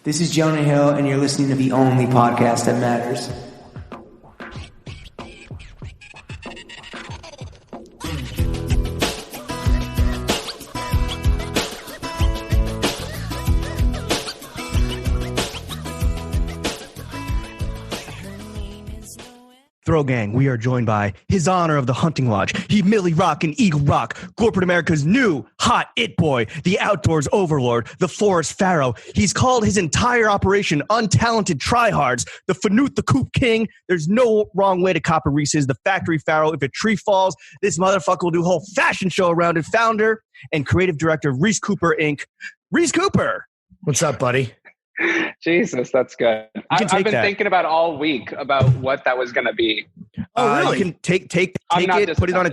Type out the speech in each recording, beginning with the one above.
This is Jonah Hill, and you're listening to the only podcast that matters. Throw Gang, we are joined by His Honor of the Hunting Lodge, he Millie Rock and Eagle Rock, corporate America's new hot it boy, the outdoors overlord, the forest pharaoh. He's called his entire operation untalented tryhards, the Fanute the Coop King. There's no wrong way to copper Reese's, the factory pharaoh. If a tree falls, this motherfucker will do a whole fashion show around it. Founder and creative director of Reese Cooper Inc. Reese Cooper. What's up, buddy? Jesus, that's good. I've been thinking about all week about what that was going to be. Oh, really? You can take it, put it on a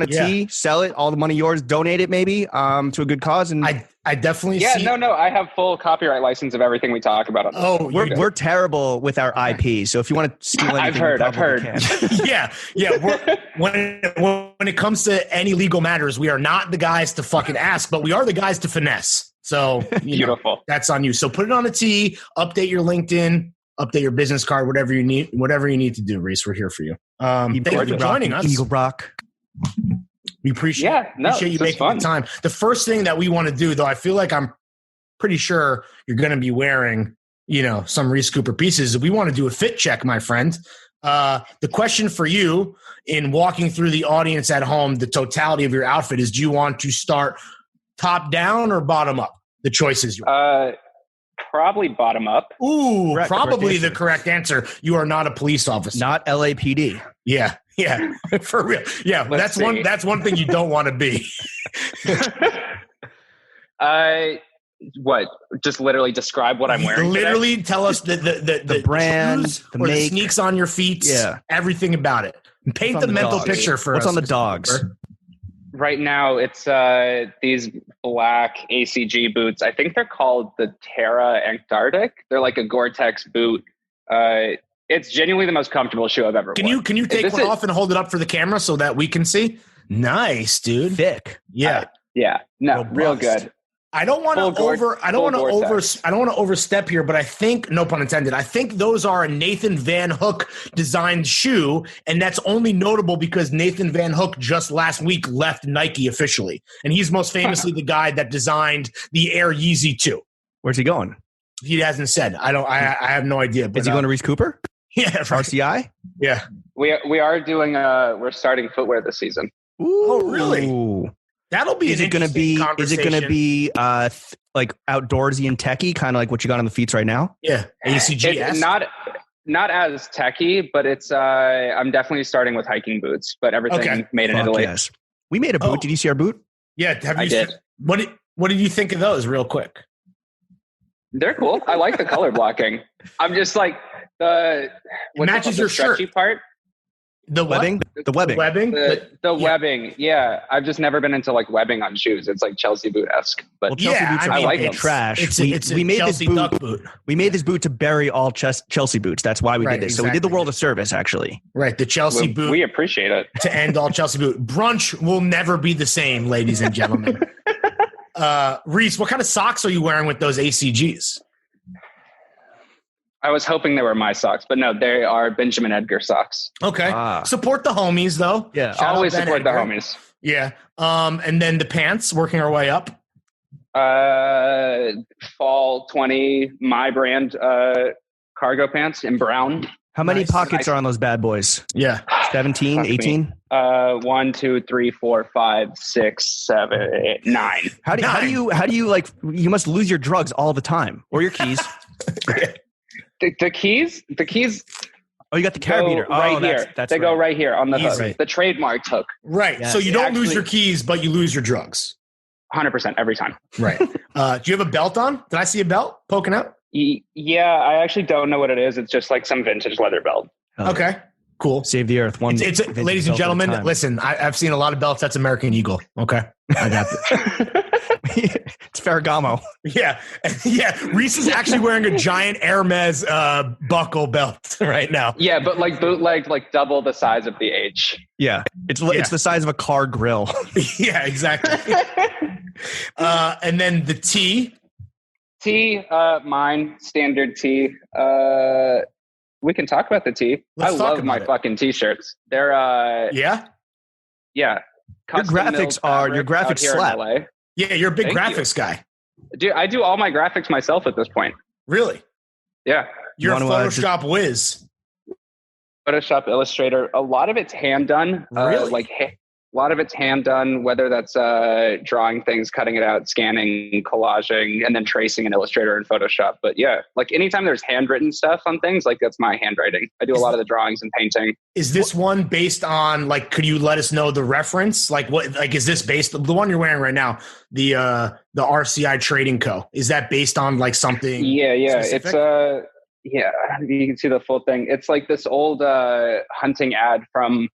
tee, sell it, all the money yours, donate it maybe to a good cause. And I definitely see. No, I have full copyright license of everything we talk about. We're terrible with our IP, so if you want to steal anything, I've heard. yeah. When it comes to any legal matters, we are not the guys to fucking ask, but we are the guys to finesse. So beautiful. That's on you. So put it on a tee, update your LinkedIn, update your business card, whatever you need to do, Reese. We're here for you. Thank you for joining us. Eagle Rock. We appreciate you making the time. The first thing that we want to do, though, I feel like I'm pretty sure you're going to be wearing, some Reese Cooper pieces. We want to do a fit check, my friend. The question for you in walking through the audience at home, the totality of your outfit is, do you want to start top down or bottom up? The choice is yours. Probably bottom up. Ooh, probably the correct answer. You are not a police officer. Not LAPD. Yeah. For real. Yeah, that's one thing you don't want to be. What? Just literally describe what I'm wearing. Literally today? Tell us the brand, the make, the sneaks on your feet. Yeah, everything about it. Paint the mental picture for us. What's on the dogs? Right now, it's these black ACG boots. I think they're called the Terra Antarctic. They're like a Gore-Tex boot. It's genuinely the most comfortable shoe I've ever worn. Can you take one off and hold it up for the camera so that we can see? Nice, dude. Thick. Yeah. No, real good. I don't want to overstep here, but I think, no pun intended, I think those are a Nathan Van Hook designed shoe, and that's only notable because Nathan Van Hook just last week left Nike officially, and he's most famously the guy that designed the Air Yeezy 2. Where's he going? He hasn't said. I have no idea. But, is he going to Reese Cooper? Yeah, right. RCI. Yeah, we are doing. We're starting footwear this season. Ooh. Oh, really? That'll be. Is it going to be like outdoorsy and techie, kind of like what you got on the feet right now? Yeah, ACG. It's not as techie, but it's. I'm definitely starting with hiking boots, but everything made in Italy. Yes. We made a boot. Did you see our boot? Yeah, I did. What did you think of those, real quick? They're cool. I like the color blocking. I'm just like the matches your stretchy shirt part. The webbing? The webbing. The webbing. Yeah. I've just never been into like webbing on shoes. It's like Chelsea boot-esque. But Chelsea boots are like trash. We made this boot. We made this boot to bury all Chelsea boots. That's why we did this. So we did the world a service, actually. Right. The Chelsea boot. We appreciate it. To end all Chelsea boot. Brunch will never be the same, ladies and gentlemen. Reese, what kind of socks are you wearing with those ACGs? I was hoping they were my socks, but no, they are Benjamin Edgar socks. Okay. Support the homies, though. Yeah. Always support the homies. Yeah. And then the pants, working our way up. Fall 20, my brand cargo pants in brown. How many pockets are on those bad boys? Yeah. 17, 18? 1, 2, 3, 4, 5, 6, 7, 8, 9. How do you like, you must lose your drugs all the time, or your keys. The keys. Oh, you got the carabiner. Right here. They go right here on the hook. Right. The trademarked hook. Right. Yeah. So you don't lose your keys, but you lose your drugs. 100% every time. Right. Do you have a belt on? Did I see a belt poking out? Yeah, I actually don't know what it is. It's just like some vintage leather belt. Okay. Cool. Save the earth. Ladies and gentlemen, listen, I've seen a lot of belts. That's American Eagle. Okay. I got this. It's Ferragamo. Yeah. Reese is actually wearing a giant Hermes buckle belt right now. Yeah, but like bootleg, like double the size of the H. Yeah. It's the size of a car grill. Yeah, exactly. And then the T. Tee, mine, standard tee. We can talk about the tee. I love my fucking t-shirts. They're yeah. Your graphics slap. Yeah, you're a big graphics guy. Dude, I do all my graphics myself at this point. Really? Yeah. You're a Photoshop whiz. Photoshop, Illustrator. A lot of it's hand done. Really? A lot of it's hand done, whether that's drawing things, cutting it out, scanning, collaging, and then tracing in Illustrator and Photoshop. But yeah, like anytime there's handwritten stuff on things, like that's my handwriting. I do a lot of the drawings and painting. Is this one based on, like, could you let us know the reference? Like what, like, is this based, the one you're wearing right now, the RCI Trading Co. Is that based on like something? Yeah. Specific? It's yeah, you can see the full thing. It's like this old hunting ad from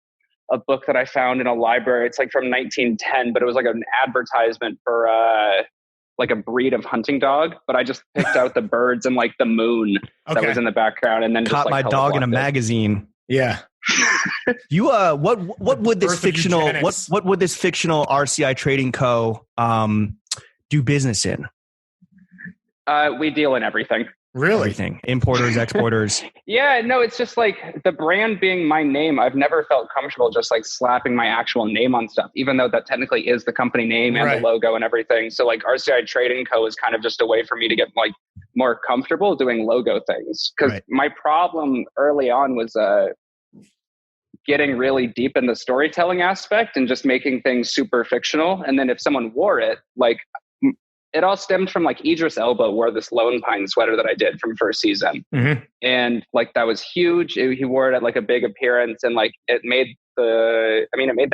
a book that I found in a library. It's like from 1910, but it was like an advertisement for like a breed of hunting dog. But I just picked out the birds and like the moon that was in the background, and then caught just, like, my dog in a magazine. Yeah. You what would this fictional what would this fictional RCI Trading Co. Do business in? We deal in everything. Really? Everything. Importers, exporters. Yeah, no, it's just like the brand being my name. I've never felt comfortable just like slapping my actual name on stuff, even though that technically is the company name and the logo and everything. So like RCI Trading Co. is kind of just a way for me to get like more comfortable doing logo things. Because my problem early on was getting really deep in the storytelling aspect and just making things super fictional. And then if someone wore it, like it all stemmed from like Idris Elba wore this Lone Pine sweater that I did from first season. Mm-hmm. And like, that was huge. He wore it at like a big appearance, and like it made the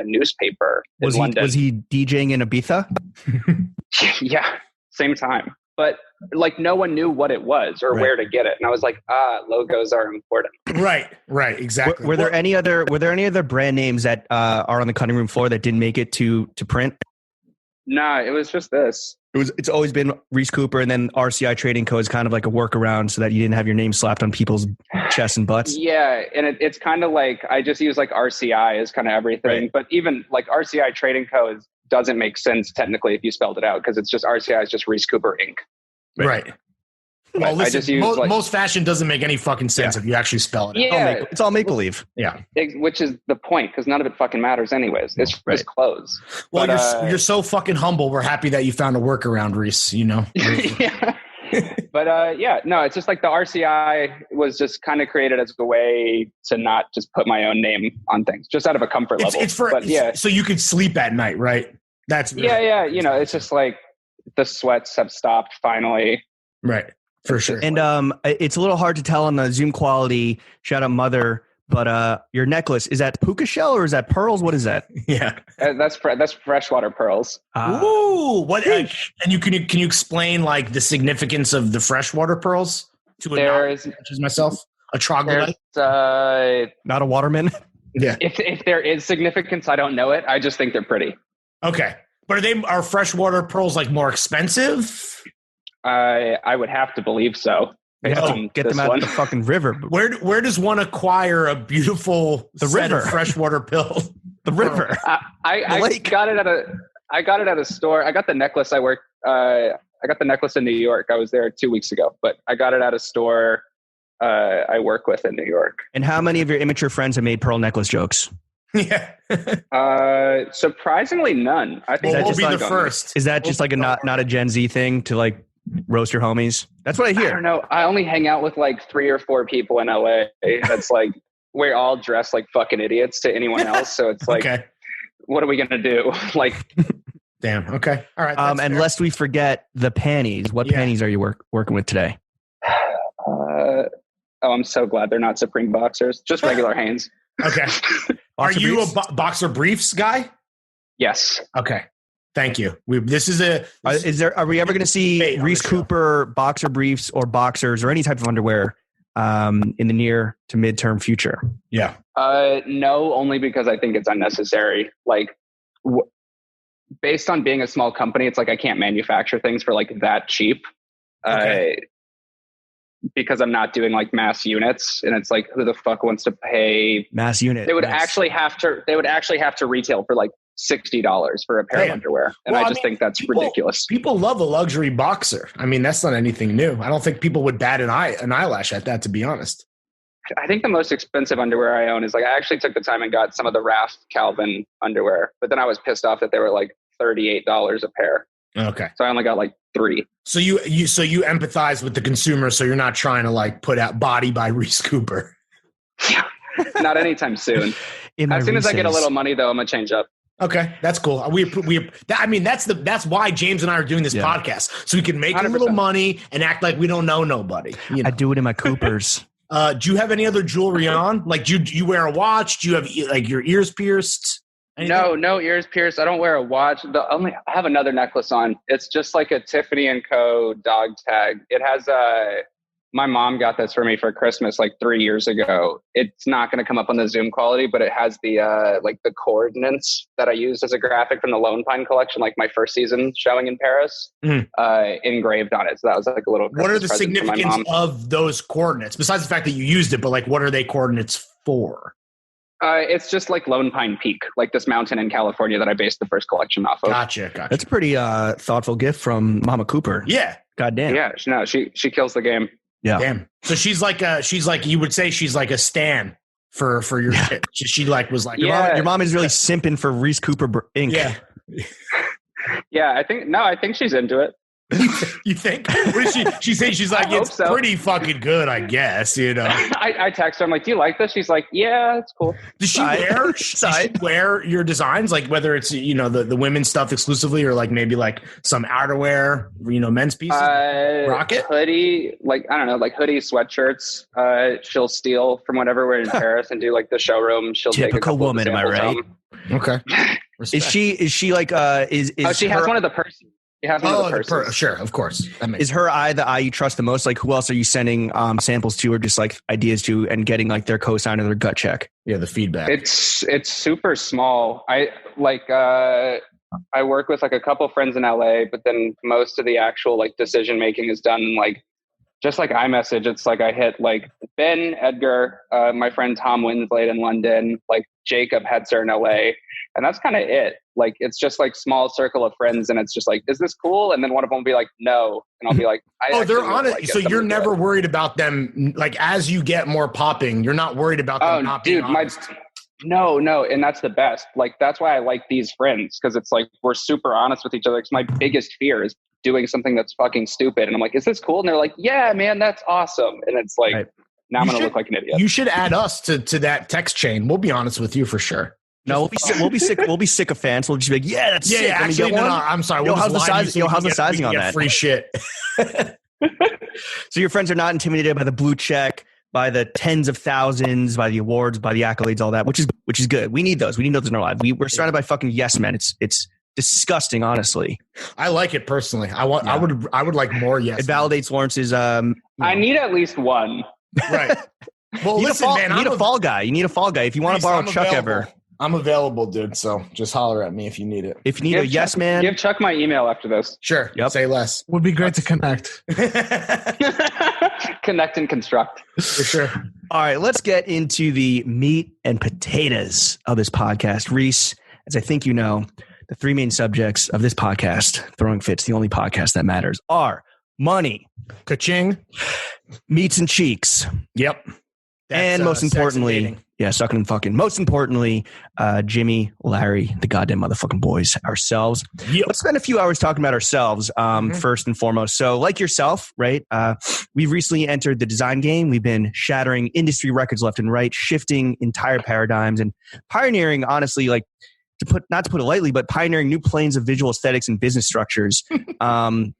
newspaper in London. Was he DJing in Ibiza? Yeah, same time. But like no one knew what it was or where to get it. And I was like, logos are important. Right, exactly. Were there any other brand names that are on the cutting room floor that didn't make it to print? No, it was just this. It's always been Reese Cooper, and then RCI Trading Co. is kind of like a workaround so that you didn't have your name slapped on people's chests and butts. Yeah, and it's kind of like I just use like RCI as kind of everything. But even like RCI Trading Co. doesn't make sense technically if you spelled it out, because it's just RCI is just Reese Cooper Inc. Right. Well, listen, most fashion doesn't make any fucking sense if you actually spell it out. Yeah. It's all make-believe. Yeah. Which is the point, because none of it fucking matters anyways. It's just clothes. Well, you're so fucking humble. We're happy that you found a workaround, Reese, you know? Yeah. But it's just like the RCI was just kind of created as a way to not just put my own name on things, just out of a comfort level. So you could sleep at night, right? That's yeah. You know, it's just like the sweats have stopped finally. Right. For sure. And it's a little hard to tell on the Zoom quality. Shout out Mother. But your necklace, is that puka shell or is that pearls? What is that? Yeah. That's freshwater pearls. Ooh. What? And can you explain like the significance of the freshwater pearls to myself? A troglodyte? Not a waterman? Yeah. If there is significance, I don't know it. I just think they're pretty. Okay. But are freshwater pearls like more expensive? I would have to believe so. You have to get them out of the fucking river. Where does one acquire a beautiful river freshwater pill? The river. I got it at a store. I got the necklace. I got the necklace in New York. I was there 2 weeks ago, but I got it at a store I work with in New York. And how many of your immature friends have made pearl necklace jokes? Yeah. Surprisingly, none. I think we'll be the first. Is that just like not a Gen Z thing to like roast your homies? That's what I hear. I don't know. I only hang out with like 3 or 4 people in LA. That's like we're all dressed like fucking idiots to anyone else. So it's like, what are we gonna do? Like, damn. Okay. All right. And lest we forget the panties. What panties are you working with today? I'm so glad they're not Supreme boxers. Just regular Hanes. Okay. Are you a boxer briefs guy? Yes. Okay. Thank you. Are we ever going to see Reese Cooper boxer briefs or boxers or any type of underwear in the near to midterm future? Yeah. No, only because I think it's unnecessary. Like, based on being a small company, it's like I can't manufacture things for like that cheap. Because I'm not doing like mass units, and it's like, who the fuck wants to pay mass unit? They would actually have to retail for like $60 for a pair of underwear. And I think that's ridiculous. People love a luxury boxer. I mean, that's not anything new. I don't think people would bat an eyelash at that, to be honest. I think the most expensive underwear I own is I actually took the time and got some of the Raf Calvin underwear, but then I was pissed off that they were $38 a pair. Okay. So I only got 3. So you empathize with the consumer, so you're not trying to put out Body by Reese Cooper. Yeah. Not anytime soon. As soon as I get a little money though, I'm gonna change up. Okay, that's cool. That's why James and I are doing this podcast, so we can make 100%. A little money and act like we don't know nobody. I do it in my Coopers. Do you have any other jewelry on? Do you wear a watch? Do you have your ears pierced? Anything? No ears pierced. I don't wear a watch. I have another necklace on. It's just a Tiffany & Co. dog tag. It has my mom got this for me for Christmas 3 years ago. It's not going to come up on the Zoom quality, but it has the the coordinates that I used as a graphic from the Lone Pine collection, my first season showing in Paris, engraved on it. So that was a little Christmas. What are the significance of those coordinates? Besides the fact that you used it, but what are they coordinates for? It's just Lone Pine Peak, this mountain in California that I based the first collection off of. Gotcha. That's a pretty thoughtful gift from Mama Cooper. Yeah. Goddamn. Yeah. No, she kills the game. Yeah. Damn. So she's you would say she's a stan for your shit. She was your mom is really simping for Reese Cooper ink. Yeah. Yeah. I think she's into it. You think? What is she? She says she's it's so. Pretty fucking good, I guess. I text her. I'm like, do you like this? She's like, yeah, it's cool. Does she wear your designs? Whether it's the women's stuff exclusively or maybe some outerwear, men's pieces. Rocket hoodie, I don't know, hoodie sweatshirts. She'll steal from whatever we're in Paris and do the showroom. She'll typical take a couple woman, am I right? Okay. Is she she she has one of the purses. Sure, of course. Is her eye the eye you trust the most? Who else are you sending samples to or just ideas to and getting their cosign or their gut check? Yeah, the feedback. It's super small. I work with a couple friends in LA, but then most of the actual decision making is done just iMessage. It's I hit Ben, Edgar, my friend Tom Winslade in London, Jacob Hetzer in LA. And that's kind of it. It's just small circle of friends. And it's just is this cool? And then one of them will be no. And I'll be they're on it. So you're never worried about them. As you get more popping, you're not worried about them not being honest. No. And that's the best. That's why I like these friends. Cause it's we're super honest with each other. Cause my biggest fear is doing something that's fucking stupid. And I'm is this cool? And they're yeah, man, that's awesome. And it's right. Now I'm going to look like an idiot. You should add us to that text chain. We'll be honest with you for sure. No, we'll be sick. We'll be sycophants. We'll just be yeah, that's sick. Yeah, actually, no, I'm sorry. How's the sizing on that? Free shit. So your friends are not intimidated by the blue check, by the tens of thousands, by the awards, by the accolades, all that, which is good. We need those. We need those in our lives. We're surrounded by fucking yes men. It's disgusting, honestly. I like it personally. I would like more yes. It validates Lawrence's. I need at least one. Right. Well, listen, man. You need a fall guy. You need a fall guy. If you want to borrow Chuck ever. I'm available, dude. So just holler at me if you need it. If you need yes man. Give Chuck my email after this. Sure. Yep. Say less. Would be great to connect. Connect and construct. For sure. All right. Let's get into the meat and potatoes of this podcast. Reese, as I think you know, the three main subjects of this podcast, Throwing Fits, the only podcast that matters, are money, ka-ching, meats and cheeks. Yep. And most importantly, sucking and fucking. Most importantly, Jimmy, Larry, the goddamn motherfucking boys, ourselves. Yep. Let's spend a few hours talking about ourselves first and foremost. So like yourself, right? We've recently entered the design game. We've been shattering industry records left and right, shifting entire paradigms and pioneering, honestly, not to put it lightly, but pioneering new planes of visual aesthetics and business structures. I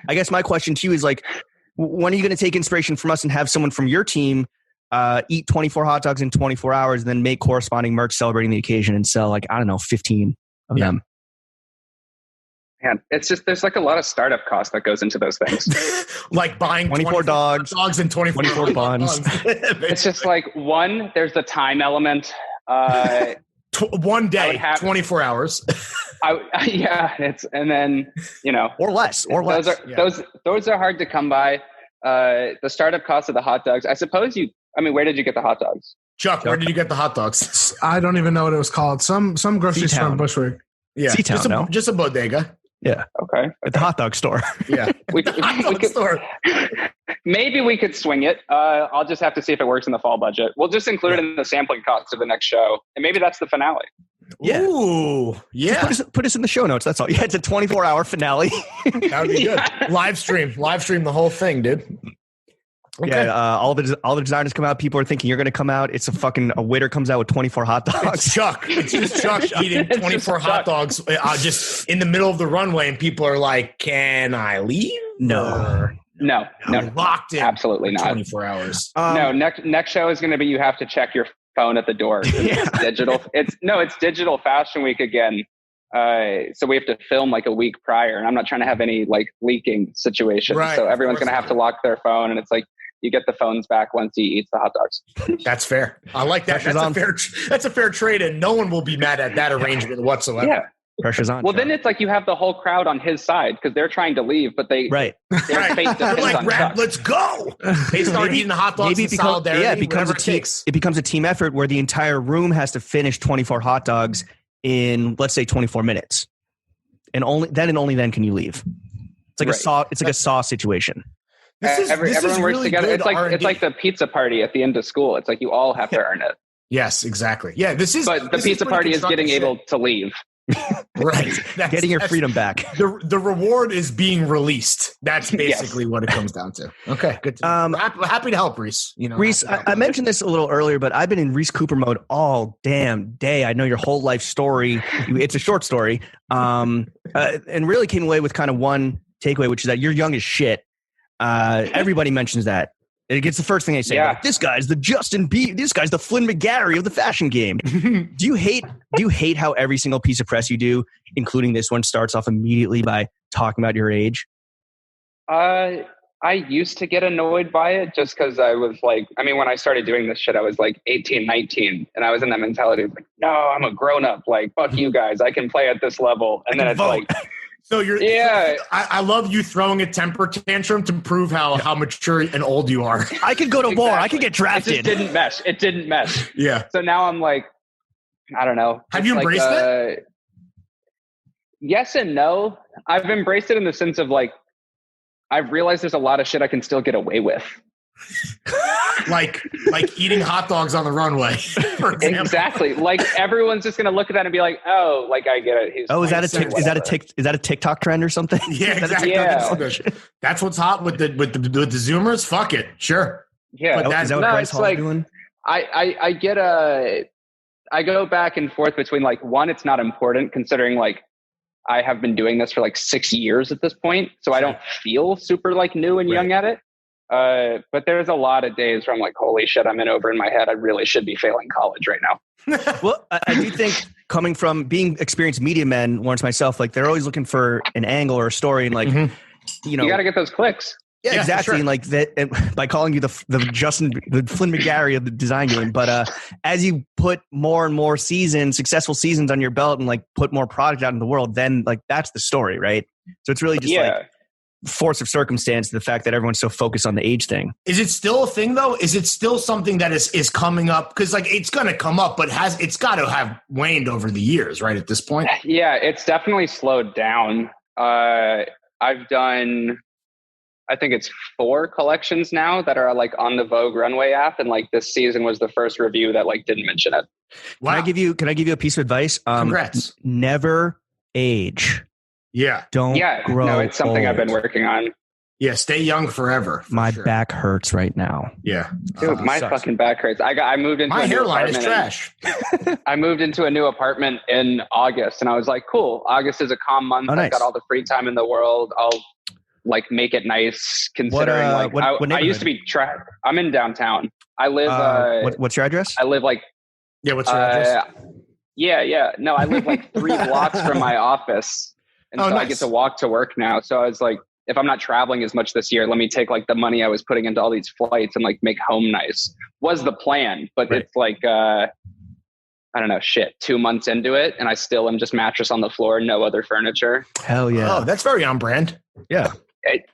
guess my question to you is when are you going to take inspiration from us and have someone from your team eat 24 hot dogs in 24 hours and then make corresponding merch celebrating the occasion and sell 15 of them? Man, it's just, there's a lot of startup cost that goes into those things. Buying 24 dogs and 24 buns. It's just one, there's the time element. One day, 24 hours. And then, or less. Those are hard to come by. The startup cost of the hot dogs, I suppose where did you get the hot dogs? Chuck, where did you get the hot dogs? I don't even know what it was called. Some grocery store in Bushwick. Yeah, just a bodega. Yeah. Okay. At the hot dog store. Yeah. we could, store. Maybe we could swing it. I'll just have to see if it works in the fall budget. We'll just include it in the sampling cost of the next show. And maybe that's the finale. Yeah. Ooh. Yeah. Put us in the show notes. That's all. Yeah, it's a 24-hour finale. That would be good. Live stream the whole thing, dude. Okay. Yeah, all the designers come out. People are thinking you're going to come out. It's a waiter comes out with 24 hot dogs. It's Chuck. It's just Chuck eating 24 hot dogs just in the middle of the runway, and people are like, "Can I leave?" No. Locked in. Absolutely not. 24 hours. No. Next show is going to be you have to check your phone at the door. It's digital. It's digital fashion week again. So we have to film like a week prior, and I'm not trying to have any like leaking situation. Right, so everyone's going to have to lock their phone, and it's like you get the phones back once he eats the hot dogs. That's fair. I like that. That's a fair trade, and no one will be mad at that arrangement whatsoever. Yeah. Pressure's on. Well, then it's like you have the whole crowd on his side because they're trying to leave, but they're like, let's go. They start eating the hot dogs in solidarity. Yeah, it becomes a team effort where the entire room has to finish 24 hot dogs in, let's say, 24 minutes, and only then can you leave. It's like a saw situation. Everyone works together. It's like the pizza party at the end of school. It's like you all have to earn it. Yes, exactly. Yeah, But the pizza party is getting able to leave. Right. Getting your freedom back. The reward is being released. That's basically what it comes down to. Okay, good. Happy to help, Reese. Reese, I mentioned this a little earlier, but I've been in Reese Cooper mode all damn day. I know your whole life story. It's a short story, and really came away with kind of one takeaway, which is that you're young as shit. Everybody mentions that. It gets the first thing they say. Yeah. Like, this guy's the Justin B. This guy's the Flynn McGarry of the fashion game. Do you hate how every single piece of press you do, including this one, starts off immediately by talking about your age? I used to get annoyed by it just because I was like, when I started doing this shit, I was like 18, 19. And I was in that mentality of like, no, I'm a grown up. Like, fuck you guys. I can play at this level. And then it's like... So I love you throwing a temper tantrum to prove how mature and old you are. I could go to war. I could get drafted. It didn't mesh. Yeah. So now I'm like, I don't know. Have you embraced it? Yes and no. I've embraced it in the sense of like, I've realized there's a lot of shit I can still get away with. like eating hot dogs on the runway, for example. Exactly. Like everyone's just gonna look at that and be like, "Oh, like I get it." Is that a TikTok trend or something? Yeah, exactly. Yeah. That's what's hot with the Zoomers. Fuck it, sure. Yeah, but is that what Bryce Hall's doing? I go back and forth between like one, it's not important considering like I have been doing this for like 6 years at this point, so I don't feel super like new and young at it. But there's a lot of days where I'm like, holy shit, I'm over in my head. I really should be failing college right now. Well, I do think coming from being experienced media men, once myself, like they're always looking for an angle or a story, and like, you got to get those clicks. Yeah, exactly. Sure. And like that, by calling you the Flynn McGarry of the design game. But as you put more and more successful seasons on your belt, and like put more product out in the world, then like that's the story, right? So it's really just like force of circumstance, the fact that everyone's so focused on the age thing. Is it still a thing though? Is it still something that is coming up? Because like it's going to come up, but it's got to have waned over the years, right? At this point, yeah, it's definitely slowed down. I've done, I think it's 4 collections now that are like on the Vogue runway app, and like this season was the first review that like didn't mention it. Wow. Can I give you a piece of advice? Congrats. Never age. Yeah. Don't grow No, it's something old. I've been working on. Yeah, stay young forever. My back hurts right now. Yeah. Dude, my fucking back hurts. I moved into my hairline is trash. I moved into a new apartment in August, and I was like, cool, August is a calm month. Nice. I've got all the free time in the world. I'll like make it nice considering I used to be I'm in downtown. I live what's your address? I live like what's your address? Yeah. No, I live like 3 blocks from my office. And so nice. I get to walk to work now. So I was like, if I'm not traveling as much this year, let me take like the money I was putting into all these flights and like make home nice was the plan. But It's like, I don't know, 2 months into it. And I still am just mattress on the floor, no other furniture. Hell yeah. Oh, that's very on brand. Yeah.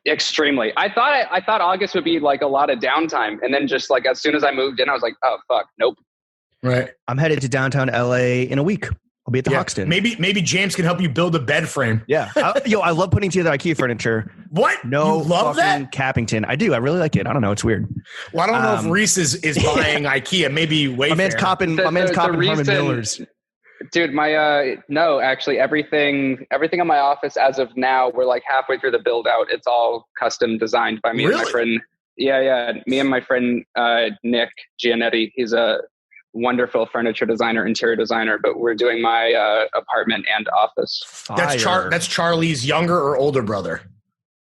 Extremely. I thought August would be like a lot of downtime. And then just like, as soon as I moved in, I was like, oh fuck, nope. Right. I'm headed to downtown LA in a week. I'll be at the Hoxton. Maybe James can help you build a bed frame. Yeah. I love putting together IKEA furniture. What? No, you love that? Cappington. I do. I really like it. I don't know. It's weird. Well, I don't know if Reese is buying IKEA. Maybe Wayfair. My man's copping Herman Miller's. Dude, no, actually everything on my office as of now, we're like halfway through the build out. It's all custom designed by me and my friend. Yeah. Me and my friend, Nick Giannetti. He's a wonderful furniture designer, interior designer, but we're doing my apartment and office. Fire. That's Charlie's younger or older brother?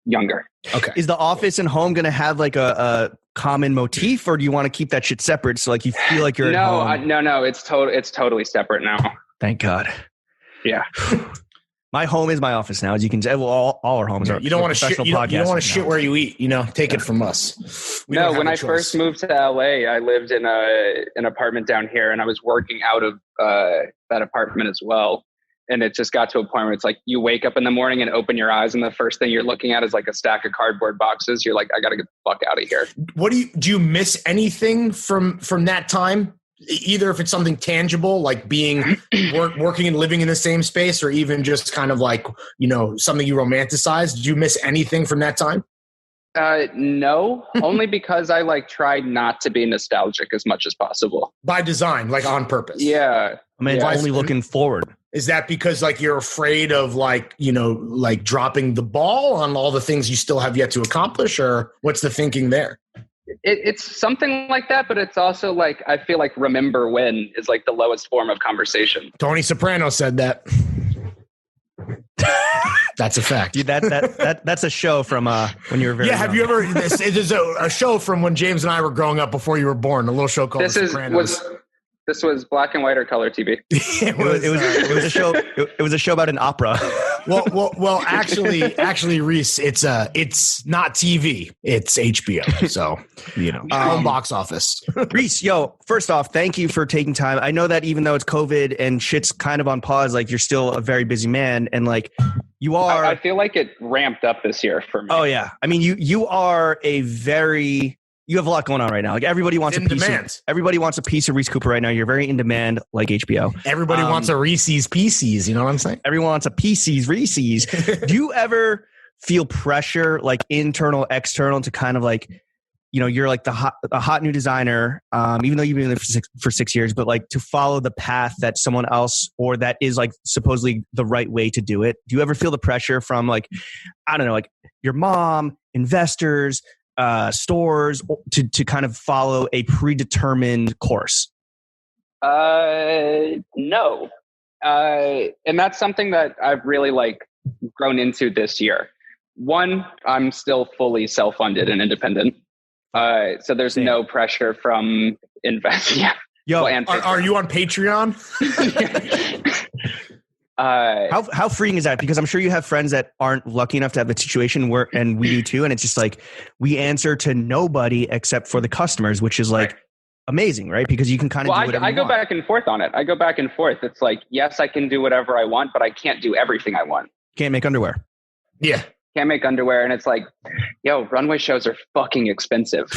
Younger. Okay. Is the office and home going to have like a common motif, or do you want to keep that shit separate so like you feel like you're at home? No. It's totally separate now. Thank God. Yeah. My home is my office now, as you can tell. Well, all our homes are. You don't want to shit. You don't want to shit where you eat. Take it from us. When I first moved to LA, I lived in an apartment down here, and I was working out of that apartment as well. And it just got to a point where it's like you wake up in the morning and open your eyes, and the first thing you're looking at is like a stack of cardboard boxes. You're like, I got to get the fuck out of here. Do you miss anything from that time? Either if it's something tangible, like being working and living in the same space, or even just kind of like, something you romanticize. Did you miss anything from that time? No, only because I tried not to be nostalgic as much as possible. By design, like on purpose. Yeah. I mean, it's only looking forward. Is that because you're afraid of dropping the ball on all the things you still have yet to accomplish, or what's the thinking there? It's something like that, but it's also I feel like remember when is the lowest form of conversation. Tony Soprano said that. That's a fact. Dude, that's a show from when you were very young. Have you ever? It is a show from when James and I were growing up before you were born. A little show called The Sopranos. This was black and white or color TV. It was a show. It was a show about an opera. Well, actually, Reese, it's not TV. It's HBO. So, home box office. Reese, first off, thank you for taking time. I know that even though it's COVID and shit's kind of on pause, you're still a very busy man, and you are. I feel like it ramped up this year for me. Oh yeah, I mean you are you have a lot going on right now. Everybody wants everybody wants a piece of Reese Cooper right now. You're very in demand, like HBO. Everybody wants a Reese's Pieces. You know what I'm saying? Everyone wants a Reese's. Do you ever feel pressure, internal, external, to kind of you're a hot new designer, even though you've been there for 6 years, but to follow the path that someone else, or that is supposedly the right way to do it? Do you ever feel the pressure from I don't know, your mom, investors, stores, to kind of follow a predetermined course? No. And that's something that I've really grown into this year. One, I'm still fully self-funded and independent. So there's no pressure from investing. Yeah. Are you on Patreon? How freeing is that? Because I'm sure you have friends that aren't lucky enough to have the situation where, and we do too. And it's just we answer to nobody except for the customers, which is amazing, right? Because you can kind of do whatever I go back and forth on it. It's yes, I can do whatever I want, but I can't do everything I want. Can't make underwear. Yeah. Can't make underwear. And it's runway shows are fucking expensive.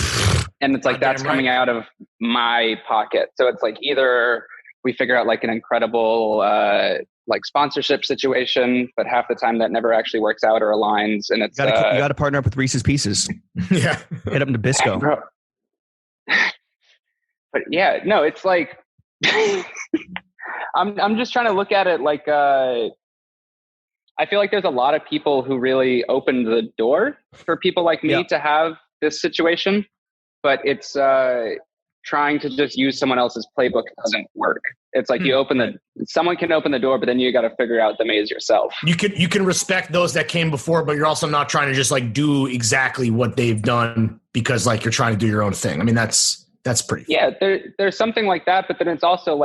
And it's that's coming out of my pocket. So it's either we figure out an incredible, sponsorship situation, but half the time that never actually works out or aligns. And it's, you got to partner up with Reese's Pieces. Yeah. Hit up Nabisco. But yeah, no, it's I'm just trying to look at it I feel there's a lot of people who really opened the door for people like me to have this situation, but it's trying to just use someone else's playbook doesn't work. It's someone can open the door, but then you got to figure out the maze yourself. You can respect those that came before, but you're also not trying to just do exactly what they've done because you're trying to do your own thing. I mean, that's pretty fun. Yeah, there's something like that, but then it's also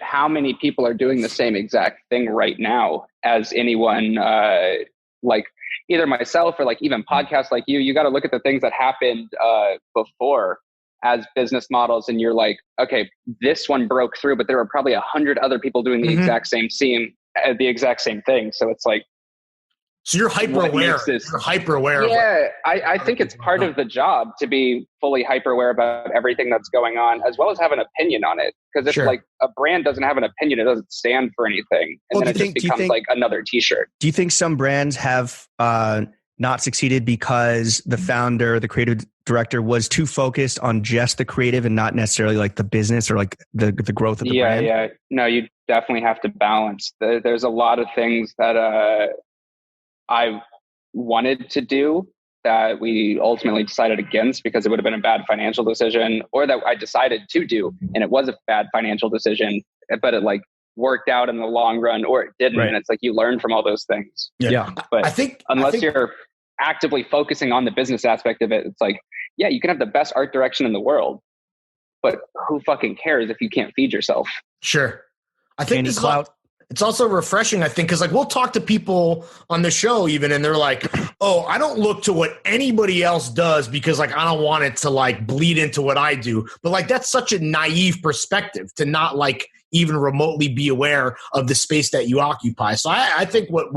how many people are doing the same exact thing right now as anyone, either myself or even podcasts like you got to look at the things that happened before as business models. And you're okay, this one broke through, but there were probably 100 other people doing the exact same thing. So it's So you're hyper aware. You're hyper aware. Yeah, I think it's part of the job to be fully hyper aware about everything that's going on, as well as have an opinion on it. Because if like a brand doesn't have an opinion, it doesn't stand for anything, and then it just becomes like another T-shirt. Do you think some brands have not succeeded because the founder, the creative director, was too focused on just the creative and not necessarily like the business or like the growth of the brand? Yeah. No, you definitely have to balance. There's a lot of things that I wanted to do that we ultimately decided against because it would have been a bad financial decision, or that I decided to do and it was a bad financial decision, but it like worked out in the long run, or it didn't. Right. And it's like you learn from all those things. Yeah. But I think you're actively focusing on the business aspect of it, it's like, yeah, you can have the best art direction in the world, but who fucking cares if you can't feed yourself? Sure. I think it's also refreshing, I think, because like we'll talk to people on the show even, and they're like, oh, I don't look to what anybody else does because like I don't want it to like bleed into what I do. But like that's such a naive perspective to not like even remotely be aware of the space that you occupy. So I think what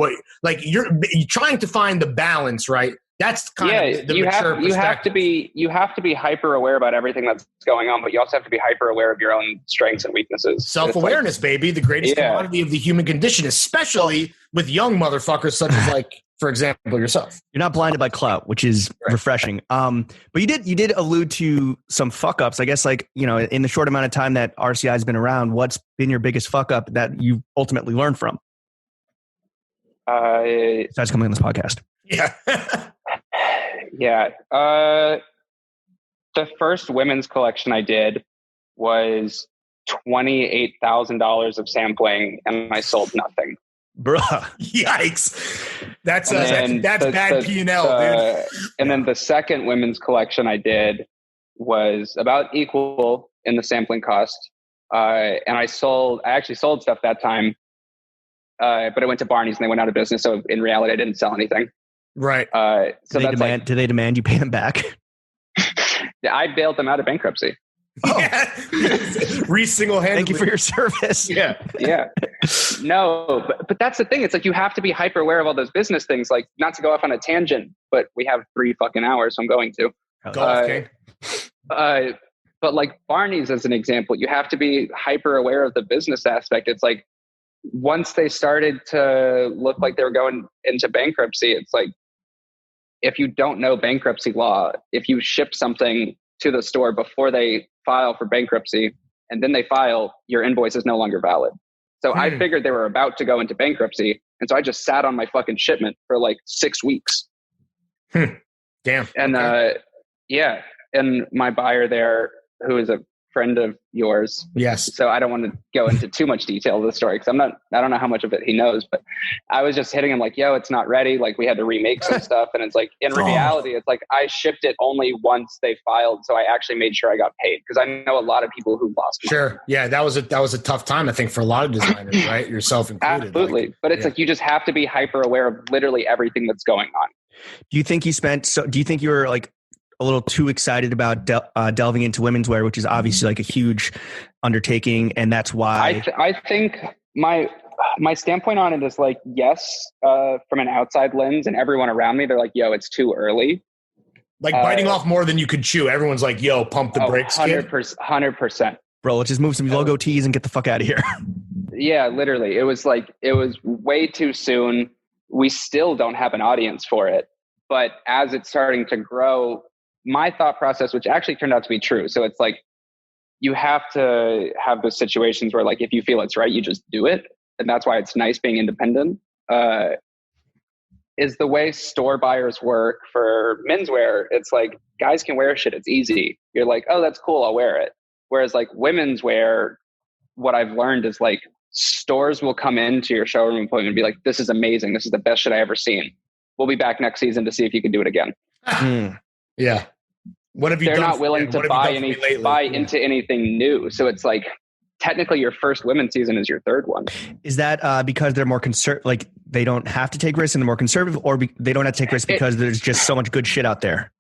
like you're trying to find the balance, right? That's kind of the mature perspective. You have to be hyper aware about everything that's going on, but you also have to be hyper aware of your own strengths and weaknesses. Self-awareness, baby, the greatest commodity of the human condition, especially with young motherfuckers such as like, for example, yourself. You're not blinded by clout, which is refreshing. But you did allude to some fuck ups. I guess like, you know, in the short amount of time that RCI has been around, what's been your biggest fuck up that you ultimately learned from? Besides coming on this podcast. Yeah. Yeah. The first women's collection I did was $28,000 of sampling, and I sold nothing. Bruh. Yikes. That's bad P&L, dude. And then the second women's collection I did was about equal in the sampling cost. And I actually sold stuff that time, but it went to Barney's and they went out of business. So in reality, I didn't sell anything. Right. So do they demand you pay them back? I bailed them out of bankruptcy. Oh. Yeah. Reese single-handedly. Thank you for your service. Yeah. Yeah. No, but that's the thing. It's like you have to be hyper aware of all those business things. Like, not to go off on a tangent, but we have 3 fucking hours, so I'm going to. Go off, King. But like Barney's as an example, you have to be hyper aware of the business aspect. It's like once they started to look like they were going into bankruptcy, it's like, if you don't know bankruptcy law, if you ship something to the store before they file for bankruptcy and then they file, your invoice is no longer valid. So I figured they were about to go into bankruptcy. And so I just sat on my fucking shipment for like 6 weeks. Damn. And and my buyer there, who is a friend of yours. Yes. So I don't want to go into too much detail of the story because I don't know how much of it he knows, but I was just hitting him like, yo, it's not ready. Like we had to remake some stuff. And it's like, in reality, it's like I shipped it only once they filed. So I actually made sure I got paid because I know a lot of people who lost money. Sure. Yeah. That was a tough time, I think, for a lot of designers, right? Yourself included. Absolutely. Like, but it's like, you just have to be hyper aware of literally everything that's going on. Do you think you were like a little too excited about delving into women's wear, which is obviously like a huge undertaking, and that's why I think my standpoint on it is like, yes, from an outside lens, and everyone around me, they're like, yo, it's too early. Like biting off more than you could chew. Everyone's like, yo, pump the brakes. 100%. Bro, let's just move some logo tees and get the fuck out of here. Yeah, literally. It was way too soon. We still don't have an audience for it. But as it's starting to grow, my thought process, which actually turned out to be true. So it's like, you have to have those situations where like, if you feel it's right, you just do it. And that's why it's nice being independent, is the way store buyers work for menswear. It's like, guys can wear shit. It's easy. You're like, oh, that's cool. I'll wear it. Whereas like women's wear, what I've learned is like stores will come into your showroom appointment and be like, this is amazing. This is the best shit I ever seen. We'll be back next season to see if you can do it again. Yeah. What have you They're done? Not willing to buy into anything new. So it's like, technically your first women's season is your third one. Is that because they're more conservative, like they don't have to take risks and they're more conservative, or they don't have to take risks because there's just so much good shit out there?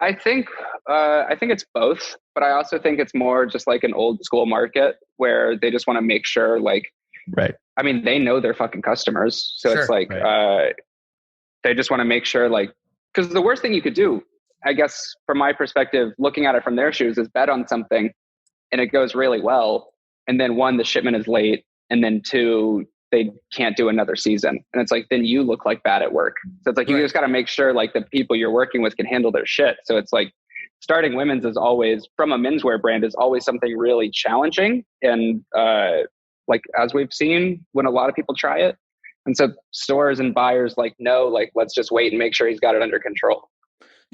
I think it's both, but I also think it's more just like an old school market where they just want to make sure, like, right. I mean, they know their fucking customers. So it's like, they just want to make sure, like, because the worst thing you could do, I guess, from my perspective, looking at it from their shoes, is bet on something and it goes really well. And then one, the shipment is late. And then two, they can't do another season. And it's like, then you look like bad at work. So it's like, you just got to make sure like the people you're working with can handle their shit. So it's like starting women's is always, from a menswear brand, is always something really challenging. And like, as we've seen when a lot of people try it. And so stores and buyers like, no, like, let's just wait and make sure he's got it under control.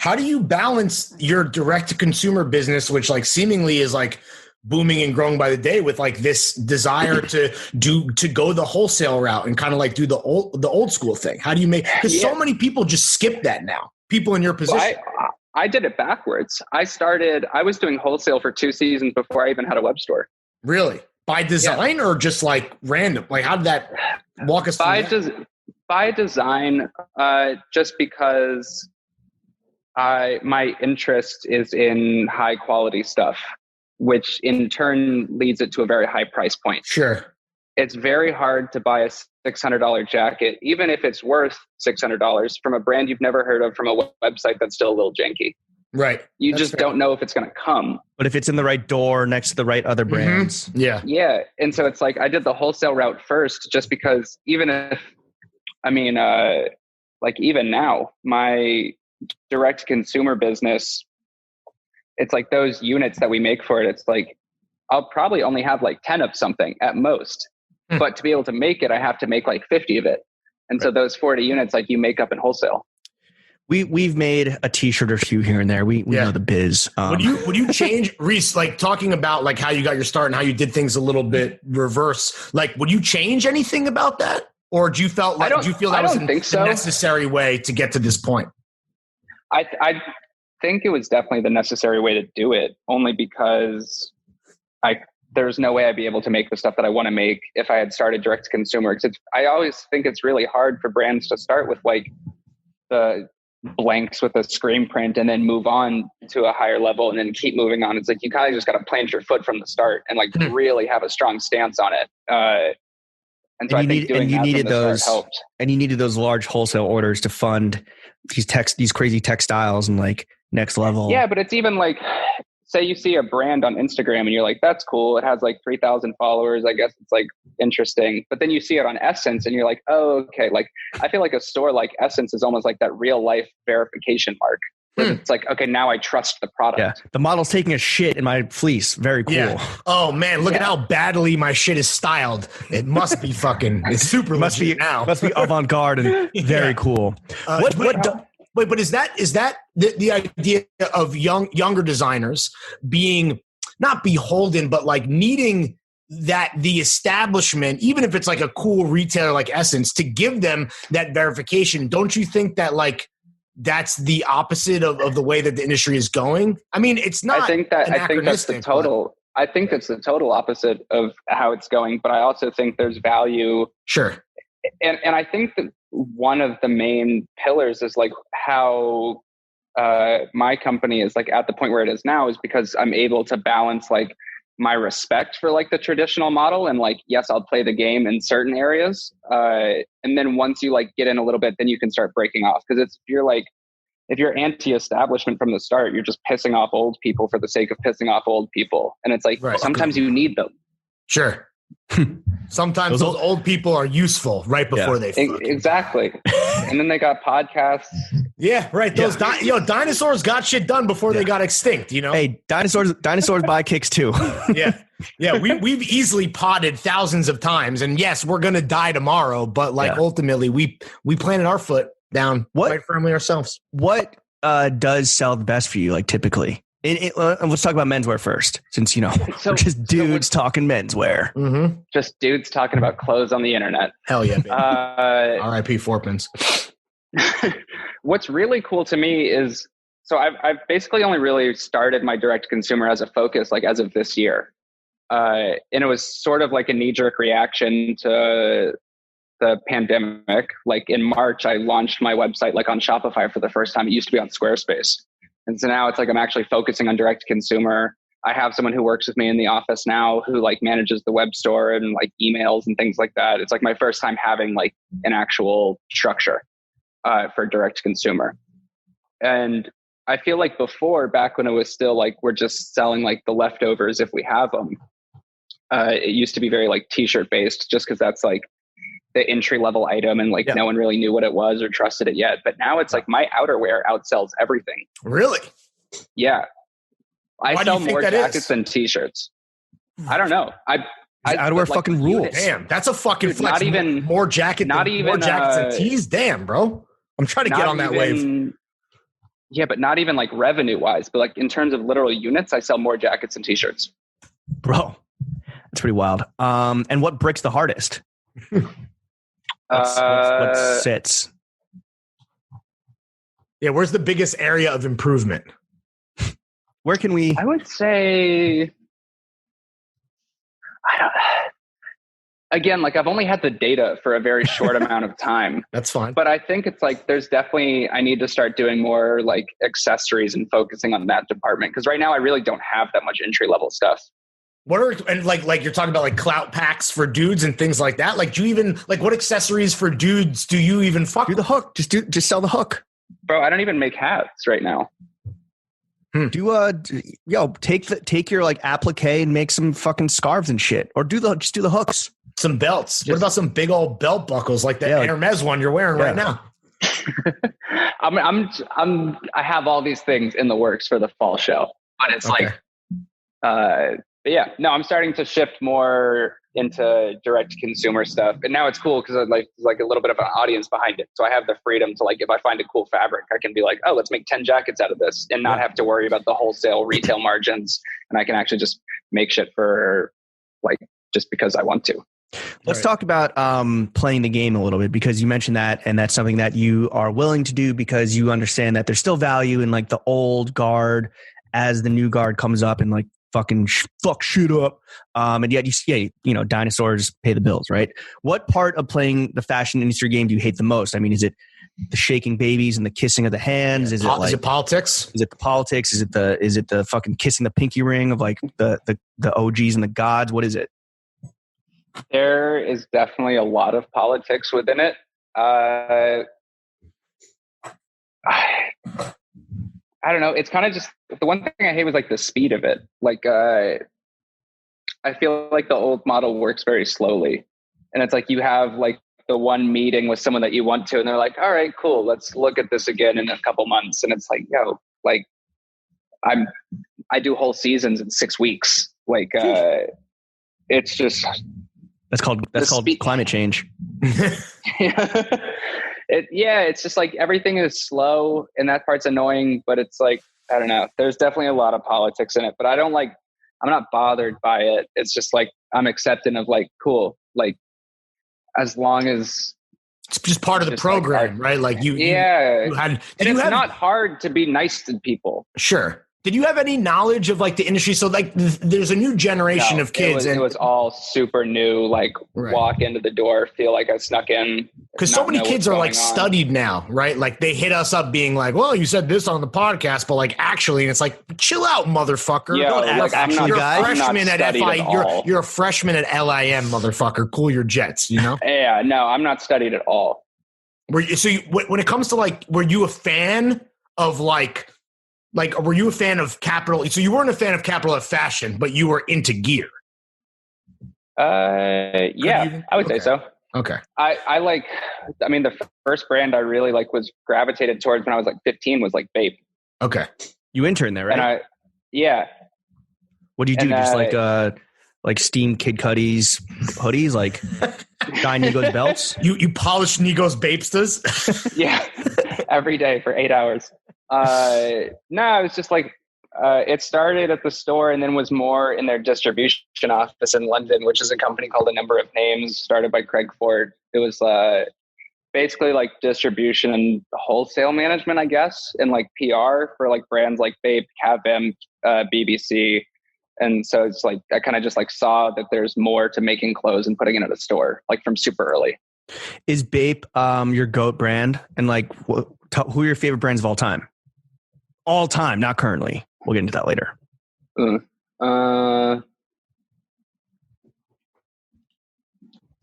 How do you balance your direct to consumer business, which like seemingly is like booming and growing by the day, with like this desire to go the wholesale route and kind of like do the old school thing? How do you make, because so many people just skip that now, people in your position. Well, I did it backwards. I was doing wholesale for 2 seasons before I even had a web store. Really? By design or just like random? Like how did that walk us through? By design, just because my interest is in high quality stuff, which in turn leads it to a very high price point. Sure. It's very hard to buy a $600 jacket, even if it's worth $600, from a brand you've never heard of, from a website that's still a little janky. Right. You just don't know if it's going to come. But if it's in the right door next to the right other brands. Mm-hmm. Yeah. Yeah. And so it's like, I did the wholesale route first, just because even if, like even now, my direct consumer business, it's like those units that we make for it, it's like, I'll probably only have like 10 of something at most. But to be able to make it, I have to make like 50 of it. And so those 40 units, like you make up in wholesale. We've made a t-shirt or two here and there. We know the biz. Would you change, Reese, like talking about like how you got your start and how you did things a little bit reverse, like would you change anything about that? Or do you feel that was the necessary way to get to this point? I think it was definitely the necessary way to do it, only because there's no way I'd be able to make the stuff that I want to make if I had started direct to consumer. Because I always think it's really hard for brands to start with like the blanks with a screen print and then move on to a higher level and then keep moving on. It's like you kind of just got to plant your foot from the start and like really have a strong stance on it. And so I think doing that from the start helped. And you needed those large wholesale orders to fund these crazy textiles and like next level. Yeah, but it's even like, say you see a brand on Instagram and you're like, that's cool. It has like 3,000 followers. I guess it's like interesting. But then you see it on Essence and you're like, oh, okay. Like, I feel like a store like Essence is almost like that real life verification mark. It's like, okay, now I trust the product. Yeah. The model's taking a shit in my fleece. Very cool. Yeah. Oh man, look at how badly my shit is styled. It must be it's super must be avant-garde and very cool. But is that the idea of younger designers being not beholden, but like needing that the establishment, even if it's like a cool retailer like Essence, to give them that verification? Don't you think that like that's the opposite of the way that the industry is going? I mean, it's not. I think that's the total. I think it's the total opposite of how it's going. But I also think there's value. Sure. And I think that one of the main pillars is like how my company is like at the point where it is now is because I'm able to balance like my respect for like the traditional model and like, yes, I'll play the game in certain areas. And then once you like get in a little bit, then you can start breaking off. Cause if you're anti-establishment from the start, you're just pissing off old people for the sake of pissing off old people. And it's like, sometimes you need them. Sure. Sometimes those old people are useful right before they fuck. Exactly. And then they got podcasts. Yeah, right. Those dinosaurs got shit done before they got extinct, you know? Hey, dinosaurs buy kicks too. Yeah. We've easily potted thousands of times, and yes, we're gonna die tomorrow, but like ultimately we planted our foot down quite firmly ourselves. What does sell the best for you, like typically? Let's talk about menswear first, since we're just dudes talking menswear. Mm-hmm. Just dudes talking about clothes on the internet. Hell yeah, baby. R.I.P. Fourpins. What's really cool to me is, so I've basically only really started my direct consumer as a focus, like as of this year, and it was sort of like a knee-jerk reaction to the pandemic. Like in March, I launched my website like on Shopify for the first time. It used to be on Squarespace. And so now it's like I'm actually focusing on direct consumer. I have someone who works with me in the office now who like manages the web store and like emails and things like that. It's like my first time having like an actual structure. for direct to consumer. And I feel like before, back when it was still like we're just selling like the leftovers if we have them, it used to be very like t-shirt based, just because that's like the entry level item, and like no one really knew what it was or trusted it yet. But now it's like my outerwear outsells everything. Really? Yeah. I sell more jackets than t-shirts. I don't know. Outerwear fucking rules. Damn, that's a fucking flex. Not even more jackets and tees. Damn, bro. I'm trying to get on that wave. Yeah, but not even like revenue wise, but like in terms of literal units, I sell more jackets and t-shirts. Bro, that's pretty wild. And what bricks the hardest? What sits? Yeah, where's the biggest area of improvement? Where can we? I would say, again, like I've only had the data for a very short amount of time. That's fine. But I think it's like there's definitely, I need to start doing more like accessories and focusing on that department. Because right now I really don't have that much entry level stuff. What are, and like you're talking about like clout packs for dudes and things like that? Like, do you even, like, what accessories for dudes do you even fuck? Do the hook. Just sell the hook. Bro, I don't even make hats right now. Take your like applique and make some fucking scarves and shit, or just do the hooks. Some belts. What about some big old belt buckles like that Hermes one you're wearing right now? I have all these things in the works for the fall show, but it's but yeah, no, I'm starting to shift more into direct consumer stuff. And now it's cool because like a little bit of an audience behind it. So I have the freedom to, like, if I find a cool fabric, I can be like, oh, let's make 10 jackets out of this and not have to worry about the wholesale retail margins. And I can actually just make shit for, like, just because I want to. Let's talk about playing the game a little bit, because you mentioned that, and that's something that you are willing to do because you understand that there's still value in like the old guard as the new guard comes up and like fucking fuck shit up. And yet dinosaurs pay the bills, right? What part of playing the fashion industry game do you hate the most? I mean, is it the shaking babies and the kissing of the hands? Is it politics? Is it the politics? Is it the fucking kissing the pinky ring of like the OGs and the gods? What is it? There is definitely a lot of politics within it. I don't know. It's kind of just, the one thing I hate was like the speed of it. Like, I feel like the old model works very slowly, and it's like you have like the one meeting with someone that you want to, and they're like, all right, cool, let's look at this again in a couple months. And it's like, yo, like I do whole seasons in 6 weeks. Like, it's just, that's called climate change. It's just like everything is slow, and that part's annoying, but it's like, I don't know. There's definitely a lot of politics in it, but I'm not bothered by it. It's just like, I'm accepting of like, cool. Like, as long as it's just part of the program, like, right? Like it's not hard to be nice to people. Sure. Did you have any knowledge of like the industry? So like there's a new generation of kids. It was all super new, like walk into the door, feel like I snuck in. Because so many kids are like studied now, right? Like they hit us up being like, well, you said this on the podcast, but like actually, and it's like, chill out, motherfucker. You're a freshman at LIM, motherfucker. Cool your jets, you know? Yeah, no, I'm not studied at all. When it comes to like, were you a fan of like, were you a fan of Capital? So you weren't a fan of Capital F Fashion, but you were into gear. Yeah, I would say so. Okay. The first brand I really was gravitated towards when I was like 15 was like Bape. Okay. You interned there, right? Yeah. What do you do? Just like steam Kid Cudi's hoodies, like dye Nigo's belts? You polish Nigo's Bapestas? Yeah. Every day for 8 hours. No, it was just like, it started at the store and then was more in their distribution office in London, which is a company called A Number of Names, started by Craig Ford. It was basically like distribution and wholesale management, I guess, and like PR for like brands like Bape, Cavim, BBC. And so it's like, I kind of just like saw that there's more to making clothes and putting it at a store, like from super early. Is Bape your GOAT brand? And like, who are your favorite brands of all time? All time, not currently. We'll get into that later.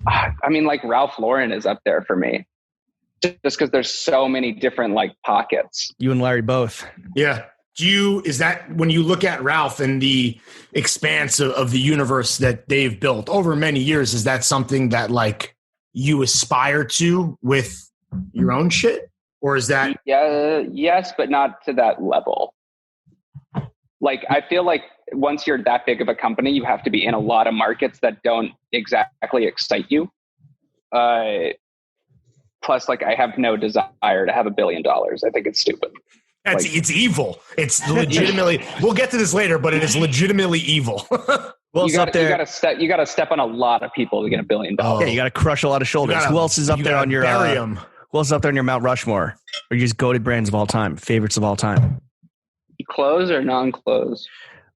I mean, like Ralph Lauren is up there for me. just because there's so many different like pockets. You and Larry both. Yeah. Is that when you look at Ralph and the expanse of the universe that they've built over many years, is that something that like you aspire to with your own shit? Or is that? Yeah, yes, but not to that level. Like, I feel like once you're that big of a company, you have to be in a lot of markets that don't exactly excite you. Plus, like, I have no desire to have $1 billion. I think it's stupid. It's evil. It's legitimately. We'll get to this later, but it is legitimately evil. Well, you got to step on a lot of people to get $1 billion. Yeah, you got to crush a lot of shoulders. Who else is up there on your? Who else is up there on your Mount Rushmore? Or you just goated brands of all time, favorites of all time? Clothes or non-clothes?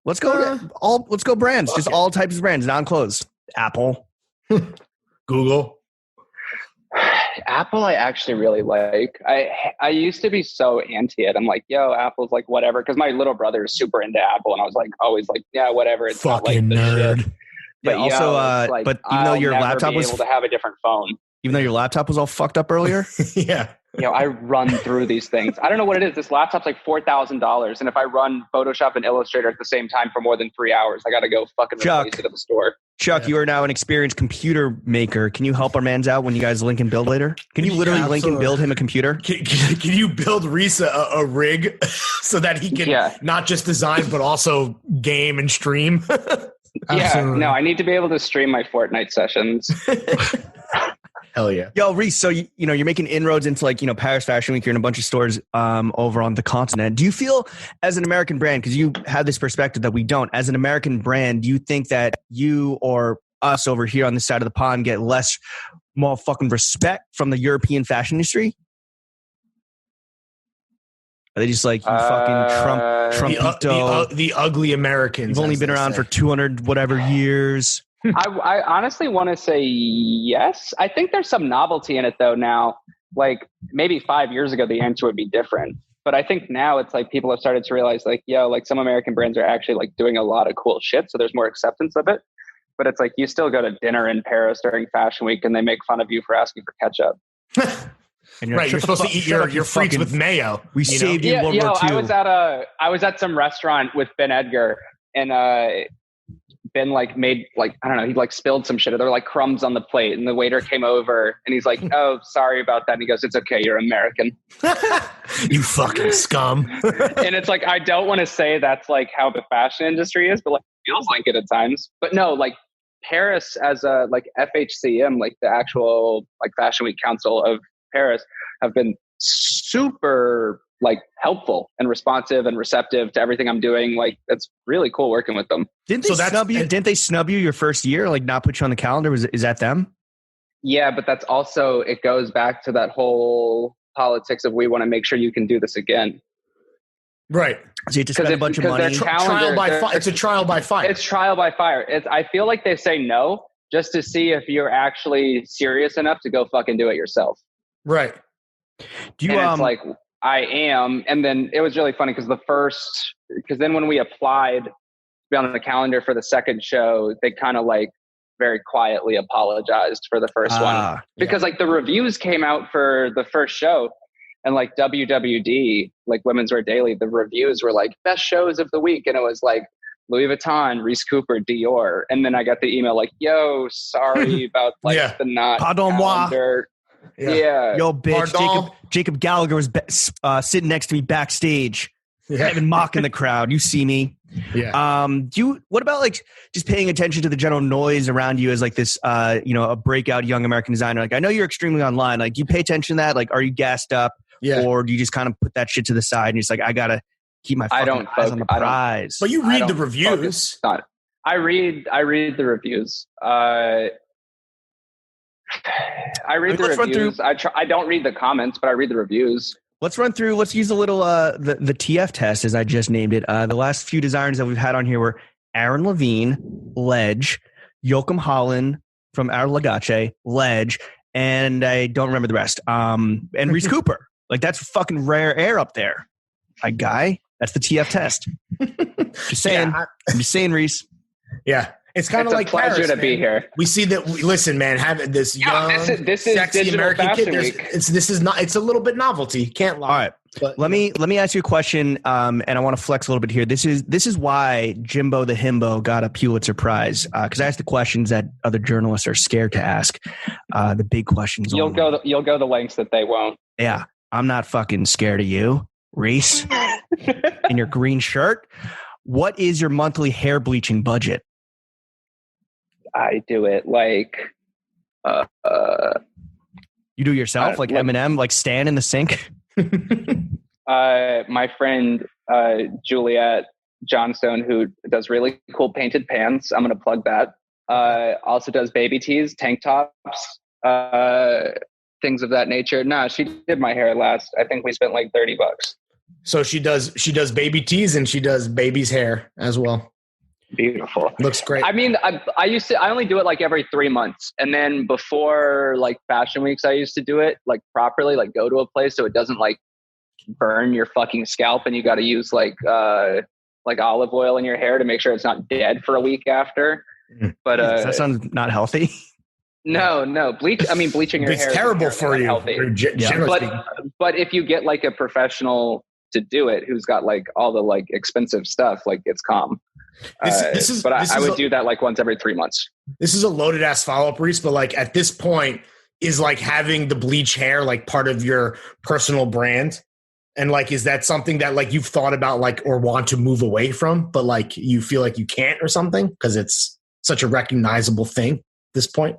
Let's go brands. Just all types of brands, non-clothes. Apple, Google. Apple I actually really like. I used to be so anti it. I'm like, yo, Apple's like whatever, because my little brother is super into Apple, and I was like always like, yeah, whatever. It's fucking not like nerd. Shit. But yeah, also, like, but even though your laptop was able to have a different phone, even though your laptop was all fucked up earlier, yeah. I run through these things. I don't know what it is. This laptop's like $4,000, and if I run Photoshop and Illustrator at the same time for more than 3 hours, I got to go fucking replace it at the store. Chuck, you are now an experienced computer maker. Can you help our mans out when you guys link and build later? Can you literally link and build him a computer? Can you build Reese a rig so that he can not just design but also game and stream? No, I need to be able to stream my Fortnite sessions. Hell yeah. Yo, Reese, so you're making inroads into like, Paris Fashion Week. You're in a bunch of stores over on the continent. Do you feel as an American brand, because you have this perspective that we don't, as an American brand, do you think that you or us over here on this side of the pond get less motherfucking respect from the European fashion industry? Are they just like, you fucking Trumpito? The ugly Americans. You've only been around for 200 whatever years. I honestly want to say yes. I think there's some novelty in it though now. Like maybe 5 years ago, the answer would be different. But I think now it's like people have started to realize like, like some American brands are actually like doing a lot of cool shit. So there's more acceptance of it. But it's like you still go to dinner in Paris during Fashion Week and they make fun of you for asking for ketchup. And you're supposed to eat your frites with mayo. We saved you in World War II. I was at some restaurant with Ben Edgar, and Ben like made like, I don't know, he like spilled some shit. There were like crumbs on the plate, and the waiter came over and he's like, "Oh, sorry about that." And he goes, "It's okay, you're American." You fucking scum. And it's like, I don't want to say that's like how the fashion industry is, but like it feels like it at times. But no, like Paris as a like FHCM, like the actual like Fashion Week Council of Paris, have been super like helpful and responsive and receptive to everything I'm doing. Like it's really cool working with them. Didn't they snub you your first year? Like not put you on the calendar? Is that them? Yeah, but that's also, it goes back to that whole politics of we want to make sure you can do this again. Right. So you have to spend a bunch of money. It's a trial by fire. It's trial by fire. I feel like they say no just to see if you're actually serious enough to go fucking do it yourself. Right. Do you? It's like, I am. And then it was really funny because then when we applied to be on the calendar for the second show, they kind of like very quietly apologized for the first one because like the reviews came out for the first show, and like WWD, like Women's Wear Daily, the reviews were like best shows of the week. And it was like Louis Vuitton, Reese Cooper, Dior. And then I got the email like, yo, sorry about like the not calendar. Yeah. Yo, bitch. Jacob Gallagher was sitting next to me backstage. Not even mocking the crowd. You see me. Yeah. What about like just paying attention to the general noise around you as like this, a breakout young American designer? Like I know you're extremely online. Like do you pay attention to that? Like are you gassed up? Yeah. Or do you just kind of put that shit to the side and you're just like, I gotta keep my fucking eyes on the prize? But you read the reviews. I read the reviews. I read the reviews. I don't read the comments, but I read the reviews. Let's use a little the TF test, as I just named it. The last few designers that we've had on here were Aaron Levine, Ledge, Joachim Holland from Our Lagace, Ledge, and I don't remember the rest. And Reese Cooper. Like that's fucking rare air up there. My guy, that's the TF test. Just saying. I'm just saying, Reese. Yeah. It's kind of like a pleasure Paris, to man. be here. We see that. Listen, man, having this young, this is sexy American kid. week. This is not. It's a little bit novelty. Can't lie. All right. But, let me ask you a question, and I want to flex a little bit here. This is why Jimbo the Himbo got a Pulitzer Prize, because I asked the questions that other journalists are scared to ask, the big questions. You'll go the lengths that they won't. Yeah, I'm not fucking scared of you, Reese, in your green shirt. What is your monthly hair bleaching budget? I do it like. You do it yourself, like Eminem, like stand in the sink. My friend Juliet Johnstone, who does really cool painted pans, I'm going to plug that. Also does baby tees, tank tops, things of that nature. No, she did my hair last. I think we spent like $30. So she does baby tees and she does baby's hair as well. Beautiful. Looks great. I mean, I only do it like every 3 months. And then before like fashion weeks, I used to do it like properly, like go to a place so it doesn't like burn your fucking scalp. And you got to use like olive oil in your hair to make sure it's not dead for a week after. But that sounds not healthy. No. Bleaching your hair. It's terrible for you. But if you get like a professional to do it, who's got like all the like expensive stuff, like it's calm. I would do that like once every 3 months. This is a loaded ass follow-up, Reese, but like at this point is like having the bleach hair like part of your personal brand. And like, is that something that like you've thought about like, or want to move away from, but like you feel like you can't or something because it's such a recognizable thing at this point?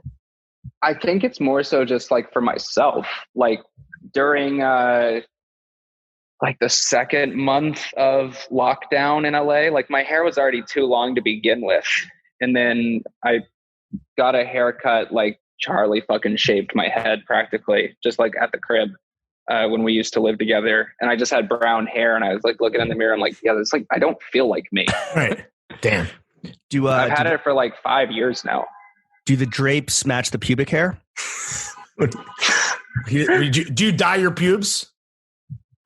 I think it's more so just like for myself, like during, like the second month of lockdown in LA, like my hair was already too long to begin with. And then I got a haircut, like Charlie fucking shaved my head practically, just like at the crib when we used to live together. And I just had brown hair and I was like looking in the mirror. I'm like, yeah, it's like, I don't feel like me. Right. Damn. I've had it for like 5 years now. Do the drapes match the pubic hair? Do you dye your pubes?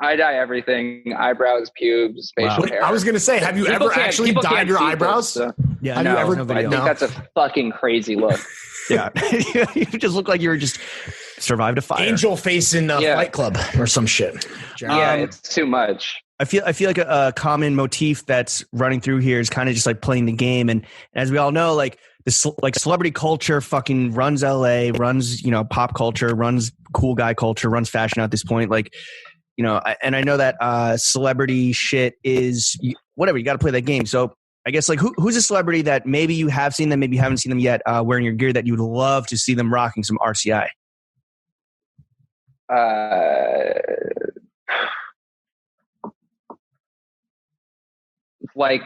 I dye everything: eyebrows, pubes, facial hair. I was going to say, have you ever actually dyed your eyebrows? This, so. Yeah, have you ever? I think that's a fucking crazy look. Yeah, you just look like you were just survived a fire. Angel face in Fight Club or some shit. Yeah, it's too much. I feel like a common motif that's running through here is kind of just like playing the game, and as we all know, like this, like celebrity culture fucking runs LA, runs pop culture, runs cool guy culture, runs fashion at this point, like. And I know that celebrity shit is whatever. You got to play that game. So I guess like who's a celebrity that maybe you have seen them, maybe you haven't seen them yet, wearing your gear that you would love to see them rocking some RCI? Like,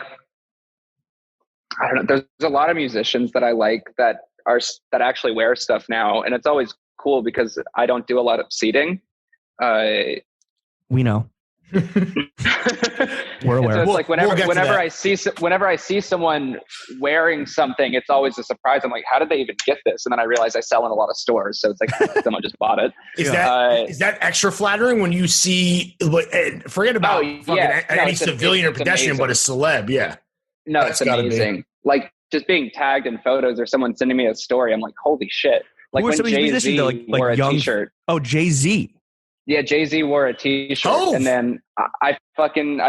I don't know. There's a lot of musicians that I like that actually wear stuff now, and it's always cool because I don't do a lot of seating. We know. We're aware. So it's like whenever I see someone wearing something, it's always a surprise. I'm like, how did they even get this? And then I realize I sell in a lot of stores, so it's like someone just bought it. Is that extra flattering when you see? Forget about any civilian or pedestrian, but a celeb. Yeah, no, it's amazing. Like just being tagged in photos or someone sending me a story. I'm like, holy shit! Like when Jay-Z wore a T-shirt. Oh, Jay-Z. Yeah, Jay-Z wore a T-shirt, and then I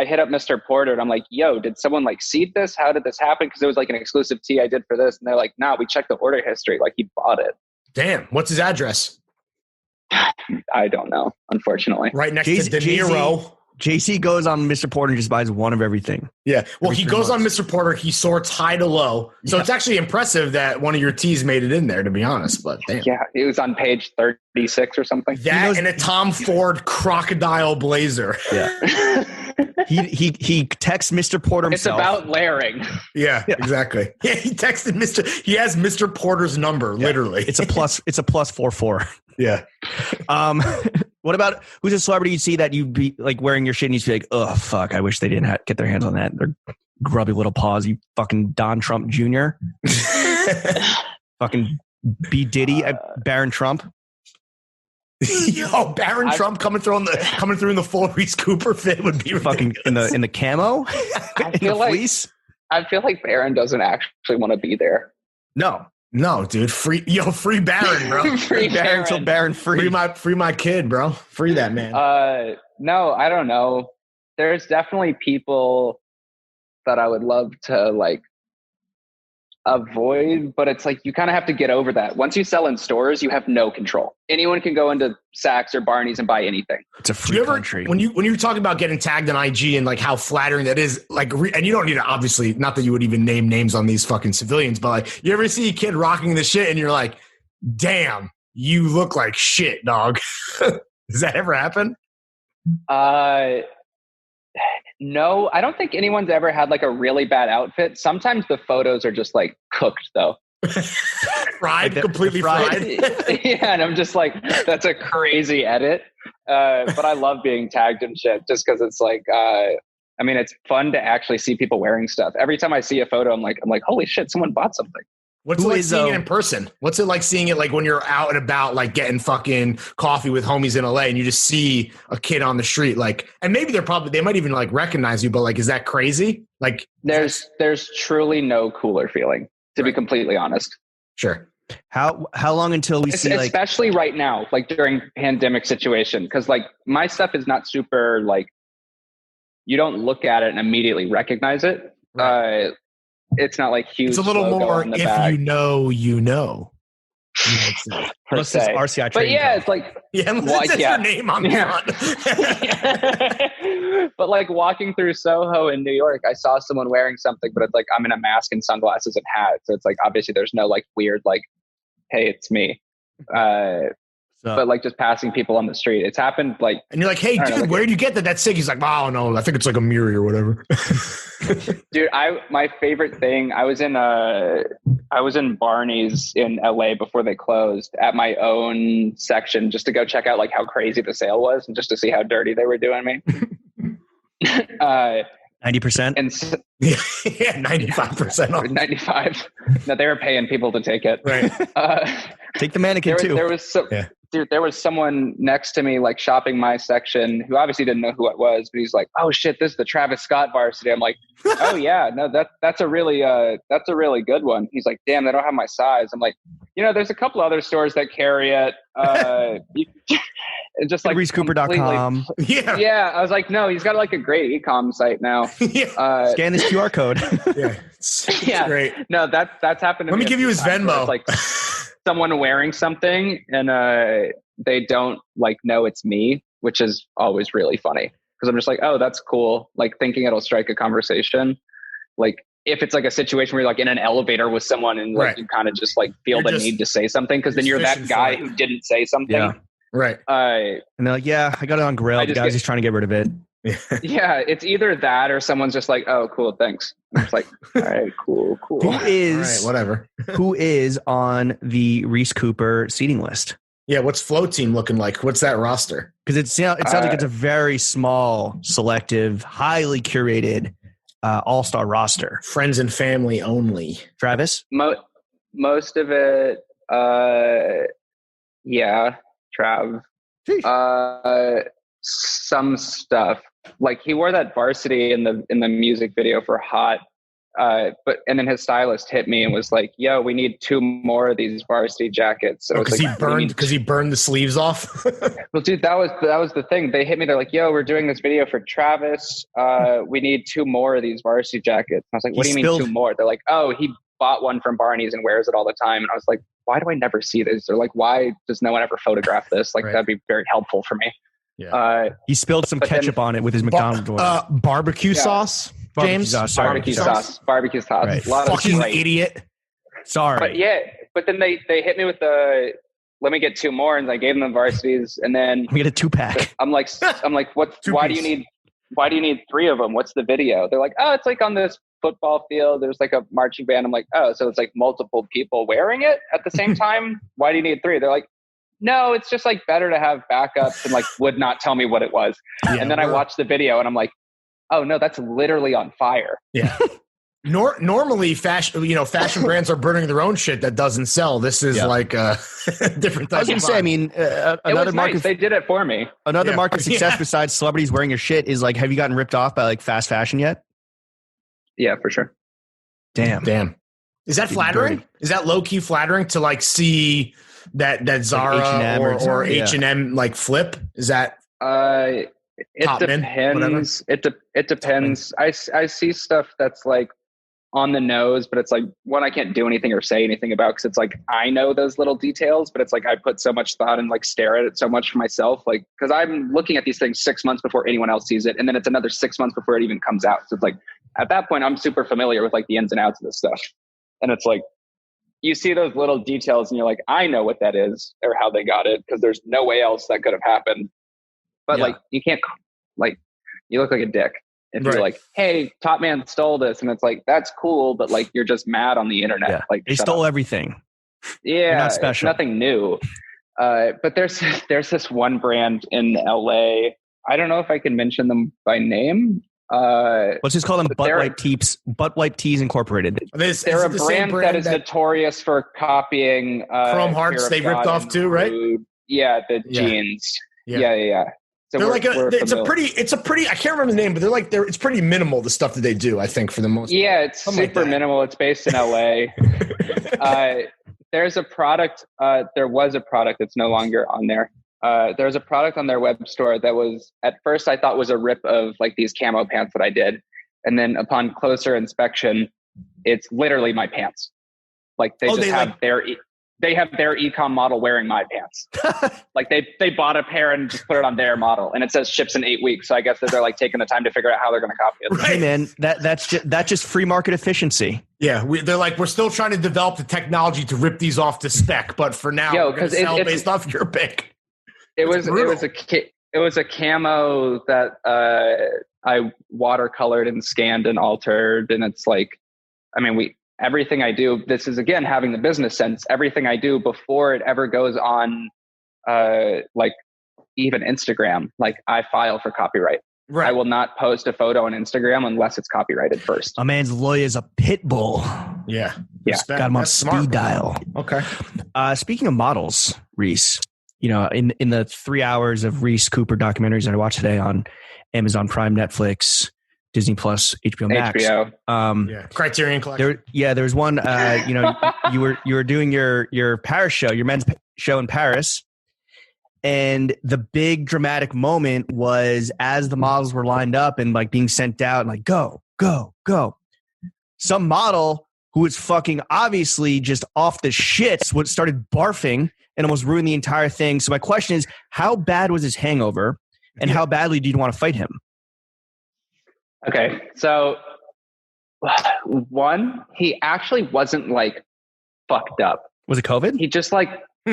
hit up Mr. Porter, and I'm like, "Yo, did someone like seed this? How did this happen?" Because it was like an exclusive tee I did for this, and they're like, "Nah, we checked the order history. Like he bought it." Damn, what's his address? I don't know, unfortunately. Right next to De Niro. JC goes on Mr. Porter and just buys one of everything. Yeah. Well, he goes on Mr. Porter. He sorts high to low. So it's actually impressive that one of your tees made it in there, to be honest. But damn. Yeah, it was on page 36 or something. That and a Tom Ford crocodile blazer. Yeah. he texts Mr. Porter himself. It's about layering. Yeah, exactly. Yeah, he texted he has Mr. Porter's number, literally. It's a plus 44. Yeah. What about who's a celebrity you see that you'd be like wearing your shit and you'd be like, oh, fuck, I wish they didn't get their hands on that. Their grubby little paws, you fucking Don Trump Jr. Fucking B. Diddy, Barron Trump. Yo, Barron Trump coming through in the full Reese Cooper fit would be fucking in the camo. I feel like fleece. I feel like Baron doesn't actually want to be there. No, dude. Free Baron, bro. Free Baron till Baron free. Free my kid, bro. Free that man. No, I don't know. There's definitely people that I would love to like avoid, but it's like you kind of have to get over that. Once you sell in stores, you have no control. Anyone can go into Saks or Barney's and buy anything. It's a free country. When you're talking about getting tagged on IG and like how flattering that is, like, and you don't need to, obviously, not that you would even name names on these fucking civilians, but like, you ever see a kid rocking the shit and you're like, damn, you look like shit, dog. Does that ever happen? No, I don't think anyone's ever had like a really bad outfit. Sometimes the photos are just like cooked though. Fried, completely fried. Yeah, and I'm just like, that's a crazy edit. But I love being tagged and shit just because it's like, I mean, it's fun to actually see people wearing stuff. Every time I see a photo, I'm like, holy shit, someone bought something. What's it like seeing it in person? What's it like seeing it like when you're out and about, like getting fucking coffee with homies in LA and you just see a kid on the street, like, and maybe they might even like recognize you, but like, is that crazy? Like there's truly no cooler feeling, to be completely honest. Sure. How long until we see, especially right now, like during pandemic situation? Because like my stuff is not super like, you don't look at it and immediately recognize it. Right. It's not like huge. It's a little more if bag. you know. Per se. RCI but yeah, it's like your name on front. But like walking through Soho in New York, I saw someone wearing something, but it's like I'm in a mask and sunglasses and hat, so it's like obviously there's no like weird like, hey, it's me. But like just passing people on the street, it's happened like. And you're like, hey, dude, where did you get that? That's sick. He's like, oh no, I think it's like a Miri or whatever. Dude, my favorite thing. I was in Barney's in LA before they closed at my own section just to go check out like how crazy the sale was and just to see how dirty they were doing me. 90%? And yeah, 95% off. 95. No, they were paying people to take it. Right. Take the mannequin too. Dude, there was someone next to me, like shopping my section, who obviously didn't know who it was, but he's like, "Oh shit, this is the Travis Scott varsity." I'm like, "Oh yeah, no, that's a really good one." He's like, "Damn, they don't have my size." I'm like, there's a couple other stores that carry it. Just like ReeseCooper.com. Yeah. I was like, no, he's got like a great e-com site now. Scan this QR code. It's great. No, that's happened to me. Let me give you his Venmo. Like someone wearing something and they don't like know it's me, which is always really funny because I'm just like, oh, that's cool. Like thinking it'll strike a conversation. Like if it's like a situation where you're like in an elevator with someone and like you kind of just like feel the need to say something because then you're that guy who didn't say something. Yeah. Right. And they're like, yeah, I got it on Grail. The guy's just trying to get rid of it. Yeah, it's either that or someone's just like, oh, cool, thanks. I'm just like, all right, cool. Who is, all right, whatever. Who is on the Reese Cooper seating list? Yeah, what's Flow Team looking like? What's that roster? Because it sounds like it's a very small, selective, highly curated all-star roster. Friends and family only. Travis? Most of it, yeah, Trav. Some stuff like he wore that varsity in the music video for Hot, and then his stylist hit me and was like, "Yo, we need 2 more of these varsity jackets." So because he burned the sleeves off. Well, dude, that was the thing. They hit me. They're like, "Yo, we're doing this video for Travis. We need 2 more of these varsity jackets." And I was like, "What do you mean 2 more?" They're like, "Oh, he bought one from Barney's and wears it all the time." And I was like, "Why do I never see this?" They're like, "Why does no one ever photograph this? Like that'd be very helpful for me." Yeah. He spilled some ketchup on it with his McDonald's order. Barbecue sauce, James? Barbecue sauce. Right. A lot fucking idiot. Sorry. But then they hit me with let me get 2 more, and I gave them the varsities, and then we get a 2-pack. I'm like, what? Why do you need 3 of them? What's the video? They're like, oh, it's like on this football field. There's like a marching band. I'm like, oh, so it's like multiple people wearing it at the same time. Why do you need 3? They're like, no, it's just like better to have backups, and like would not tell me what it was. Yeah, and then I watched the video and I'm like, oh no, that's literally on fire. Yeah. Normally fashion brands are burning their own shit that doesn't sell. This is like a different type. I was going to say, I mean, another market. Nice. They did it for me. Another market success besides celebrities wearing your shit is like, have you gotten ripped off by like fast fashion yet? Yeah, for sure. Damn. Is that flattering? Is that low key flattering to like see that Zara H&M or H&M like flip? Is that it depends. It depends. I see stuff that's like on the nose, but it's like one I can't do anything or say anything about because it's like I know those little details, but it's like I put so much thought and like stare at it so much for myself, like because I'm looking at these things 6 months before anyone else sees it, and then it's another 6 months before it even comes out. So it's like at that point I'm super familiar with like the ins and outs of this stuff, and it's like you see those little details and you're like, I know what that is or how they got it because there's no way else that could have happened. But like you can't, like you look like a dick if you're like, hey, Top Man stole this, and it's like that's cool, but like you're just mad on the internet. Yeah. Like they stole everything. Yeah, you're not special. It's nothing new. But there's this one brand in LA. I don't know if I can mention them by name. Let's just call them Butt Wipe Tees Incorporated. They're a brand that is notorious for copying Chrome Hearts. They ripped off too, right? Yeah, the jeans. Yeah. So they're it's a pretty. I can't remember the name, but it's pretty minimal. The stuff that they do, I think, for the most. Yeah, it's super minimal. It's based in LA. There's a product. There was a product that's no longer on there. There's a product on their web store that was at first I thought was a rip of like these camo pants that I did, and then upon closer inspection, it's literally my pants. Like they have their e-com model wearing my pants. Like they bought a pair and just put it on their model, and it says ships in 8 weeks. So I guess that they're like taking the time to figure out how they're going to copy it. Right, man. That's just free market efficiency. Yeah, they're like, we're still trying to develop the technology to rip these off the spec, but for now, we're going to sell based off your pick. It was a camo that I watercolored and scanned and altered, and it's like, I mean, everything I do, this is again having the business sense. Everything I do before it ever goes on, like even Instagram, like I file for copyright. Right. I will not post a photo on Instagram unless it's copyrighted first. A man's lawyer's a pit bull. Yeah. Got him on speed dial. Okay. Speaking of models, Reese, in the 3 hours of Reese Cooper documentaries that I watched today on Amazon Prime, Netflix, Disney Plus, HBO Max. Criterion Collection. There was one. You were doing your Paris show, your men's show in Paris, and the big dramatic moment was as the models were lined up and like being sent out, and like go. Some model who was fucking obviously just off the shits started barfing and almost ruined the entire thing. So my question is, how bad was his hangover, and how badly do you want to fight him? Okay, so one, he actually wasn't like fucked up. Was it COVID? He just like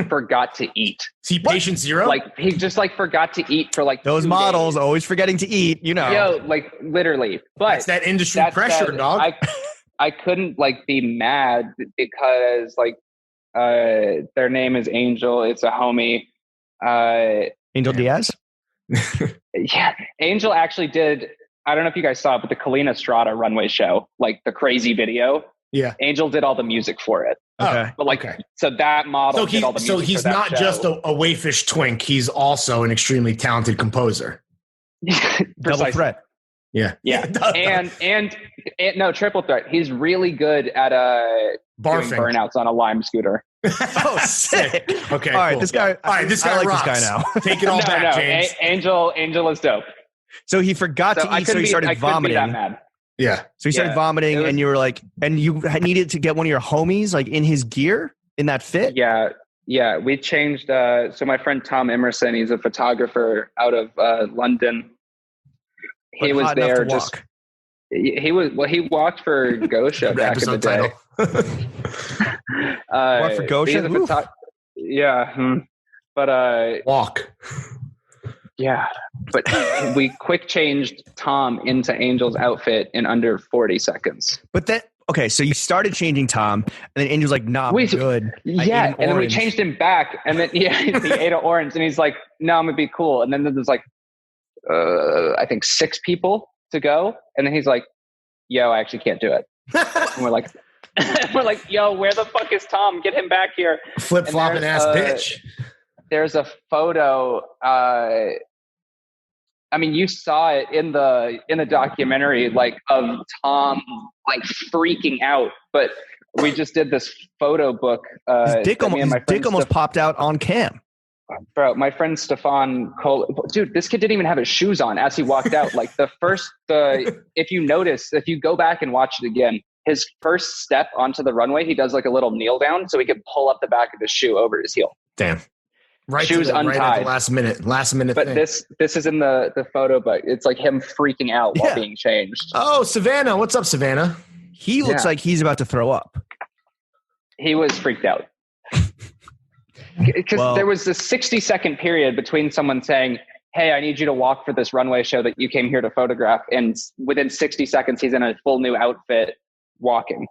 forgot to eat. See, patient zero? Like he just like forgot to eat for like those 2 models days. Always forgetting to eat, Yo, like literally. But that's that industry pressure, dog. I couldn't like be mad because like their name is Angel. It's a homie. Angel Diaz? Yeah. Angel actually did, I don't know if you guys saw it, but the Kalina Strada runway show, like the crazy video. Yeah. Angel did all the music for it. Okay. But so that model did all the music. So he's not just a wayfish twink. He's also an extremely talented composer. Double threat. Yeah. and no, triple threat. He's really good at doing burnouts on a Lime scooter. Oh, sick. Okay. All right, cool. This guy like rocks. This guy now. Take it all back, James. Angel is dope. So he forgot to eat, so he started vomiting. That mad. Yeah. So he started vomiting, and you were like, and you needed to get one of your homies like in his gear in that fit. Yeah. We changed. So my friend Tom Emerson, he's a photographer out of London. He was there just. He walked for Gosha back in the day. Walked for Gosha? But walk. Yeah, but we quick changed Tom into Angel's outfit in under 40 seconds. But that okay, so you started changing Tom, and then Angel's like, "Nah, I'm good." Yeah, and then we changed him back, and then he ate an orange, and he's like, "No, I'm gonna be cool." And then there's like, I think 6 people to go, and then he's like, "Yo, I actually can't do it." And we're like, "Yo, where the fuck is Tom? Get him back here!" Flip flopping ass bitch. There's a photo. I mean, you saw it in the documentary, like of Tom like freaking out. But we just did this photo book. His dick almost popped out on cam. Bro, my friend Stefan Cole, dude, this kid didn't even have his shoes on as he walked out. Like if you notice, if you go back and watch it again, his first step onto the runway, he does like a little kneel down so he could pull up the back of his shoe over his heel. Damn. Shoes untied. Right at the last minute. But thing. this is in the photo, but it's like him freaking out while being changed. Oh, Savannah. What's up, Savannah? He looks like he's about to throw up. He was freaked out. Because there was this 60-second period between someone saying, hey, I need you to walk for this runway show that you came here to photograph. And within 60 seconds, he's in a full new outfit walking.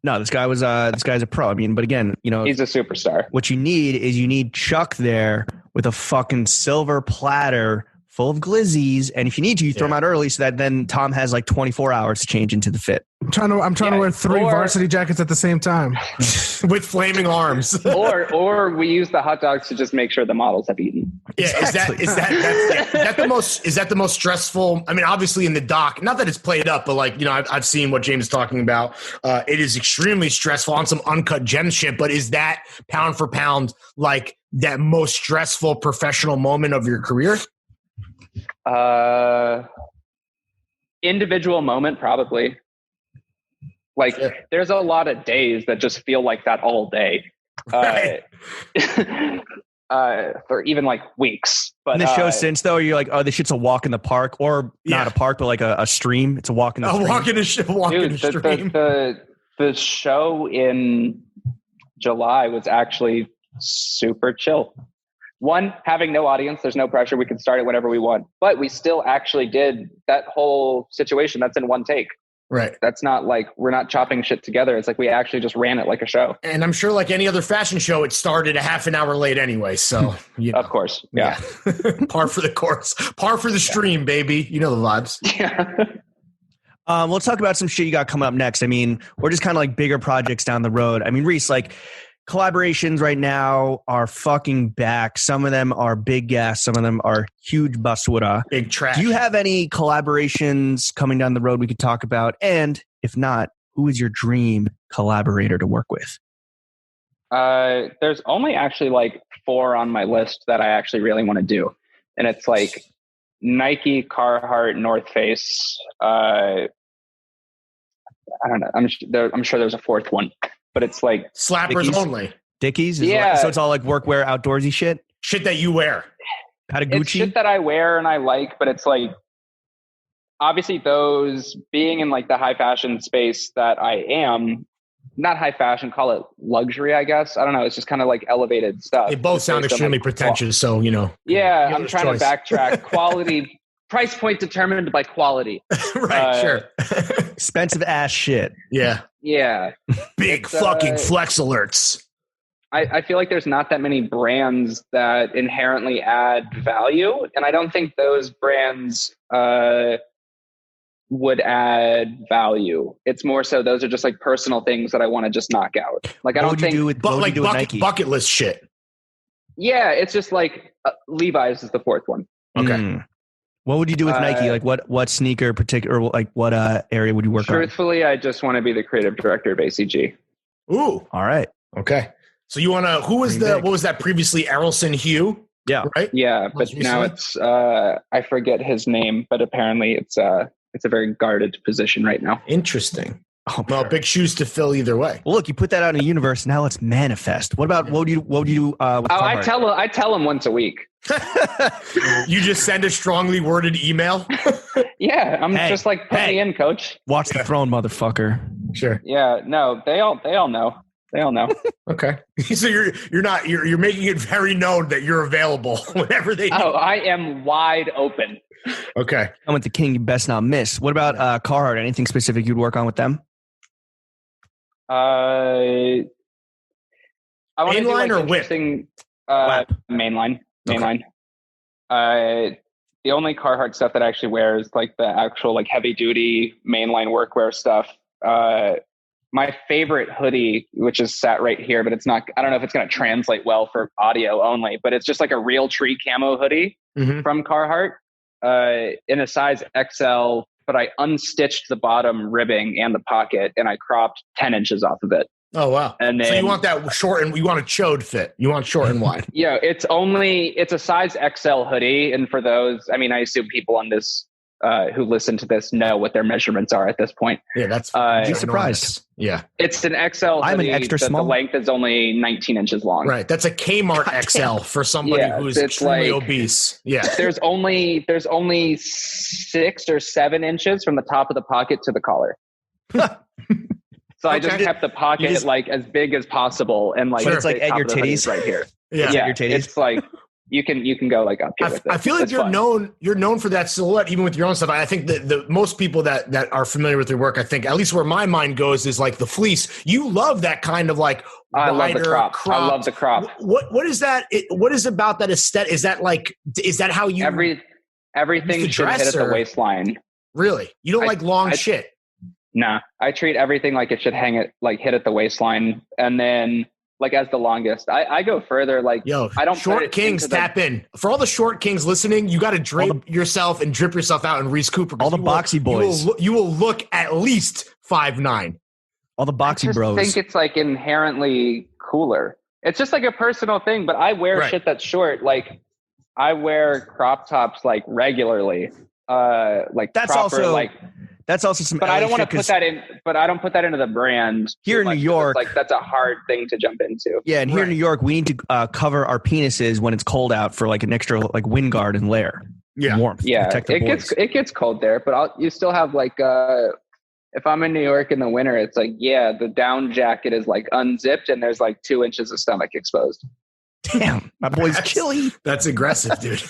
No, this guy's a pro. I mean, but again, he's a superstar. What you need Chuck there with a fucking silver platter full of glizzies. And if you need to, you throw them out early so that then Tom has like 24 hours to change into the fit. I'm trying to wear 3 varsity jackets at the same time with flaming arms. or we use the hot dogs to just make sure the models have eaten. Yeah, exactly. Is that the most stressful? I mean, obviously in the doc, not that it's played up, but like, I've seen what James is talking about. It is extremely stressful on some uncut gem shit, but is that pound for pound like that most stressful professional moment of your career? Individual moment, probably. Like, there's a lot of days that just feel like that all day. Right. For even like weeks. But in the show since though, you're like, oh, this shit's a walk in the park, or not a park, but like a stream. It's a walk in the stream. Walk in the stream. The show in July was actually super chill. One, having no audience, there's no pressure. We can start it whenever we want. But we still actually did that whole situation. That's in one take. Right. That's not like we're not chopping shit together. It's like we actually just ran it like a show. And I'm sure like any other fashion show, it started a half an hour late anyway. So, Of course. Yeah. Par for the course. Par for the stream, baby. You know the vibes. Yeah. Let's talk about some shit you got coming up next. I mean, we're just kind of like bigger projects down the road. I mean, Reese, like collaborations right now are fucking back. Some of them are big gas. Some of them are huge basura. Big trash. Do you have any collaborations coming down the road we could talk about? And if not, who is your dream collaborator to work with? There's only actually like 4 on my list that I actually really want to do. And it's like Nike, Carhartt, North Face. I don't know. I'm sure there's a 4th one. But it's like slappers Dickies? Only. Dickies? Yeah. So it's all like workwear, outdoorsy shit? Shit that you wear. Patagucci? It's shit that I wear and I like, but it's like, obviously those being in like the high fashion space that I am, not high fashion, call it luxury, I guess. I don't know. It's just kind of like elevated stuff. They both sound extremely pretentious. So, Yeah, I'm trying to backtrack. Quality, price point determined by quality. Right, sure. Expensive ass shit. Yeah. Yeah. Big fucking flex alerts. I feel like there's not that many brands that inherently add value. And I don't think those brands would add value. It's more so those are just like personal things that I want to just knock out. Like, I don't think... Nike? Bucket list shit. Yeah, it's just like Levi's is the 4th one. Okay. What would you do with Nike? Like what sneaker particular, like what area would you work on? Truthfully, I just want to be the creative director of ACG. Ooh. All right. Okay. So you want to, what was that previously? Errolson Hugh? Yeah. Right? Yeah. But now it's, I forget his name, but apparently it's a very guarded position right now. Interesting. Oh, well, big shoes to fill either way. Well, look, you put that out in the universe. Now let's manifest. What would you do? I tell him once a week. You just send a strongly worded email. Yeah, I'm just like, put me in, coach. Watch the throne, motherfucker. Sure. Yeah, no, they all know. They all know. Okay. So you're making it very known that you're available whenever they need. Oh, I am wide open. Okay. I went to King, you best not miss. What about Carhartt? Anything specific you'd work on with them? I want to do like or interesting mainline. The only Carhartt stuff that I actually wear is like the actual like heavy duty mainline workwear stuff. My favorite hoodie, which is sat right here, but it's not, I don't know if it's going to translate well for audio only, but it's just like a real tree camo hoodie from Carhartt in a size XL but I unstitched the bottom ribbing and the pocket, and I cropped 10 inches off of it. Oh, wow. And then, so you want that short and you want a chode fit. You want short and wide. Yeah, it's a size XL hoodie. And for those, I mean, I assume people on this who listen to this know what their measurements are at this point. Yeah, that's be surprised. Yeah. It's an XL hoodie. I'm an extra small. The length is only 19 inches long. Right. That's a Kmart XL for somebody who's extremely obese. Yeah. There's only 6 or 7 inches from the top of the pocket to the collar. So I just kept the pocket like as big as possible, and like it's like at your titties right here. Yeah, your titties. It's like you can go like up here with it. I feel like it's you're known for that silhouette, even with your own stuff. I think that the most people that are familiar with your work, I think at least where my mind goes is like the fleece. You love that kind of like I love the crop. I love the crop. What is that? What is about that aesthetic? Is that how you everything should hit at the waistline? Really, you don't like long shit. Nah, I treat everything like it should hit at the waistline, and then like as the longest. I go further. Like, I don't. Short kings tap in. For all the short kings listening, you got to drape yourself and drip yourself out in Reese Cooper. All the boxy boys. You will look at least 5'9". All the boxy bros. I think it's like inherently cooler. It's just like a personal thing, but I wear shit that's short. Like I wear crop tops like regularly. Like that's proper, also like. That's also some. But I don't want to put that in. But I don't put that into the brand here in New York. Like that's a hard thing to jump into. Yeah, and here in New York, we need to cover our penises when it's cold out for like an extra like wind guard and layer. Yeah, warmth. Yeah, it gets cold there, but you still have like if I'm in New York in the winter, it's like the down jacket is like unzipped and there's like 2 inches of stomach exposed. Damn, my boy's chilly. That's aggressive, dude.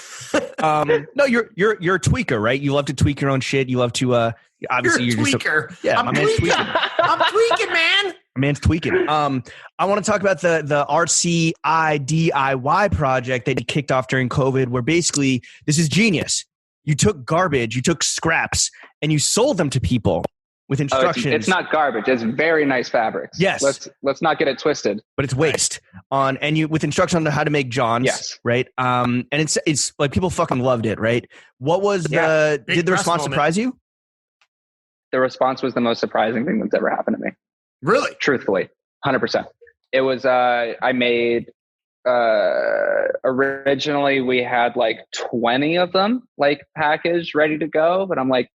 No, you're a tweaker, right? You love to tweak your own shit. You love to obviously you're a tweaker. My man's tweaking. I'm tweaking, man. My man's tweaking. I want to talk about the RCI DIY project that you kicked off during COVID, where basically this is genius. You took garbage, you took scraps, and you sold them to people with instructions. It's not garbage. It's very nice fabrics. Yes. Let's not get it twisted. But it's waste with instructions on how to make Johns. Yes. Right. And it's like people fucking loved it. Right. What was did the response surprise you? The response was the most surprising thing that's ever happened to me. Really? Truthfully. 100%. It was, I made, originally we had like 20 of them like packaged ready to go, but I'm like,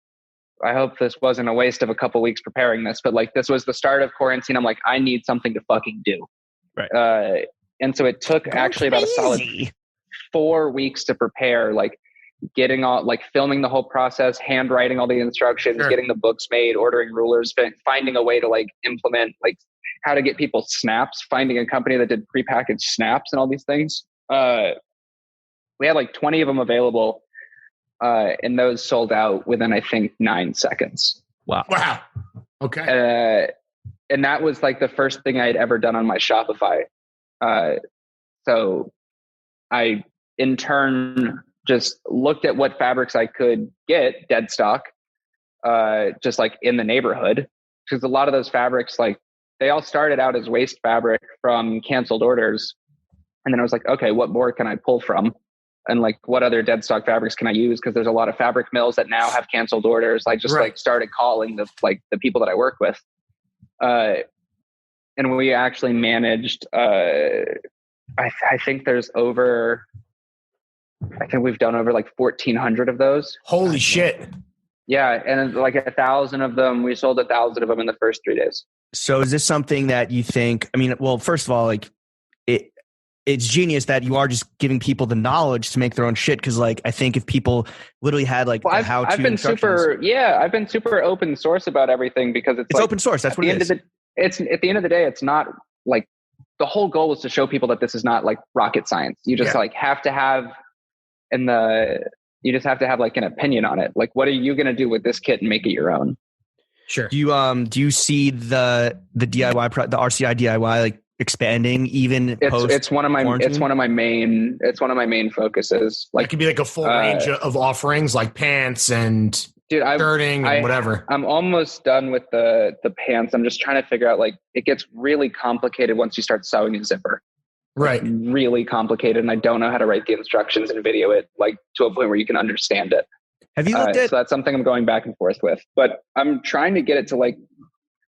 I hope this wasn't a waste of a couple weeks preparing this, but like this was the start of quarantine. I'm like, I need something to fucking do. Right. And so it took actually about a solid 4 weeks to prepare, like getting all, like filming the whole process, handwriting all the instructions, getting the books made, ordering rulers, finding a way to like implement, like how to get people snaps, finding a company that did prepackaged snaps and all these things. We had like 20 of them available. And those sold out within, I think, 9 seconds. Wow. Okay. And that was like the first thing I had ever done on my Shopify. So I, in turn, just looked at what fabrics I could get dead stock, just like in the neighborhood. Because a lot of those fabrics, like they all started out as waste fabric from canceled orders. And then I was like, okay, what more can I pull from? And like, what other dead stock fabrics can I use? Because there's a lot of fabric mills that now have canceled orders. I just like started calling the people that I work with. And we actually managed, I think we've done over like 1,400 of those. Holy shit. Yeah. And like 1,000 of them, we sold 1,000 of them in the first 3 days. So is this something that you think, I mean, well, first of all, like it's genius that you are just giving people the knowledge to make their own shit. Cause like, I think if people literally had like how to I've been super open source about everything because it's like, open source. That's what it is. It's at the end of the day, it's not like the whole goal is to show people that this is not like rocket science. You just like have to have you just have to have like an opinion on it. Like, what are you going to do with this kit and make it your own? Sure. Do you see the DIY the RCI DIY like expanding even it's one of my main focuses. Like it could be like a full range of offerings like pants and shirting and whatever. I'm almost done with the pants. I'm just trying to figure out, like, it gets really complicated once you start sewing a zipper. Right. It's really complicated, and I don't know how to write the instructions and video it like to a point where you can understand it. Have you looked at? So that's something I'm going back and forth with, but I'm trying to get it to like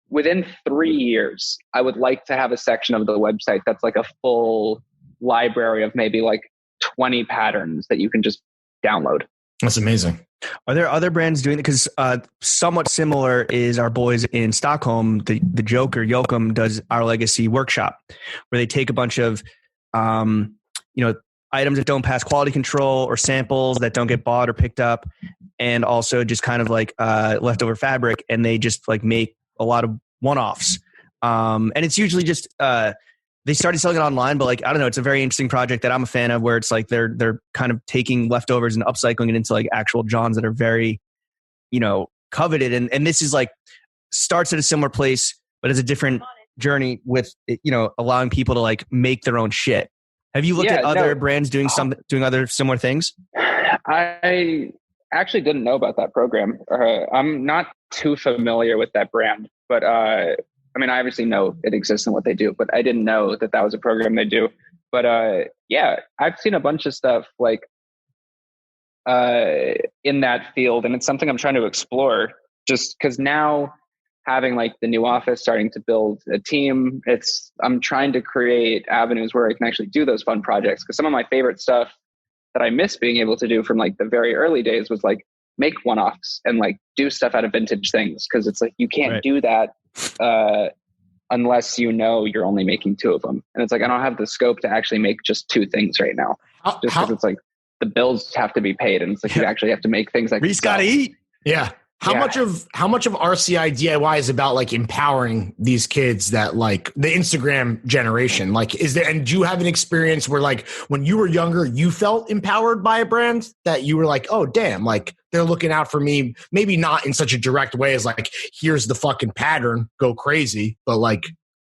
within 3 years, I would like to have a section of the website that's like a full library of maybe like 20 patterns that you can just download. That's amazing. Are there other brands doing it? Because somewhat similar is our boys in Stockholm. The Joker Yoakum does Our Legacy Workshop, where they take a bunch of items that don't pass quality control or samples that don't get bought or picked up, and also just kind of like leftover fabric, and they just like make a lot of one-offs. And it's usually just they started selling it online, but like I don't know, it's a very interesting project that I'm a fan of, where it's like they're kind of taking leftovers and upcycling it into like actual Johns that are very, coveted. And this is like starts at a similar place, but it's a different journey with allowing people to like make their own shit. Have you looked at other brands doing other similar things? I actually didn't know about that program. I'm not too familiar with that brand, but I mean, I obviously know it exists and what they do, but I didn't know that was a program they do. But I've seen a bunch of stuff like in that field, and it's something I'm trying to explore. Just because now, having like the new office, starting to build a team, I'm trying to create avenues where I can actually do those fun projects. Because some of my favorite stuff that I miss being able to do from like the very early days was like make one-offs and like do stuff out of vintage things. Because it's like you can't do that unless you're only making 2 of them. And it's like I don't have the scope to actually make just 2 things right now. Just because it's like the bills have to be paid, and it's like you actually have to make things like Reese got to eat. Yeah. How much of RCI DIY is about like empowering these kids that like the Instagram generation? Like, and do you have an experience where like when you were younger, you felt empowered by a brand that you were like, oh damn, like they're looking out for me, maybe not in such a direct way as like, here's the fucking pattern, go crazy. But like,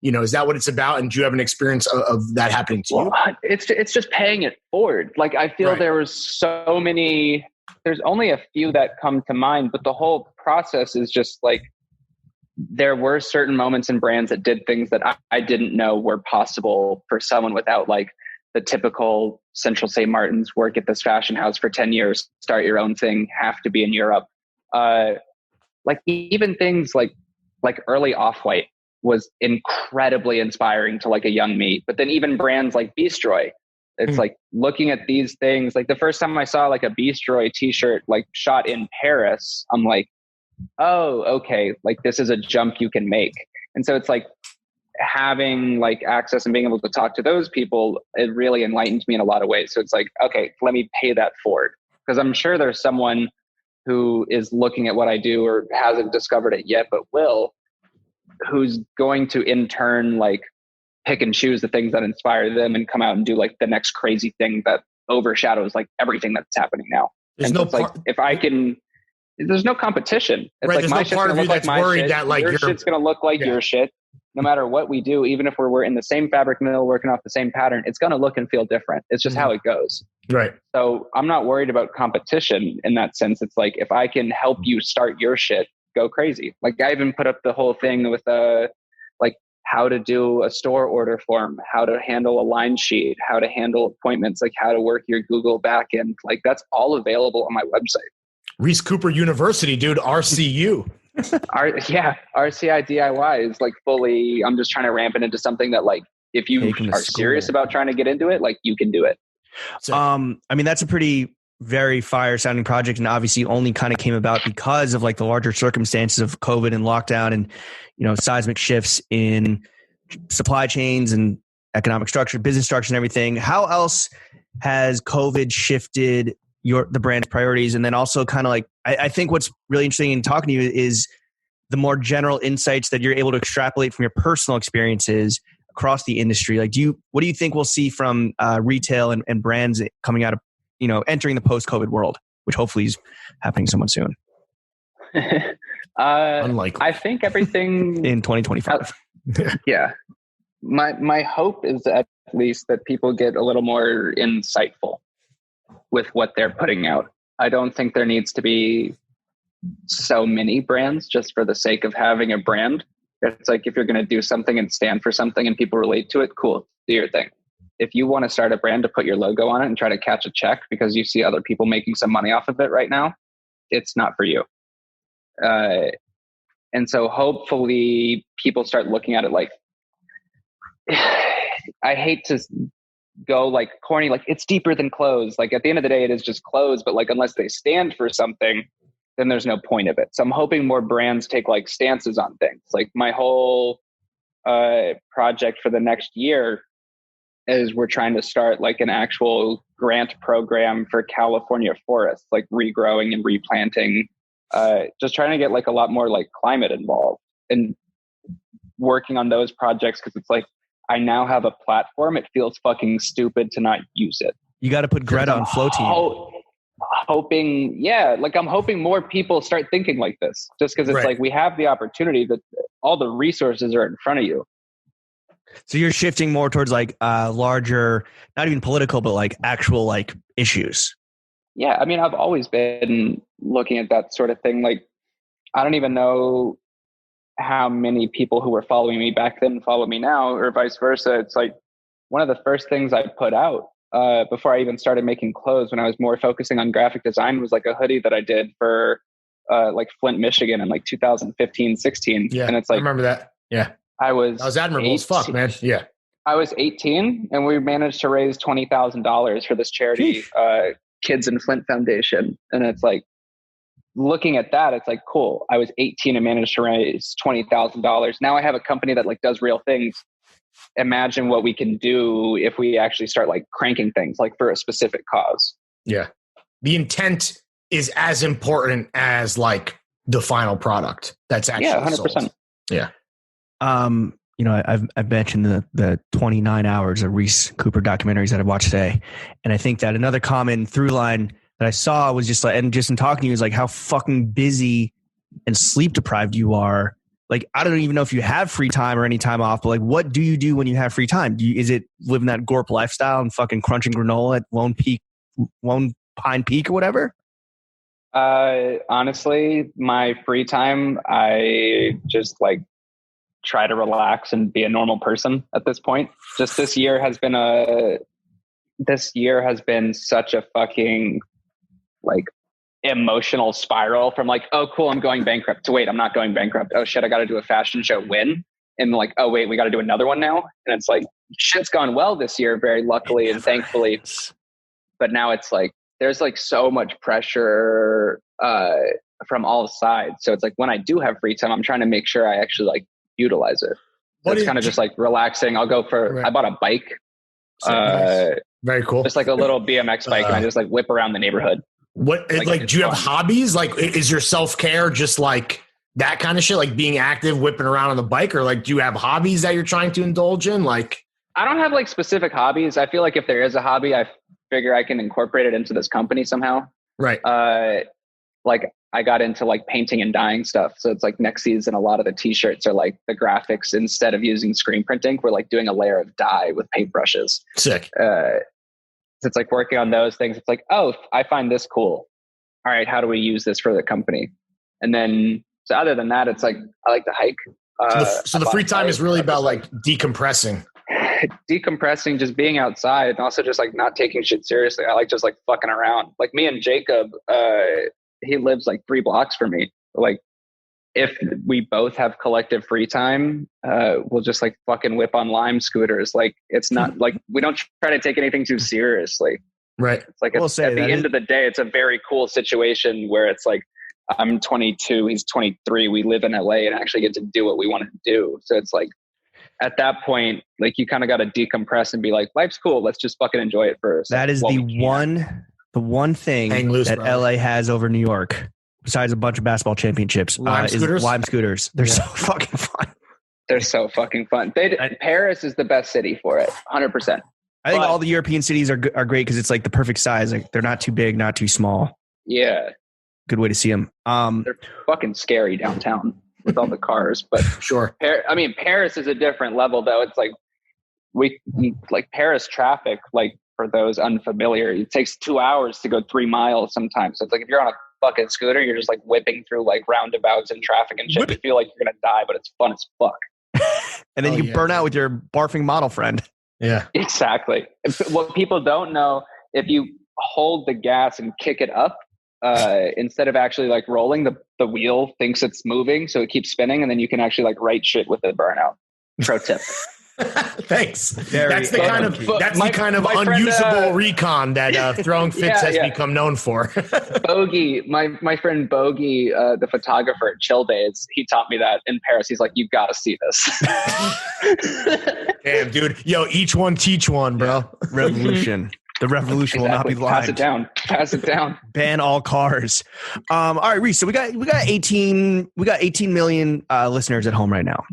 is that what it's about? And do you have an experience of that happening to you? It's just paying it forward. Like I feel there was so many. There's only a few that come to mind, but the whole process is just like there were certain moments in brands that did things that I didn't know were possible for someone without like the typical Central St. Martin's, work at this fashion house for 10 years, start your own thing, have to be in Europe. Like even things like early Off-White was incredibly inspiring to like a young me. But then even brands like Beastroy, it's like looking at these things, like the first time I saw like a Beastroy t-shirt, like shot in Paris, I'm like, oh, okay. Like this is a jump you can make. And so it's like having like access and being able to talk to those people, it really enlightened me in a lot of ways. So it's like, okay, let me pay that forward. Because I'm sure there's someone who is looking at what I do or hasn't discovered it yet, but who's going to in turn, like, pick and choose the things that inspire them and come out and do like the next crazy thing that overshadows like everything that's happening now. There's no competition. It's like my shit's gonna look like my shit. Your shit's gonna look like your shit. No matter what we do, even if we're in the same fabric mill working off the same pattern, it's gonna look and feel different. It's just how it goes. Right. So I'm not worried about competition in that sense. It's like if I can help you start your shit, go crazy. Like I even put up the whole thing with like how to do a store order form, how to handle a line sheet, how to handle appointments, like how to work your Google backend. Like that's all available on my website. Reese Cooper University, dude, RCU. RCI DIY is like fully, I'm just trying to ramp it into something that like, if you are serious about trying to get into it, like you can do it. I mean, that's a pretty very fire sounding project, and obviously only kind of came about because of like the larger circumstances of COVID and lockdown and, seismic shifts in supply chains and economic structure, business structure and everything. How else has COVID shifted the brand's priorities? And then also kind of like, I think what's really interesting in talking to you is the more general insights that you're able to extrapolate from your personal experiences across the industry. Like, what do you think we'll see from retail and brands coming out of, entering the post-COVID world, which hopefully is happening somewhat soon? Unlikely. I think everything in 2025. Yeah. My hope is at least that people get a little more insightful with what they're putting out. I don't think there needs to be so many brands just for the sake of having a brand. It's like if you're going to do something and stand for something and people relate to it, cool, do your thing. If you want to start a brand to put your logo on it and try to catch a check because you see other people making some money off of it right now, it's not for you. And so hopefully people start looking at it like, I hate to go like corny, like it's deeper than clothes. Like at the end of the day, it is just clothes, but like unless they stand for something, then there's no point of it. So I'm hoping more brands take like stances on things. Like my whole project for the next year is we're trying to start like an actual grant program for California forests, like regrowing and replanting, just trying to get like a lot more like climate involved and working on those projects. Cause it's like, I now have a platform. It feels fucking stupid to not use it. You got to put Greta on Flow Team. I'm hoping more people start thinking like this, just because it's like we have the opportunity that all the resources are in front of you. So you're shifting more towards like larger, not even political, but like actual like issues. Yeah, I mean, I've always been looking at that sort of thing. Like, I don't even know how many people who were following me back then follow me now, or vice versa. It's like one of the first things I put out before I even started making clothes, when I was more focusing on graphic design, was like a hoodie that I did for like Flint, Michigan in like 2015, 16. Yeah, and it's like, I remember that. Yeah. That was admirable as fuck, man. Yeah. I was 18 and we managed to raise $20,000 for this charity, Kids in Flint Foundation. And it's like, looking at that, it's like, cool. I was 18 and managed to raise $20,000. Now I have a company that like does real things. Imagine what we can do if we actually start like cranking things like for a specific cause. Yeah. The intent is as important as like the final product that's actually 100%. Sold. Yeah. You know, I've mentioned the 29 hours of Reese Cooper documentaries that I've watched today. And I think that another common through line that I saw was just like, and just in talking to you, is like how fucking busy and sleep deprived you are. Like, I don't even know if you have free time or any time off, but like, what do you do when you have free time? Is it living that Gorp lifestyle and fucking crunching granola at Lone Pine Peak or whatever? Honestly, my free time, I just like try to relax and be a normal person at this point. Just this year has been such a fucking like emotional spiral from like, oh cool, I'm going bankrupt, to wait, I'm not going bankrupt. Oh shit, I got to do a fashion show win. And like, oh wait, we got to do another one now. And it's like, shit's gone well this year, very luckily and thankfully. But now it's like, there's like so much pressure from all sides. So it's like when I do have free time, I'm trying to make sure I actually like utilize it. So it's kind of just like relaxing. I'll go for, I bought a bike. Nice. Very cool. Just like a little BMX bike and I just like whip around the neighborhood. What, like do you have hobbies? Like, is your self-care just like that kind of shit? Like being active, whipping around on the bike, or like, do you have hobbies that you're trying to indulge in? Like, I don't have like specific hobbies. I feel like if there is a hobby, I figure I can incorporate it into this company somehow. Right. Like I got into like painting and dyeing stuff. So it's like next season, a lot of the t-shirts are like the graphics, instead of using screen printing, we're like doing a layer of dye with paintbrushes. Sick. It's like working on those things. It's like, oh, I find this cool. All right, how do we use this for the company? And then, so other than that, it's like, I like to hike. So the free time is really about like decompressing. Decompressing, just being outside, and also just like not taking shit seriously. I like just like fucking around. Like me and Jacob, he lives like 3 blocks from me. Like if we both have collective free time, we'll just like fucking whip on Lime scooters. Like it's not like, we don't try to take anything too seriously. Right. It's like at the end of the day, it's a very cool situation where it's like, I'm 22, he's 23. We live in LA and actually get to do what we want to do. So it's like, at that point, like you kind of got to decompress and be like, life's cool. Let's just fucking enjoy it first. That is the one thing that LA has over New York, besides a bunch of basketball championships, is Lime scooters. They're so fucking fun. They're so fucking fun. Paris is the best city for it, 100%. I think all the European cities are great because it's like the perfect size. Like they're not too big, not too small. Yeah. Good way to see them. They're fucking scary downtown with all the cars, but sure. Paris is a different level though. It's like like Paris traffic, like for those unfamiliar, it takes 2 hours to go 3 miles sometimes. So it's like, if you're on a fucking scooter, you're just like whipping through like roundabouts and traffic and shit. You feel like you're going to die, but it's fun as fuck. And then you burn out with your barfing model friend. Yeah, exactly. What people don't know, if you hold the gas and kick it up, instead of actually like rolling, the wheel thinks it's moving, so it keeps spinning, and then you can actually like write shit with the burnout. Pro tip. Thanks. That's the kind of my unusable friend, recon that Throwing Fits has become known for. Bogey, my friend Bogey, the photographer at Chill Days, he taught me that in Paris. He's like, "You've got to see this." Damn, dude. Yo, each one teach one, bro. Revolution. The revolution will not be blind. Pass it down. Ban all cars. All right, Reese. So we got 18 million listeners at home right now.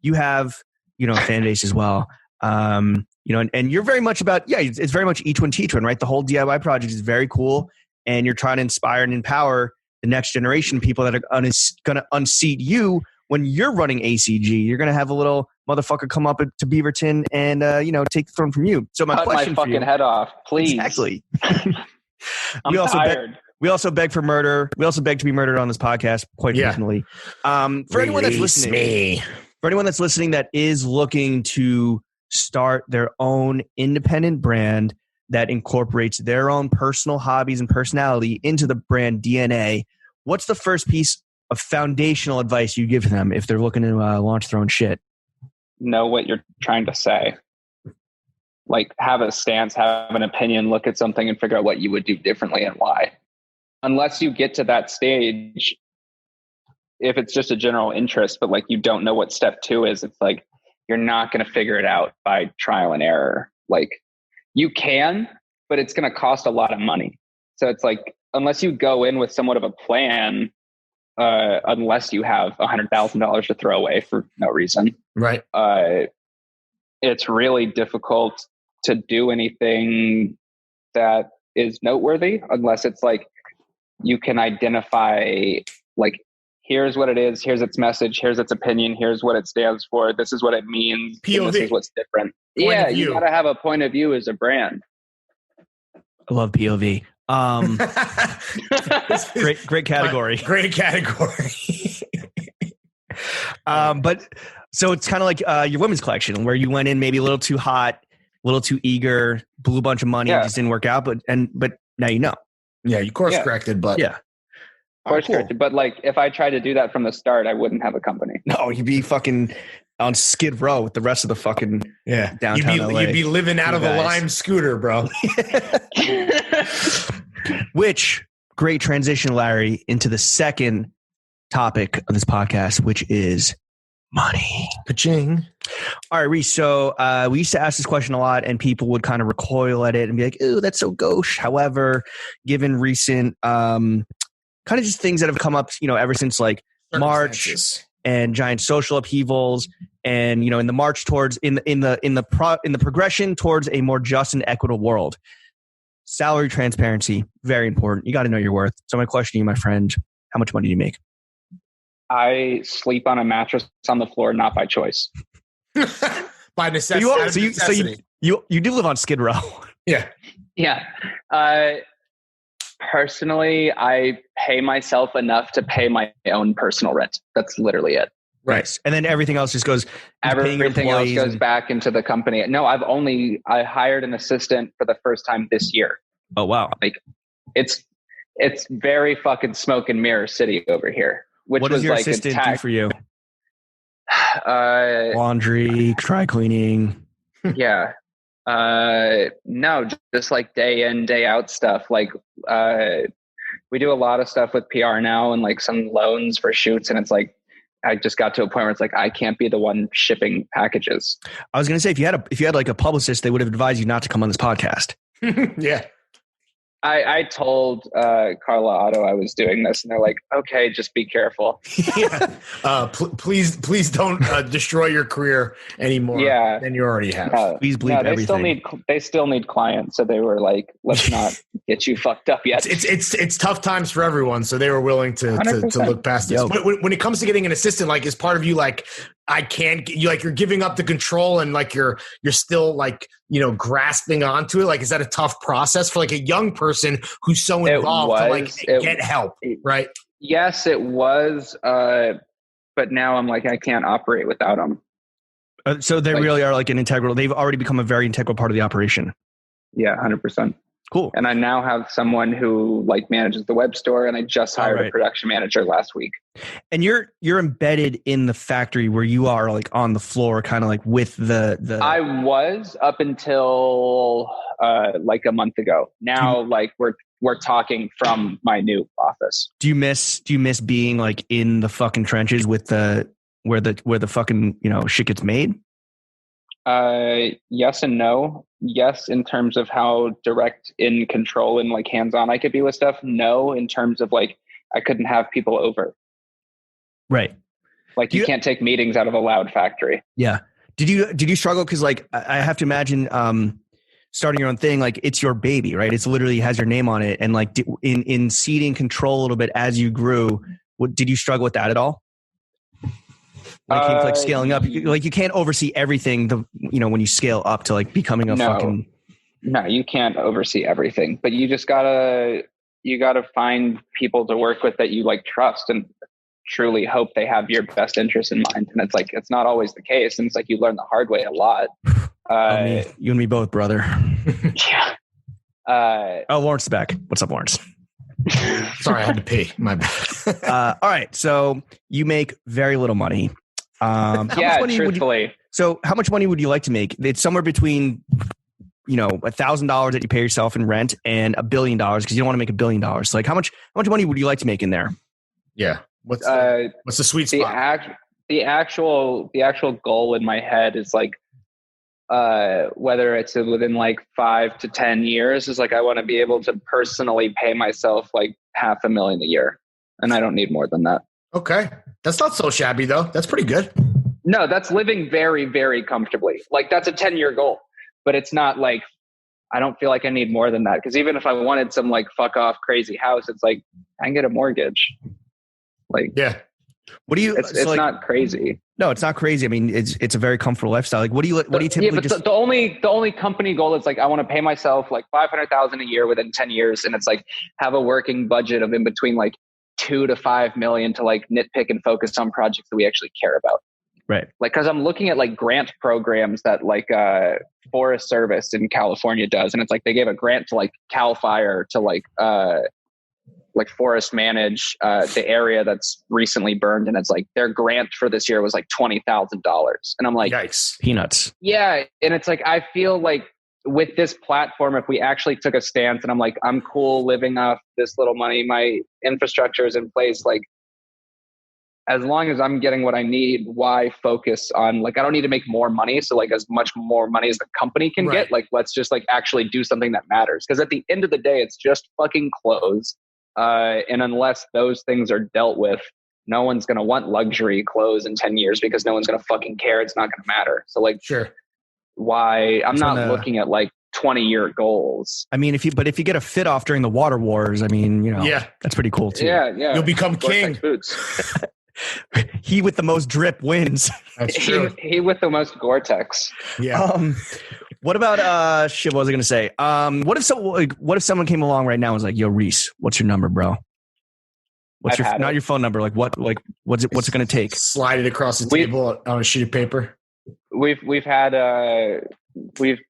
You have, a fan base as well. And you're very much about, it's very much each one teach one, right? The whole DIY project is very cool, and you're trying to inspire and empower the next generation of people that are going to unseat you when you're running ACG. You're going to have a little motherfucker come up to Beaverton and take the throne from you. So my question for you, head off, please. Exactly. I'm tired. We also beg for murder. We also beg to be murdered on this podcast quite frequently. For anyone that's listening that is looking to start their own independent brand that incorporates their own personal hobbies and personality into the brand DNA, what's the first piece of foundational advice you give them if they're looking to launch their own shit? Know what you're trying to say. Like, have a stance, have an opinion, look at something and figure out what you would do differently and why. Unless you get to that stage, if it's just a general interest, but like you don't know what step 2 is, it's like you're not going to figure it out by trial and error. Like, you can, but it's going to cost a lot of money. So it's like, unless you go in with somewhat of a plan, unless you have $100,000 to throw away for no reason, right? It's really difficult to do anything that is noteworthy unless it's like you can identify, like, here's what it is, here's its message, here's its opinion, here's what it stands for, this is what it means, POV. This is what's different. You got to have a point of view as a brand. I love POV. Great category. Great category. But so it's kind of like your women's collection where you went in maybe a little too hot, a little too eager, blew a bunch of money, just didn't work out. But now you know. Yeah, you course corrected, but course corrected. But like, if I tried to do that from the start, I wouldn't have a company. No, you'd be fucking on Skid Row with the rest of the fucking downtown LA. You'd be living out of a Lime scooter, bro. Which, great transition, Larry, into the second topic of this podcast, which is money. Ka-ching. All right, Reese. So we used to ask this question a lot, and people would kind of recoil at it and be like, "Ooh, that's so gauche." However, given recent kind of just things that have come up, ever since like March and giant social upheavals, and in the march towards in the progression towards a more just and equitable world, salary transparency, very important. You got to know your worth. So my question to you, my friend, how much money do you make? I sleep on a mattress on the floor, not by choice. By necessity. So you do live on Skid Row. Yeah. Yeah. Personally, I pay myself enough to pay my own personal rent. That's literally it. Right. And then everything else just goes. Everything else goes back into the company. No, I hired an assistant for the first time this year. Oh, wow. Like, it's very fucking smoke and mirror city over here. Which what was does your like assistant do for you? Laundry, dry cleaning. Yeah. No, just like day in, day out stuff. Like, we do a lot of stuff with PR now and like some loans for shoots. And it's like, I just got to a point where it's like, I can't be the one shipping packages. I was going to say, if you had like a publicist, they would have advised you not to come on this podcast. Yeah. I told Carla Otto I was doing this, and they're like, "Okay, just be careful." Please don't destroy your career anymore than you already have. Please bleep everything. They still need clients, so they were like, "Let's not get you fucked up yet." It's tough times for everyone, so they were willing to look past this. But when it comes to getting an assistant, like, is part of you like, I can't get you, like, you're giving up the control and like you're still like, grasping onto it? Like, is that a tough process for like a young person who's so involved to like get help? Right. Yes, it was. But now I'm like, I can't operate without them. So they really are like an integral. They've already become a very integral part of the operation. Yeah, 100%. Cool. And I now have someone who like manages the web store, and I just hired a production manager last week. And you're embedded in the factory where you are like on the floor, kind of like with the. I was up until like a month ago. Now, like we're talking from my new office. Do you miss being like in the fucking trenches with where the fucking, shit gets made? Yes and no. Yes, in terms of how direct in control and like hands-on I could be with stuff. No, in terms of like I couldn't have people over. Right. Like you can't take meetings out of a loud factory. Yeah. Did you struggle? Cause like I have to imagine starting your own thing, like it's your baby, right? It's literally has your name on it. And like in ceding control a little bit as you grew, did you struggle with that at all? Like scaling up, like you can't oversee everything. When you scale up to like becoming a fucking. No, you can't oversee everything, but you just gotta find people to work with that you like trust and truly hope they have your best interest in mind. And it's like it's not always the case, and it's like you learn the hard way a lot. You and me both, brother. Yeah. Lawrence is back. What's up, Lawrence? Sorry, I had to pee. My bad. All right, so you make very little money. Truthfully. So how much money would you like to make? It's somewhere between, $1,000 that you pay yourself in rent and $1 billion because you don't want to make $1 billion. So like how much money would you like to make in there? Yeah. What's the sweet spot? The actual goal in my head is like, whether it's within like 5 to 10 years is like, I want to be able to personally pay myself like $500,000 a year. And I don't need more than that. Okay. That's not so shabby though. That's pretty good. No, that's living very, very comfortably. Like that's a 10-year goal, but it's not like, I don't feel like I need more than that. Cause even if I wanted some like fuck off crazy house, it's like, I can get a mortgage. Like, yeah. What do you, it's like, not crazy. No, it's not crazy. I mean, it's a very comfortable lifestyle. Like, what do you typically the only company goal is like, I want to pay myself like $500,000 a year within 10 years. And it's like, have a working budget of in between like 2 to 5 million to like nitpick and focus on projects that we actually care about. Right. Like, cause I'm looking at like grant programs that like, Forest Service in California does. And it's like, they gave a grant to like Cal Fire to like forest manage, the area that's recently burned. And it's like their grant for this year was like $20,000. And I'm like, yikes, peanuts. Yeah. And it's like, I feel like with this platform, if we actually took a stance and I'm like, I'm cool living off this little money, my infrastructure is in place. Like, as long as I'm getting what I need, why focus on like, I don't need to make more money. So like as much more money as the company can get, like, let's just like actually do something that matters. Cause at the end of the day, it's just fucking clothes. And unless those things are dealt with, no one's going to want luxury clothes in 10 years because no one's going to fucking care. It's not going to matter. So like, sure. Why I'm not looking at like 20-year goals. I mean, if you get a fit off during the water wars, I mean, that's pretty cool too. Yeah. You'll become king. Boots. He with the most drip wins. That's true. He with the most Gore-Tex. Yeah. What about what was I going to say? What if someone came along right now and was like, "Yo, Reese, what's your number, bro? What's your phone number? Like what's it going to take?" Slide it across the table on a sheet of paper. We've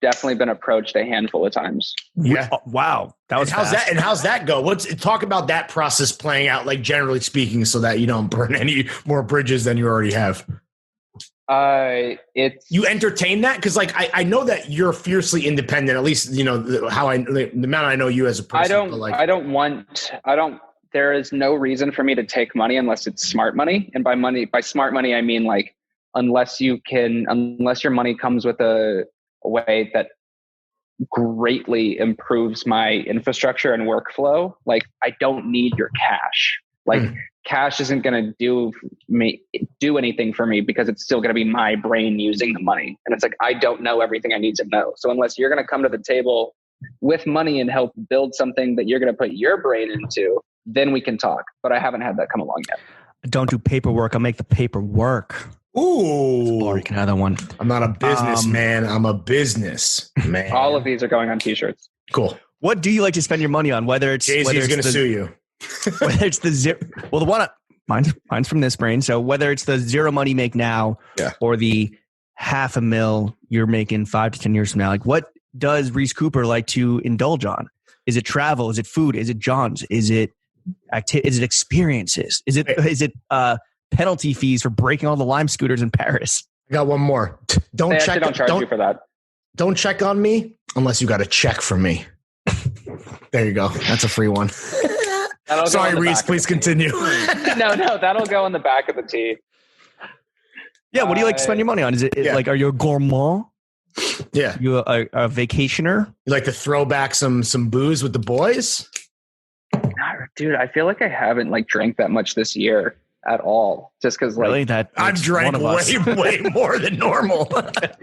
definitely been approached a handful of times. Yeah. Wow. That was fast. How's that go? Talk about that process playing out, like generally speaking, so that you don't burn any more bridges than you already have. You entertain that? Cause like, I know that you're fiercely independent, at least, the amount I know you as a person. There is no reason for me to take money unless it's smart money. And by smart money, I mean like, unless your money comes with a way that greatly improves my infrastructure and workflow, like I don't need your cash. Like cash isn't going to do anything for me because it's still going to be my brain using the money. And it's like, I don't know everything I need to know. So unless you're going to come to the table with money and help build something that you're going to put your brain into, then we can talk. But I haven't had that come along yet. I don't do paperwork. I'll make the paper work. Ooh. Or you can have that one. I'm not a business man. I'm a business man. All of these are going on t-shirts. Cool. What do you like to spend your money on? Whether it's Jay-Z's going to sue you. Whether it's the zero, well, the one mine's from this brain. So whether it's the zero money you make now, or the $500,000 you're making 5 to 10 years from now, like what does Reese Cooper like to indulge on? Is it travel? Is it food? Is it Johns? Is it is it experiences? Is it penalty fees for breaking all the Lime scooters in Paris? I got one more. Don't charge you for that. Don't check on me unless you got a check from me. There you go. That's a free one. Sorry, Reese. Please continue. No, that'll go in the back of the tee. Yeah, what do you like to spend your money on? Is it like, are you a gourmand? Yeah. You a vacationer? You like to throw back some booze with the boys? Dude, I feel like I haven't drank that much this year at all. Just because really? I've drank way more than normal.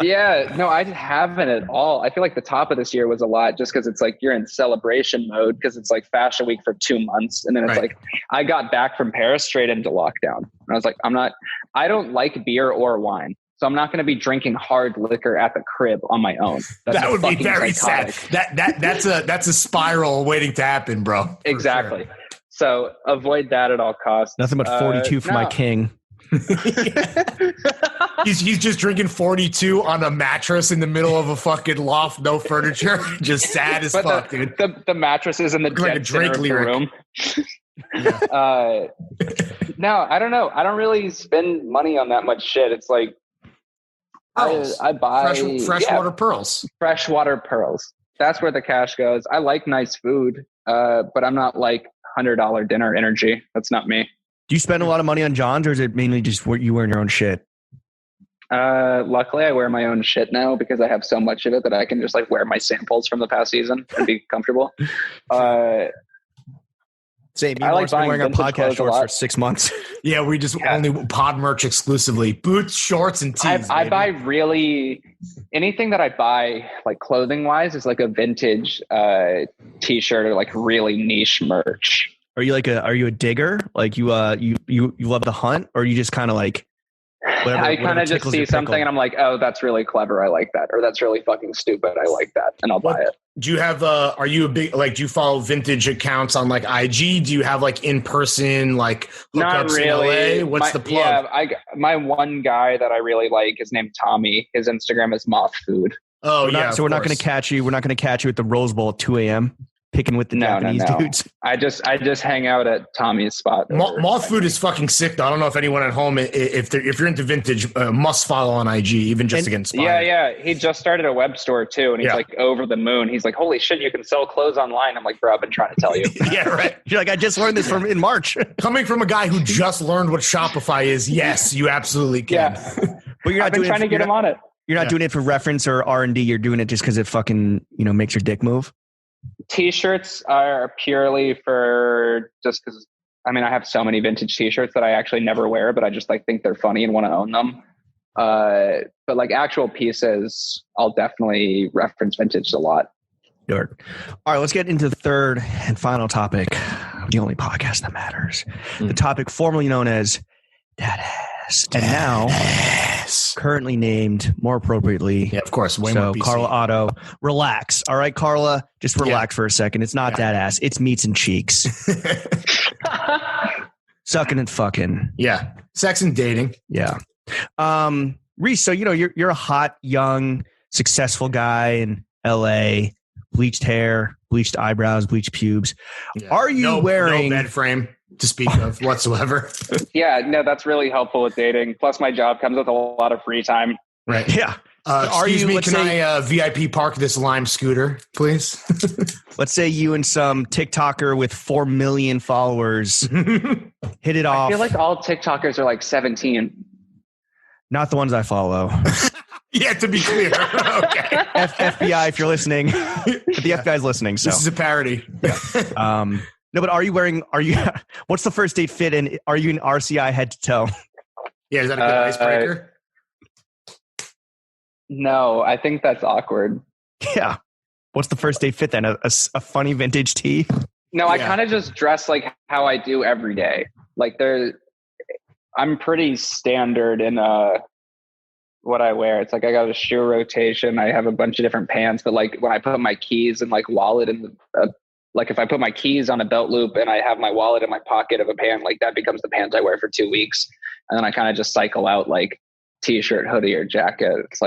Yeah, no, I haven't at all. I feel like the top of this year was a lot just because it's you're in celebration mode because it's Fashion Week for 2 months. And then it's I got back from Paris straight into lockdown. And I was I don't like beer or wine. So I'm not going to be drinking hard liquor at the crib on my own. That would be very sad. That's a spiral waiting to happen, bro. Exactly. Sure. So avoid that at all costs. Nothing but 42 for my king. He's just drinking 42 on a mattress in the middle of a fucking loft, no furniture, just sad as fuck, dude. The mattress is in the dead center of the room. No, I don't know. I don't really spend money on that much shit. It's I buy freshwater pearls. Freshwater pearls. That's where the cash goes. I like nice food, but I'm not $100 dinner energy. That's not me. Do you spend a lot of money on Johns, or is it mainly just you wearing your own shit? Luckily, I wear my own shit now because I have so much of it that I can just wear my samples from the past season and be comfortable. Same. I like been wearing our podcast shorts for 6 months. Yeah, we just only pod merch exclusively. Boots, shorts, and tees. I buy anything that I buy clothing wise is a vintage t-shirt or really niche merch. Are you are you a digger? You love the hunt, or you just kind of whatever? I kind of just see something and I'm oh, that's really clever. I like that. Or that's really fucking stupid. I like that, and I'll buy it. Do you have are you a big do you follow vintage accounts on IG? Do you have in person hookups Not really. in LA? What's the plug? Yeah, my one guy that I really like is named Tommy. His Instagram is Moth Food. Oh so we're not going to catch you. We're not going to catch you at the Rose Bowl at 2 a.m. picking with the Japanese dudes. I just hang out at Tommy's spot. Moth Food is fucking sick though. I don't know if anyone at home, if you're into vintage, must follow on IG, even just to get inspired. Yeah. He just started a web store too, and he's over the moon. He's holy shit, you can sell clothes online. I'm bro, I've been trying to tell you. Yeah, right. You're I just learned this in March. Coming from a guy who just learned what Shopify is, yes, you absolutely can. Yeah. But you're not trying to get him on it. You're not doing it for reference or R&D. You're doing it just because it fucking makes your dick move. T-shirts are purely for just because I have so many vintage T-shirts that I actually never wear, but I just think they're funny and want to own them. But actual pieces, I'll definitely reference vintage a lot. Sure. All right, let's get into the third and final topic, the only podcast that matters. The topic formerly known as Dad Ass, and now currently named more appropriately. Yeah, of course. Way more PC. Carla Otto, relax. All right, Carla, just relax for a second. It's not Dad Ass. It's meats and cheeks. Sucking and fucking. Yeah. Sex and dating. Yeah. Reese, so you're a hot, young, successful guy in LA. Bleached hair, bleached eyebrows, bleached pubes. Yeah. Are you wearing no bed frame to speak of whatsoever? Yeah, no, that's really helpful with dating. Plus, my job comes with a lot of free time. Right. Yeah. Excuse me, can I VIP park this Lime scooter, please? Let's say you and some TikToker with 4 million followers hit it off. I feel like all TikTokers are 17. Not the ones I follow. Yeah, to be clear. Okay. FBI, if you're listening. But the FBI's listening. So this is a parody. Yeah. No, but what's the first date fit in? Are you in RCI head to toe? Yeah, is that a good icebreaker? No, I think that's awkward. Yeah. What's the first date fit then? A funny vintage tee? No, I kind of just dress how I do every day. I'm pretty standard in what I wear. It's I got a shoe rotation. I have a bunch of different pants, but when I put my keys and wallet in the, if I put my keys on a belt loop and I have my wallet in my pocket of a pant, that becomes the pants I wear for 2 weeks. And then I kind of just cycle out t-shirt, hoodie, or jacket. It's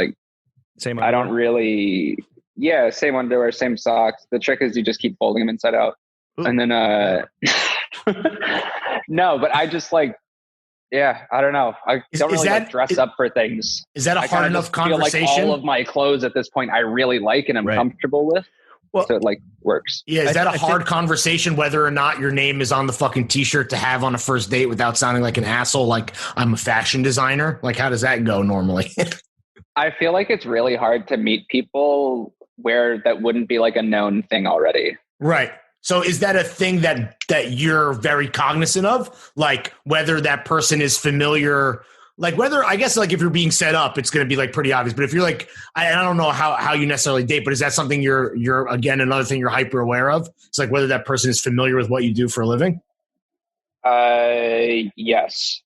same. I don't really Yeah, same underwear, same socks. The trick is you just keep folding them inside out. Ooh. And then, no, but I just like, yeah, I don't know. I don't really like dress up for things. Is that a hard enough conversation? Feel like all of my clothes at this point I really like and I'm comfortable with. Well, so it like works. Yeah, is that a hard conversation whether or not your name is on the fucking t-shirt to have on a first date without sounding like an asshole? Like I'm a fashion designer. Like how does that go normally? I feel like it's really hard to meet people where that wouldn't be like a known thing already. Right. So is that a thing that you're very cognizant of? Like whether that person is familiar, like whether, I guess like if you're being set up, it's going to be like pretty obvious. But if you're like, I don't know how you necessarily date, but is that something you're again, another thing you're hyper aware of? It's like whether that person is familiar with what you do for a living? Yes.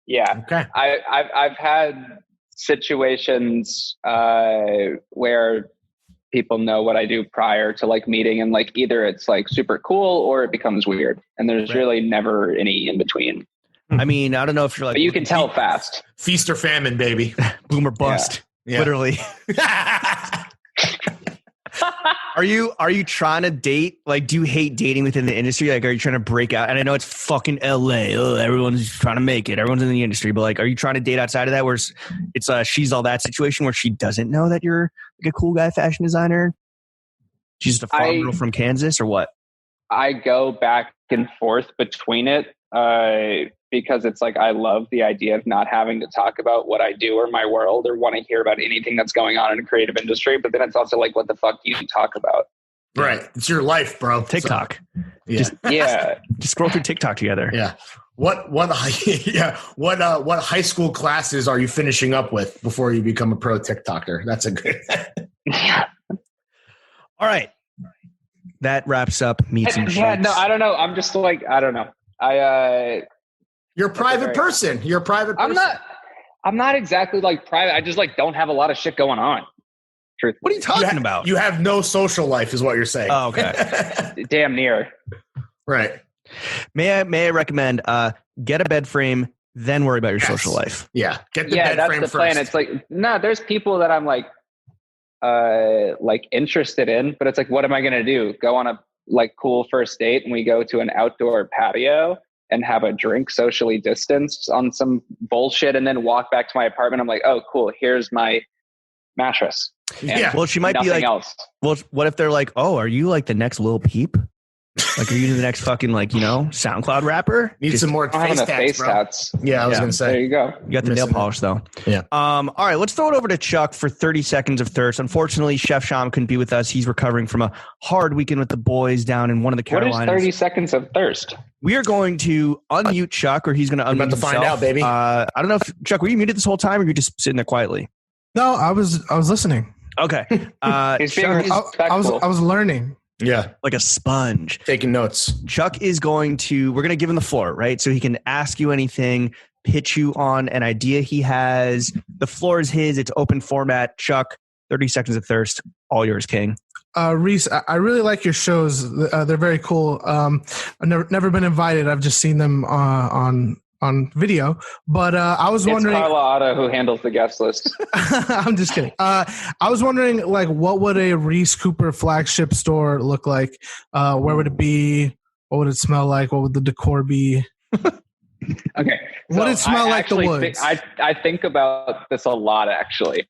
Yeah. Okay. I've had situations where people know what I do prior to like meeting, and like either it's like super cool or it becomes weird, and there's really never any in between. I mean, I don't know if you're like, but you can tell fast. Feast or famine, baby. Boom or bust. Yeah. Literally. Are you trying to date? Like, do you hate dating within the industry? Like, are you trying to break out? And I know it's fucking LA. Oh, everyone's trying to make it. Everyone's in the industry. But like, are you trying to date outside of that where it's a she's all that situation where she doesn't know that you're like a cool guy fashion designer? She's just a farm girl from Kansas or what? I go back and forth between it because it's like I love the idea of not having to talk about what I do or my world or want to hear about anything that's going on in a creative industry. But then it's also like, what the fuck do you talk about? Right. It's your life, bro. TikTok. So, yeah. Just scroll through TikTok together. Yeah. What high school classes are you finishing up with before you become a pro TikToker? That's a good. All right. That wraps up meets and shakes. No, I don't know. I'm just like, I don't know. You're a private person. You're a private person. I'm not exactly like private. I just like don't have a lot of shit going on. Truthfully. What are you talking about? You have no social life is what you're saying. Oh, okay. Damn near. Right. May I recommend get a bed frame, then worry about your social life. Yeah. Get the bed frame that's the first. plan. It's like, there's people that I'm like interested in, but it's like, what am I going to do? Go on a like cool first date and we go to an outdoor patio and have a drink socially distanced on some bullshit and then walk back to my apartment. I'm like, oh, cool. Here's my mattress. Yeah. Well, she might be like, else. Well, what if they're like, oh, are you like the next Lil Peep? Like, are you the next fucking like, SoundCloud rapper? Need some more face tats. Yeah, I was going to say. There you go. You got the nail polish though. Yeah. All right, let's throw it over to Chuck for 30 seconds of thirst. Unfortunately, Chef Sham couldn't be with us. He's recovering from a hard weekend with the boys down in one of the Carolinas. What is 30 seconds of thirst? We are going to unmute Chuck, or he's going to unmute himself. About to find out, baby. I don't know if Chuck, were you muted this whole time, or were you just sitting there quietly? No, I was listening. Okay. He's being respectful. I was learning. Yeah. Like a sponge. Taking notes. Chuck is we're going to give him the floor, right? So he can ask you anything, pitch you on an idea he has. The floor is his. It's open format. Chuck, 30 seconds of thirst. All yours, King. Reese, I really like your shows. They're very cool. I've never been invited. I've just seen them on video, but I was wondering. It's Carla Otto who handles the guest list. I'm just kidding. I was wondering, like, what would a Reese Cooper flagship store look like? Where would it be? What would it smell like? What would the decor be? Okay. So would it smell like the woods? I think about this a lot, actually.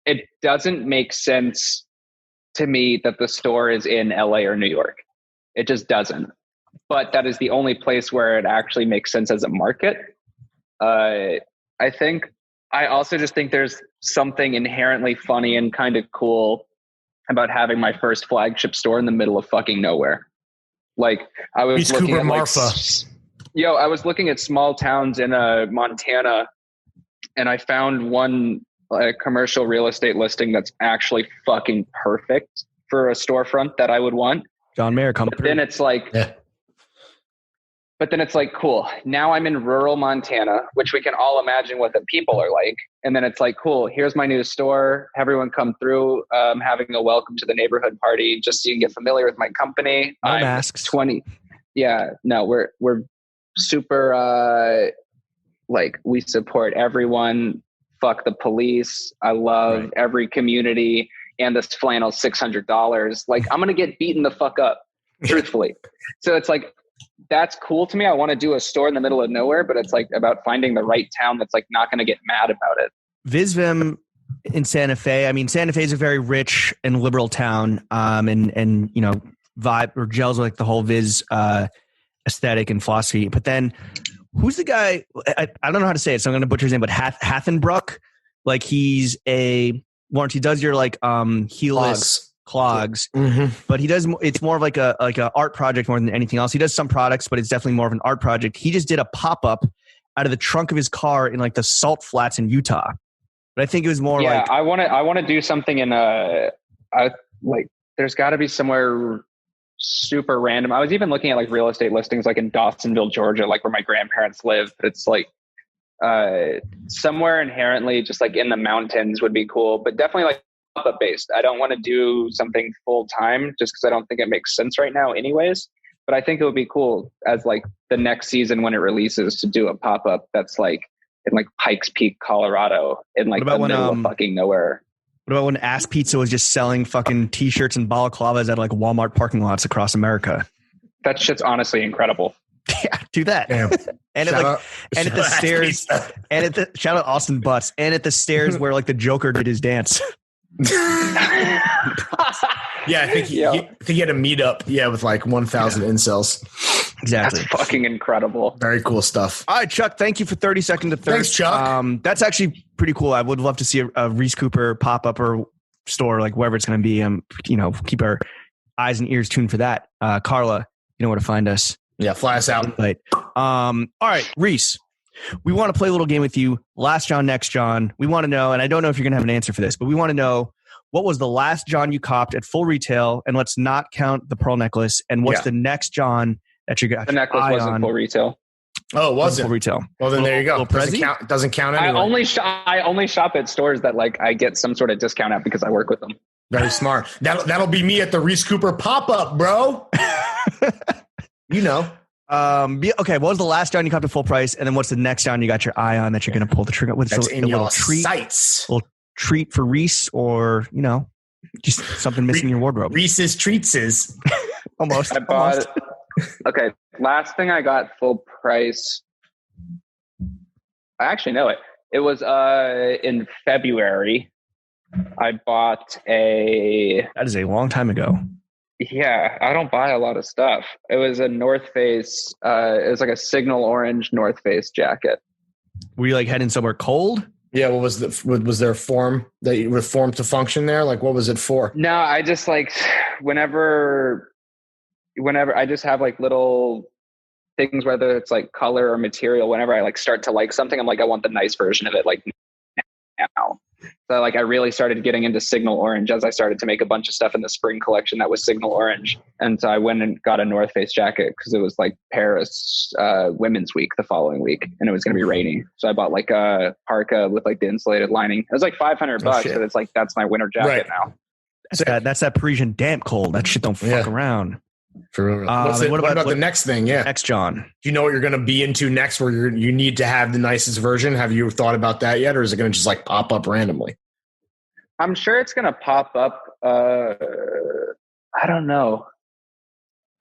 It doesn't make sense to me that the store is in LA or New York. It just doesn't. But that is the only place where it actually makes sense as a market. I also just think there's something inherently funny and kind of cool about having my first flagship store in the middle of fucking nowhere. Like I was Reese looking Cooper at Marfa. I was looking at small towns in Montana, and I found one commercial real estate listing that's actually fucking perfect for a storefront that I would want. John Mayer, come through. Then it's like, But then it's like, cool, now I'm in rural Montana, which we can all imagine what the people are like. And then it's like, cool, here's my new store. Everyone come through. Having a welcome to the neighborhood party, just so you can get familiar with my company. No masks. 20. Yeah, no, we're super, we support everyone fuck the police. I love every community. And this flannel's $600. Like, I'm going to get beaten the fuck up, truthfully. So it's like, that's cool to me. I want to do a store in the middle of nowhere, but it's like about finding the right town that's like not going to get mad about it. Visvim in Santa Fe. I mean, Santa Fe is a very rich and liberal town, and you know, vibe or gels like the whole Viz aesthetic and philosophy. But then, who's the guy? I don't know how to say it, so I'm going to butcher his name. But Hathenbruck, like he's a Lawrence. He does your like heelless clogs, but he does. It's more of like a art project more than anything else. He does some products, but it's definitely more of an art project. He just did a pop up out of the trunk of his car in like the salt flats in Utah. But I think it was more like I want to do something in like there's got to be somewhere super random. I was even looking at like real estate listings like in Dawsonville, Georgia, like where my grandparents live. It's like somewhere inherently just like in the mountains would be cool, but definitely like pop-up based. I don't want to do something full time just because I don't think it makes sense right now anyways. But I think it would be cool as like the next season when it releases to do a pop-up that's like in like Pikes Peak, Colorado, in like the middle of fucking nowhere. What about when Ass Pizza was just selling fucking t-shirts and balaclavas at like Walmart parking lots across America? That shit's honestly incredible. Yeah, do that. Damn. And at the stairs, and at the shout out Austin Butts, and at the stairs where like the Joker did his dance. Yeah, I think he had a meetup. Yeah, with like 1,000 incels. Exactly. That's fucking incredible. Very cool stuff. All right, Chuck. Thank you for 30 Second to Thirst. Thanks, Chuck. That's actually pretty cool. I would love to see a Reese Cooper pop up or store, like wherever it's going to be. You know, keep our eyes and ears tuned for that. Carla, you know where to find us. Yeah, fly us out. All right, Reese. We want to play a little game with you. Last John, next John. We want to know, and I don't know if you're going to have an answer for this, but we want to know what was the last John you copped at full retail, and let's not count the pearl necklace. And what's the next John that you got? The necklace wasn't full retail. Oh, it wasn't full retail. Well, then there you go. Doesn't count anyway. I only shop at stores that like I get some sort of discount at because I work with them. Very smart. That'll be me at the Reese Cooper pop up, bro. You know. Okay, what was the last John you copped at full price, and then what's the next John you got your eye on that you're going to pull the trigger with? That's in your treat, sights. A little treat for Reese, or you know, just something missing in your wardrobe. Reese's treatses. Almost. I bought. Okay, last thing I got full price. I actually know it. It was in February. I bought a. That is a long time ago. Yeah, I don't buy a lot of stuff. It was a North Face. It was like a signal orange North Face jacket. Were you like heading somewhere cold? Yeah. What was there a form that you were formed to function there? Like, what was it for? No, I just like whenever I just have like little things, whether it's like color or material. Whenever I like start to like something, I'm like, I want the nice version of it. Like now. So like I really started getting into signal orange as I started to make a bunch of stuff in the spring collection that was signal orange. And so I went and got a North Face jacket because it was like Paris Women's Week the following week and it was going to be rainy. So I bought like a parka with like the insulated lining. It was like $500, but it's like, that's my winter jacket now. That's that Parisian damp cold. That shit don't fuck around. For real. What about the next thing? Yeah. Next, John. Do you know what you're going to be into next where you need to have the nicest version? Have you thought about that yet? Or is it going to just like pop up randomly? I'm sure it's going to pop up. I don't know.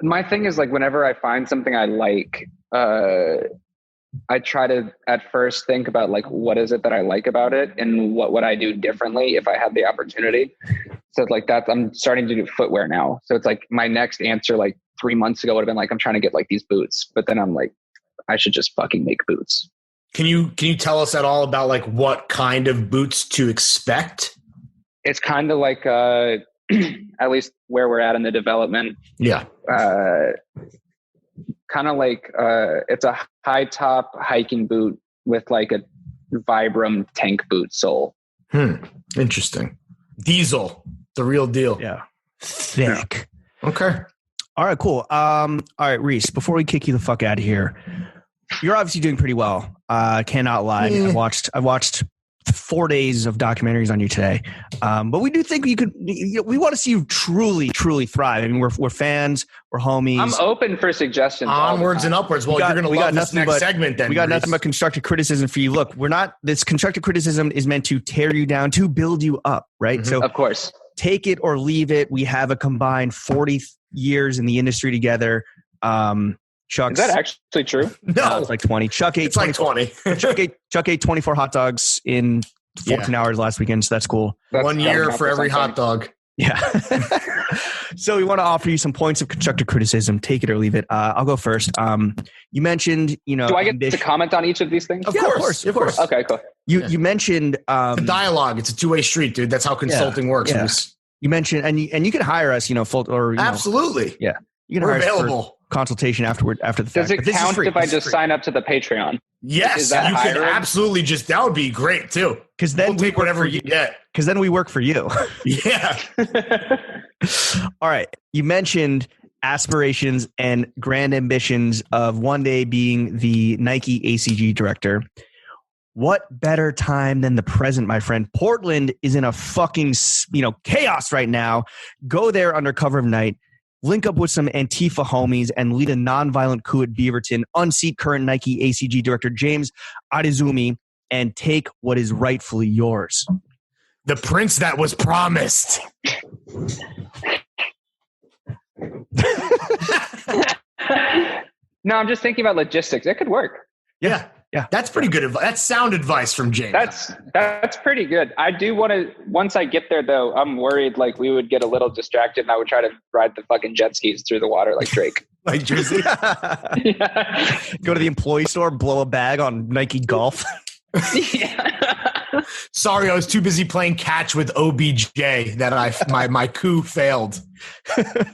My thing is like whenever I find something I like, I try to at first think about like, what is it that I like about it? And what would I do differently if I had the opportunity? So it's like that. I'm starting to do footwear now. So it's like my next answer, like 3 months ago would have been like, I'm trying to get like these boots, but then I'm like, I should just fucking make boots. Can you tell us at all about like what kind of boots to expect? It's kind of like, at least where we're at in the development. Yeah. Kind of like, it's a high top hiking boot with like a Vibram tank boot sole. Interesting. Diesel. The real deal. Yeah. Thick. Yeah. Okay. All right, cool. All right, Reese, before we kick you the fuck out of here, you're obviously doing pretty well. Cannot lie. I've watched 4 days of documentaries on you today. But we do think we want to see you truly, truly thrive. I mean, we're fans, we're homies. I'm open for suggestions. Onwards and upwards. Well, you're going to love this next segment then. We got nothing but constructive criticism for you. Look, this constructive criticism is meant to tear you down, to build you up, right? Mm-hmm. So of course, take it or leave it. We have a combined 40 years in the industry together. Chuck's, is that actually true? No, it's like 20. Chuck ate 20. Chuck ate 24 hot dogs in 14 hours last weekend, so that's cool. That's 1 year for every hot dog. Yeah. So we want to offer you some points of constructive criticism. Take it or leave it. I'll go first. You mentioned, do I get to comment on each of these things? Of course. Okay, cool. You mentioned it's a dialogue. It's a two-way street, dude. That's how consulting works. Yeah. You mentioned, and you can hire us, full or absolutely. Yeah, you can We're hire available. Us for consultation after the fact. Does it count if I just sign up to the Patreon? Yes, you can absolutely that would be great too. Because then we'll take whatever you get. Because then we work for you. Yeah. All right. You mentioned aspirations and grand ambitions of one day being the Nike ACG director. What better time than the present, my friend? Portland is in a fucking chaos right now. Go there under cover of night. Link up with some Antifa homies and lead a nonviolent coup at Beaverton. Unseat current Nike ACG director James Adizumi and take what is rightfully yours. The prince that was promised. No, I'm just thinking about logistics. It could work. Yeah. That's pretty good advice. That's sound advice from James. That's pretty good. I do want to, once I get there though, I'm worried like we would get a little distracted and I would try to ride the fucking jet skis through the water like Drake. Like Drizzy. Yeah. Go to the employee store, blow a bag on Nike Golf. Sorry, I was too busy playing catch with OBJ that my coup failed.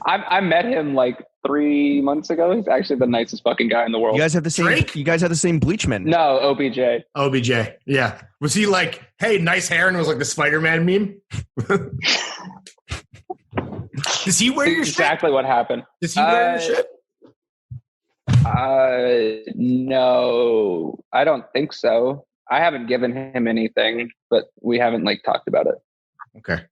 I met him like 3 months ago. He's actually the nicest fucking guy in the world. You guys have the same. Drake? You guys have the same Bleachman. No, OBJ. OBJ. Yeah. Was he like, hey, nice hair, and it was like the Spider-Man meme? Does he wear your shit? Exactly what happened. Does he wear your shit? No, I don't think so. I haven't given him anything, but we haven't like talked about it. Okay.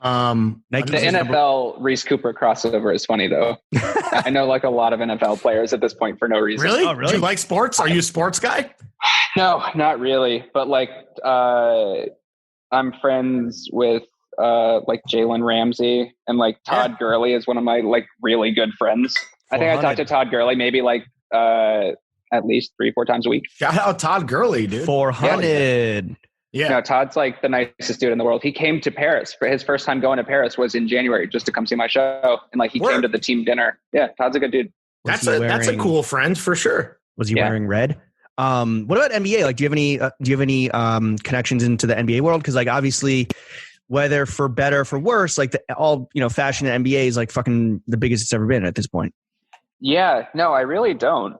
The NFL Reese Cooper crossover is funny though. I know like a lot of NFL players at this point for no reason. Really? Oh, really? Do you like sports? Are you a sports guy? No, not really. But like, I'm friends with like Jalen Ramsey and like Todd Gurley is one of my like really good friends. I think I talked to Todd Gurley maybe like at least 3-4 times a week. Shout out Todd Gurley, dude. 400. Yeah. No, Todd's like the nicest dude in the world. He came to Paris for his first time going to Paris was in January just to come see my show. And like he came to the team dinner. Yeah. Todd's a good dude. That's a cool friend for sure. Was he wearing red? What about NBA? Like, do you have any connections into the NBA world? Cause like, obviously whether for better or for worse, like fashion in NBA is like fucking the biggest it's ever been at this point. Yeah, no, I really don't.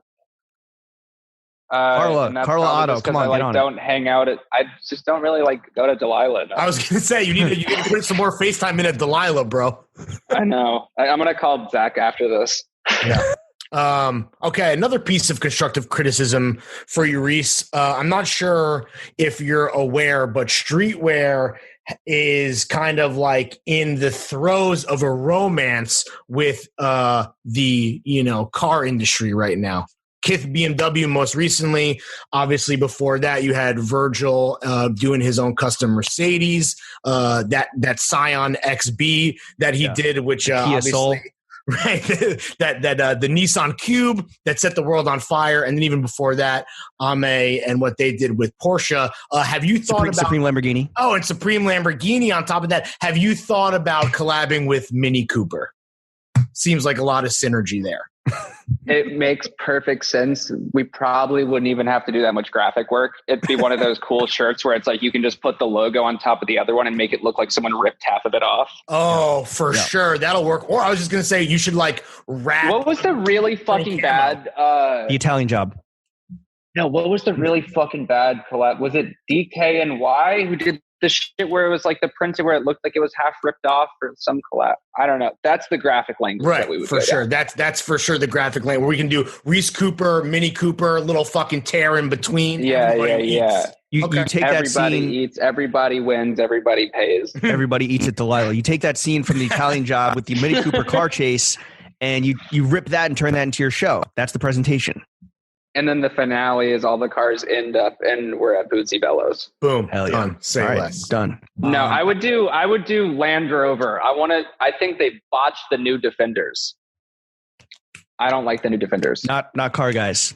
Carla Otto, come on, I get on don't hang out I just don't really like go to Delilah. No. I was gonna say you need to put some more FaceTime in at Delilah, bro. I know. I'm gonna call Zach after this. Yeah. Okay, another piece of constructive criticism for you, Reese. I'm not sure if you're aware, but streetwear is kind of like in the throes of a romance with the car industry right now. Kith BMW most recently. Obviously, before that, you had Virgil doing his own custom Mercedes, that Scion XB that he did, which obviously, Soul. Right, the Nissan Cube that set the world on fire, and then even before that, Ame and what they did with Porsche. Have you thought about Supreme Lamborghini? Oh, and Supreme Lamborghini on top of that. Have you thought about collabing with Mini Cooper? Seems like a lot of synergy there. It makes perfect sense. We probably wouldn't even have to do that much graphic work. It'd be one of those cool shirts where it's like you can just put the logo on top of the other one and make it look like someone ripped half of it off. Oh, for sure. That'll work. Or I was just going to say you should like wrap. What was the really fucking bad? The Italian Job. No, what was the really fucking bad collab? Was it DK and Y who did the shit where it was like the printed where it looked like it was half ripped off or some collab. I don't know. That's the graphic language that we would for sure. down. That's for sure the graphic language where we can do Reese Cooper, Mini Cooper, little fucking tear in between. Yeah. You take that everybody scene. Eats, everybody wins, everybody pays. Everybody eats at Delilah. You take that scene from the Italian Job with the Mini Cooper car chase, and you rip that and turn that into your show. That's the presentation. And then the finale is all the cars end up and we're at Bootsy Bellows. Boom. Hell yeah. Done. Say less. Done. No, I would do Land Rover. I think they botched the new Defenders. I don't like the new Defenders. Not car guys.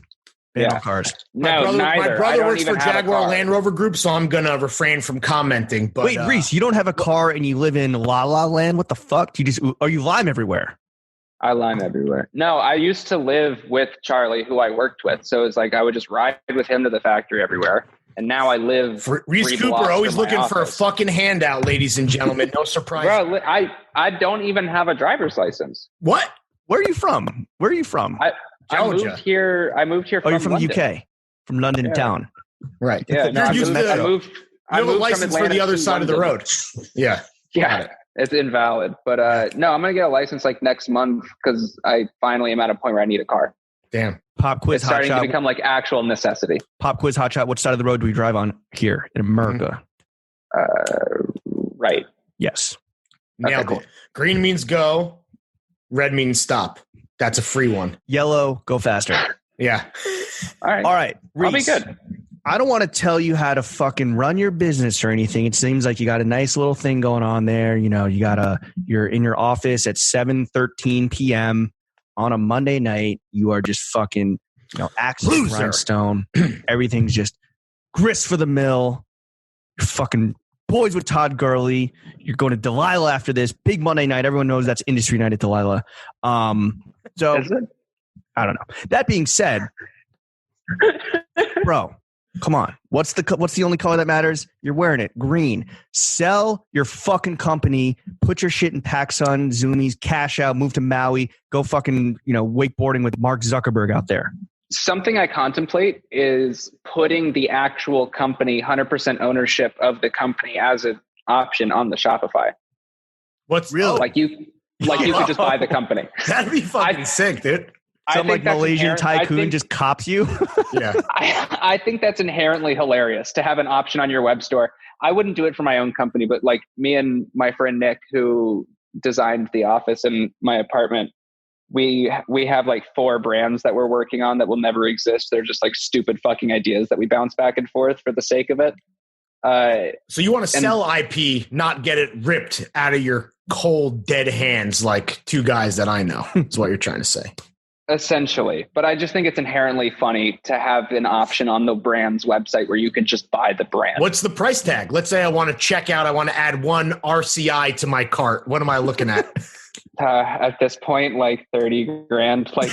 Yeah. Cars. Neither. My brother works for Jaguar Land Rover Group, so I'm gonna refrain from commenting. But wait, Reese, you don't have a car and you live in La La Land? What the fuck? Are you lime everywhere? I lime everywhere. No, I used to live with Charlie, who I worked with. So it's like I would just ride with him to the factory everywhere. And now I live. Reese Cooper always looking for a fucking handout, ladies and gentlemen. No surprise. Bro, I don't even have a driver's license. What? Where are you from? I moved here. From you're from London. the UK, from London town. Right. Yeah. No, I moved. You have a license for the other side of the road. Yeah. Yeah. It's invalid. But no, I'm going to get a license like next month because I finally am at a point where I need a car. Damn. Pop quiz it's starting to become like actual necessity. Pop quiz hot shot. Which side of the road do we drive on here in America? Right. Yes. Nailed it. Green means go. Red means stop. That's a free one. Yellow, go faster. Yeah. All right. Reese, I'll be good. I don't want to tell you how to fucking run your business or anything. It seems like you got a nice little thing going on there. You know, you're in your office at 7:13 p.m. on a Monday night. You are just fucking, axe to grindstone. Everything's just grist for the mill. You're fucking boys with Todd Gurley. You're going to Delilah after this big Monday night. Everyone knows that's industry night at Delilah. So I don't know. That being said, bro, come on. What's the only color that matters? You're wearing it. Green. Sell your fucking company. Put your shit in PacSun, Zoomies, cash out, move to Maui, go fucking, wakeboarding with Mark Zuckerberg out there. Something I contemplate is putting the actual company, 100% ownership of the company as an option on the Shopify. What's real? Like you could just buy the company. That'd be fucking sick, dude. Some like Malaysian tycoon just cops you. Yeah. I think that's inherently hilarious to have an option on your web store. I wouldn't do it for my own company, but like me and my friend Nick, who designed the office in my apartment, we have like 4 brands that we're working on that will never exist. They're just like stupid fucking ideas that we bounce back and forth for the sake of it. So you want to sell IP, not get it ripped out of your cold, dead hands like 2 guys that I know. Is what you're trying to say. Essentially. But I just think it's inherently funny to have an option on the brand's website where you can just buy the brand. What's the price tag? Let's say I want to check out, I want to add 1 RCI to my cart. What am I looking at? At this point, like 30 grand. Like,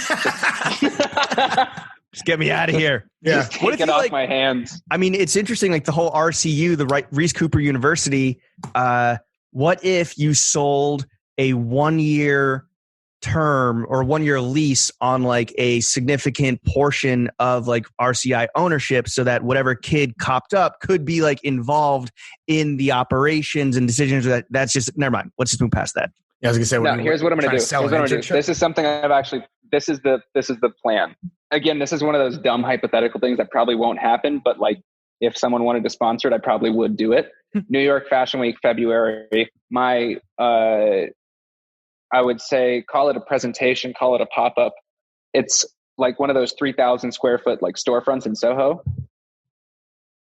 just get me out of here. Yeah. Just take it off my hands. I mean, it's interesting, like the whole RCU, the Reese Cooper University. What if you sold a 1-year term or 1-year lease on like a significant portion of like RCI ownership so that whatever kid copped up could be like involved in the operations and decisions that's just, never mind. Let's just move past that. Yeah, I was gonna say, here's what I'm going to do. This is something this is the plan. Again, this is one of those dumb hypothetical things that probably won't happen, but like if someone wanted to sponsor it, I probably would do it. New York Fashion Week, February. I would say call it a presentation, call it a pop-up. It's like one of those 3,000 square foot like storefronts in Soho.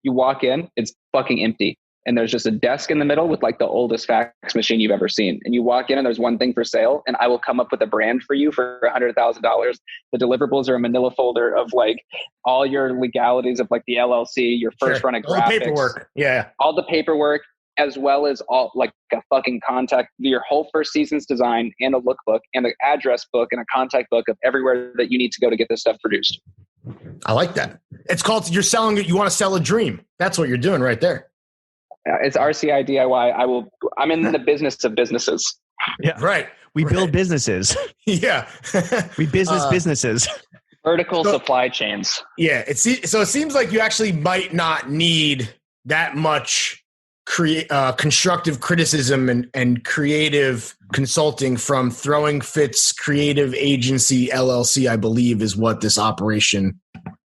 You walk in, it's fucking empty. And there's just a desk in the middle with like the oldest fax machine you've ever seen. And you walk in and there's one thing for sale and I will come up with a brand for you for $100,000. The deliverables are a manila folder of like all your legalities of like the LLC, your first run of graphics. All the paperwork. Yeah. All the paperwork, as well as all like a fucking contact, your whole first season's design and a lookbook and an address book and a contact book of everywhere that you need to go to get this stuff produced. I like that. It's called, you're selling it. You want to sell a dream. That's what you're doing right there. It's RCI DIY. I'm in the business of businesses. Yeah. Right. We build businesses. Yeah. We businesses. Vertical supply chains. Yeah. So it seems like you actually might not need that much constructive criticism and creative consulting from Throwing Fits Creative Agency LLC, I believe, is what this operation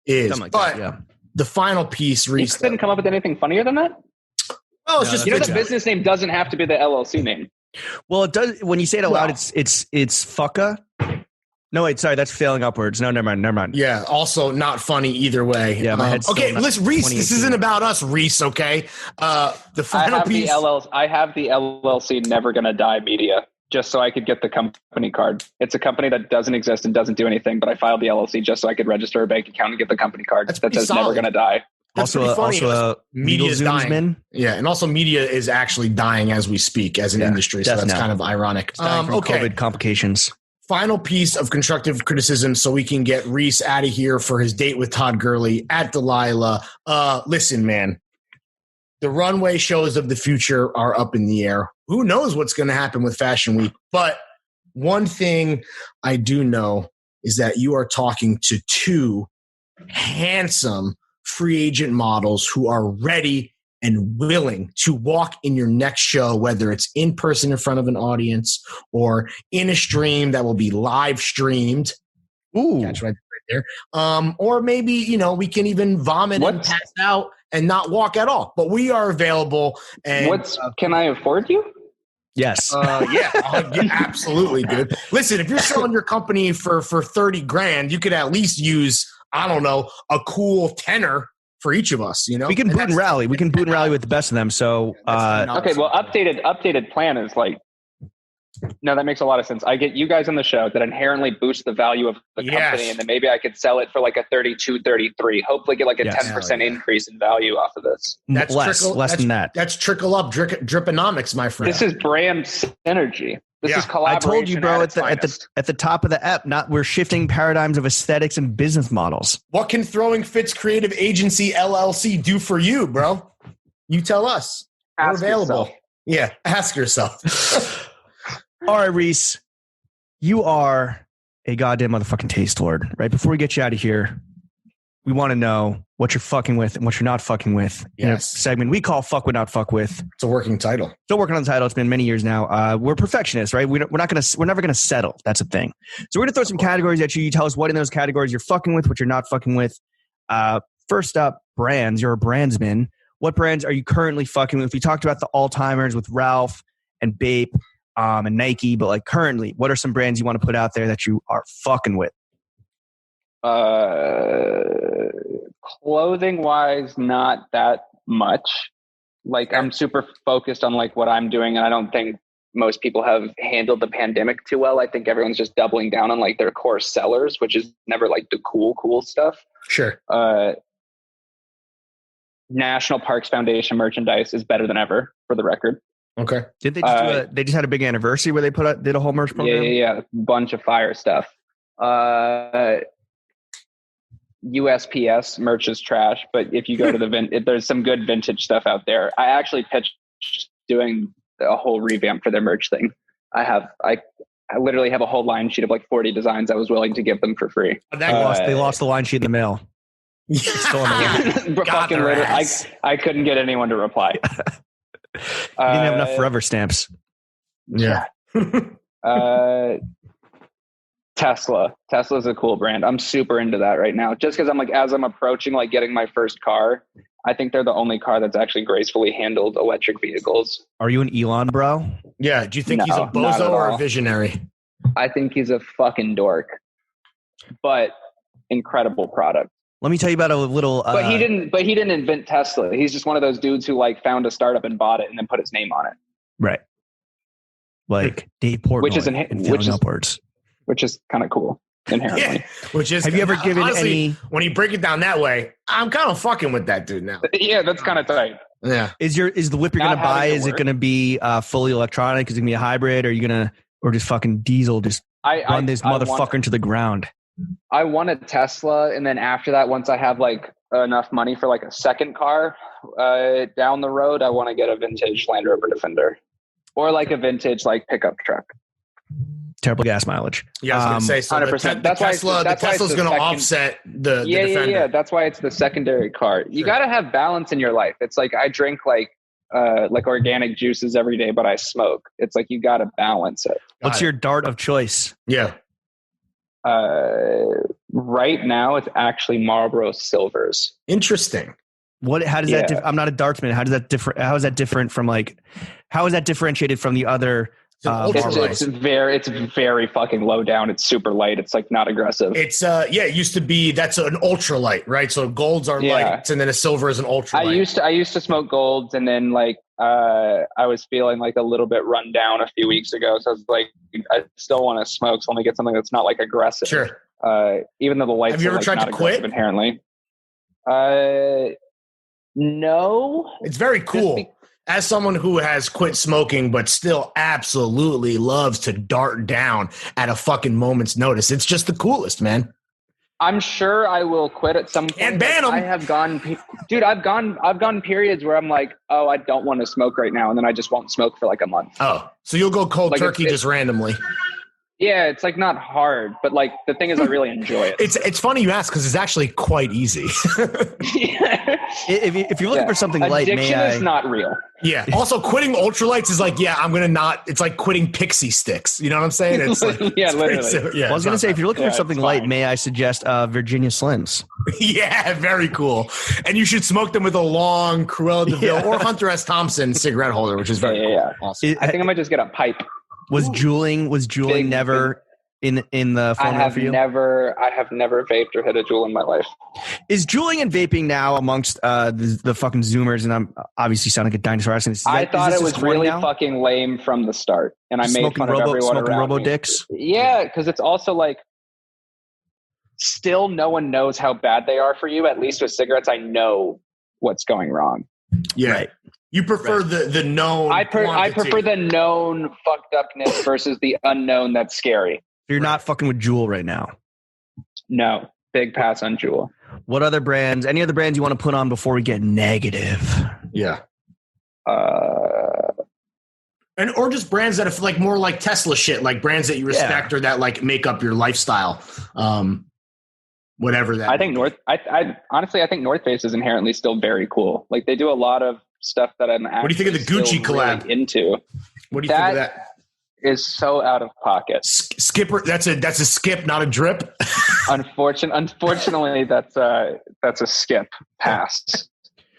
is. Like but that, yeah. the final piece, Reese, didn't come up with anything funnier than that. Oh, it's just the business name doesn't have to be the LLC name. Well, it does. When you say it out loud, it's fucka. No, wait, sorry, that's failing upwards. No, never mind. Yeah, also not funny either way. Yeah, my head's okay, listen, Reese, this isn't about us, Reese, okay? The final piece. I have the LLC Never Gonna Die Media, just so I could get the company card. It's a company that doesn't exist and doesn't do anything, but I filed the LLC just so I could register a bank account and get the company card that says solid. Never Gonna Die. That's also media is dying. Yeah, and also media is actually dying as we speak as an industry, so that's kind of ironic. COVID complications. Final piece of constructive criticism so we can get Reese out of here for his date with Todd Gurley at Delilah. Listen, man, the runway shows of the future are up in the air. Who knows what's going to happen with Fashion Week? But one thing I do know is that you are talking to two handsome free agent models who are ready and willing to walk in your next show, whether it's in person in front of an audience or in a stream that will be live streamed. Ooh. Catch right there. Or maybe, we can even vomit and pass out and not walk at all. But we are available. And can I afford you? Yes. Yeah, absolutely, dude. Listen, if you're selling your company for $30,000, you could at least use, I don't know, a cool tenor for each of us, We can boot and rally. We can boot and rally with the best of them. So, okay. Well, updated plan is like, no, that makes a lot of sense. I get you guys on the show that inherently boost the value of the company, and then maybe I could sell it for like a 32, 33. Hopefully, get like a 10% increase in value off of this. That's less than that. That's trickle up driponomics, my friend. This is brand synergy. This is collaboration. I told you, bro, at the top of the app, we're shifting paradigms of aesthetics and business models. What can Throwing Fits Creative Agency LLC do for you, bro? You tell us. We're available. Yourself. Yeah, ask yourself. All right, Reese, you are a goddamn motherfucking taste lord. Right before we get you out of here, we want to know what you're fucking with and what you're not fucking with. Yes. In a segment we call "Fuck What Not Fuck With." It's a working title. Still working on the title. It's been many years now. We're perfectionists, right? We're never gonna settle. That's a thing. So we're gonna throw some categories at you. You tell us what in those categories you're fucking with, what you're not fucking with. First up, brands. You're a brandsman. What brands are you currently fucking with? We talked about the all-timers with Ralph and Bape and Nike, but like currently, what are some brands you want to put out there that you are fucking with? Clothing wise, not that much. Like I'm super focused on like what I'm doing, and I don't think most people have handled the pandemic too well. I think everyone's just doubling down on like their core sellers, which is never like the cool stuff. Sure. National Parks Foundation merchandise is better than ever, for the record. Okay. Did they just they just had a big anniversary where they did a whole merch program? Yeah. Bunch of fire stuff. USPS merch is trash, but if you go to the there's some good vintage stuff out there. I actually pitched doing a whole revamp for their merch thing. I literally have a whole line sheet of like 40 designs I was willing to give them for free. They lost the line sheet in the mail. Still in the I couldn't get anyone to reply. You didn't have enough forever stamps. Yeah. Tesla's a cool brand. I'm super into that right now. Just because I'm like, as I'm approaching like getting my first car, I think they're the only car that's actually gracefully handled electric vehicles. Are you an Elon bro? Yeah. Do you think he's a bozo or a visionary? I think he's a fucking dork, but incredible product. Let me tell you about a little. But he didn't invent Tesla. He's just one of those dudes who like found a startup and bought it and then put his name on it. Right. Like Dave Portnoy, which is kind of cool inherently. Yeah, have you ever given honestly, when you break it down that way, I'm kind of fucking with that dude now. Yeah, that's kind of tight. Yeah. Is the whip you're going to buy, is it going to be fully electronic? Is it going to be a hybrid? Or are you going to, or just fucking diesel, just run this motherfucker into the ground? I want a Tesla. And then after that, once I have like enough money for like a second car down the road, I want to get a vintage Land Rover Defender or like a vintage like pickup truck. Terrible gas mileage. Yeah, I was going to say, so 100%. the Tesla's going to offset the Defender. Yeah. That's why it's the secondary car. You got to have balance in your life. It's like I drink like like organic juices every day, but I smoke. It's like you got to balance it. What's your dart of choice? Yeah. Right now, it's actually Marlboro Silvers. Interesting. How does that? I'm not a dartsman. How does that differ? How is that different from like? How is that differentiated from the other? It's very fucking low down. It's super light. It's like not aggressive. It's it used to be that's an ultra light, right? So golds are lights, and then a silver is an ultra light. I used to smoke golds, and then like I was feeling like a little bit run down a few weeks ago. So I was like, I still want to smoke, so let me get something that's not like aggressive. Sure. Even though the lights have you ever tried to quit inherently? No. It's very cool. As someone who has quit smoking but still absolutely loves to dart down at a fucking moment's notice, it's just the coolest, man. I'm sure I will quit at some point. And ban them. I have gone, dude. I've gone periods where I'm like, oh, I don't want to smoke right now, and then I just won't smoke for like a month. Oh, so you'll go cold turkey just randomly. Yeah, it's like not hard, but like the thing is, I really enjoy it. It's funny you ask because it's actually quite easy. If you're looking for something light, addiction is not real. Yeah. Also, quitting ultralights is like, I'm gonna not. It's like quitting pixie sticks. You know what I'm saying? It's like, literally. I was gonna say, if you're looking for something light, may I suggest Virginia Slims? Yeah, very cool. And you should smoke them with a long Cruella de Vil or Hunter S. Thompson cigarette holder, which is very awesome. I think I might just get a pipe. Was juuling never in the formula for you? I have never vaped or hit a Juul in my life. Is juuling and vaping now amongst the fucking Zoomers? And I'm obviously sounding like a dinosaur. I thought it was really fucking lame from the start, and I made fun of everyone around me. Dicks? Yeah, because it's also like still no one knows how bad they are for you. At least with cigarettes, I know what's going wrong. Yeah. Right. You prefer the known. I prefer the known fucked upness versus the unknown that's scary. You're not fucking with Juul right now. No, big pass on Juul. What other brands? Any other brands you want to put on before we get negative? Yeah. Or just brands that are like more like Tesla shit, like brands that you respect or that like make up your lifestyle. Whatever that. I think honestly, I think North Face is inherently still very cool. Like they do a lot of stuff that I'm actually. What do you think of the Gucci collab? Really into. What do you think of that? Is so out of pocket. Skipper, that's a skip, not a drip. Unfortunately, that's a skip. Pass.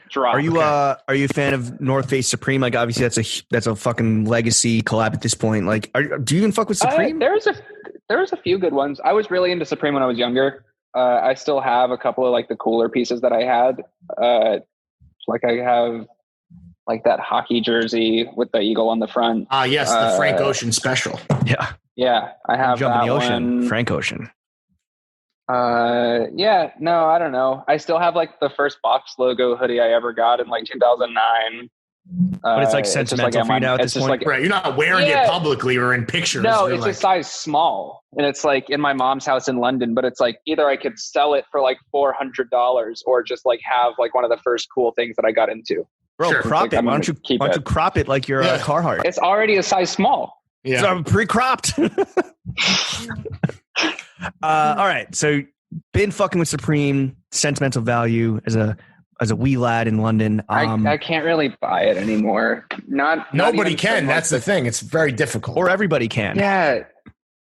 Drop. Are you a fan of North Face Supreme? Like obviously that's a fucking legacy collab at this point. Like, do you even fuck with Supreme? There's a few good ones. I was really into Supreme when I was younger. I still have a couple of like the cooler pieces that I had. Like I have like that hockey jersey with the eagle on the front. Yes, the Frank Ocean special. Yeah, I have Jump in the ocean, one. Frank Ocean. No, I don't know. I still have like the first box logo hoodie I ever got in like 2009. But it's like sentimental for you now at this point. Like, right, you're not wearing it publicly or in pictures. No, it's a size small, and it's like in my mom's house in London. But it's like either I could sell it for like $400 or just like have like one of the first cool things that I got into. Bro, crop it. Why don't you crop it like your Carhartt? It's already a size small. Yeah, so I'm pre-cropped. All right, so been fucking with Supreme, sentimental value as a wee lad in London. I can't really buy it anymore. Nobody can. That's the thing. It's very difficult. Or everybody can. Yeah.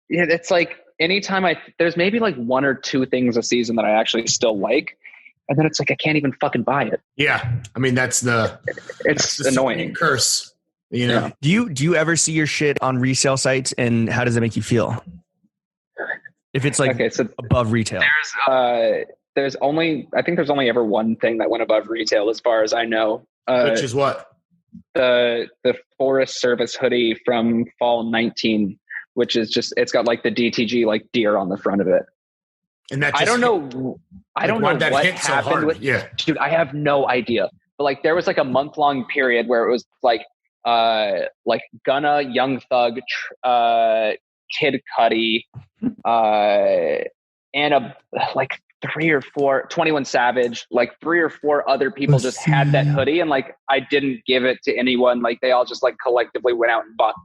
It's like anytime there's maybe like one or two things a season that I actually still like. And then it's like, I can't even fucking buy it. Yeah. I mean, it's annoying curse, you know? Yeah. Do you ever see your shit on resale sites, and how does it make you feel? If it's like above retail, there's only ever one thing that went above retail as far as I know. Which is what? The Forest Service hoodie from fall 19, which is just, it's got like the DTG like deer on the front of it. And that I don't know what happened with. Yeah, dude, I have no idea. But like, there was like a month-long period where it was like Gunna, Young Thug, Kid Cudi, and like 3 or 4, 21 Savage, like 3 or 4 other people just had that hoodie, and like I didn't give it to anyone. Like they all just like collectively went out and bought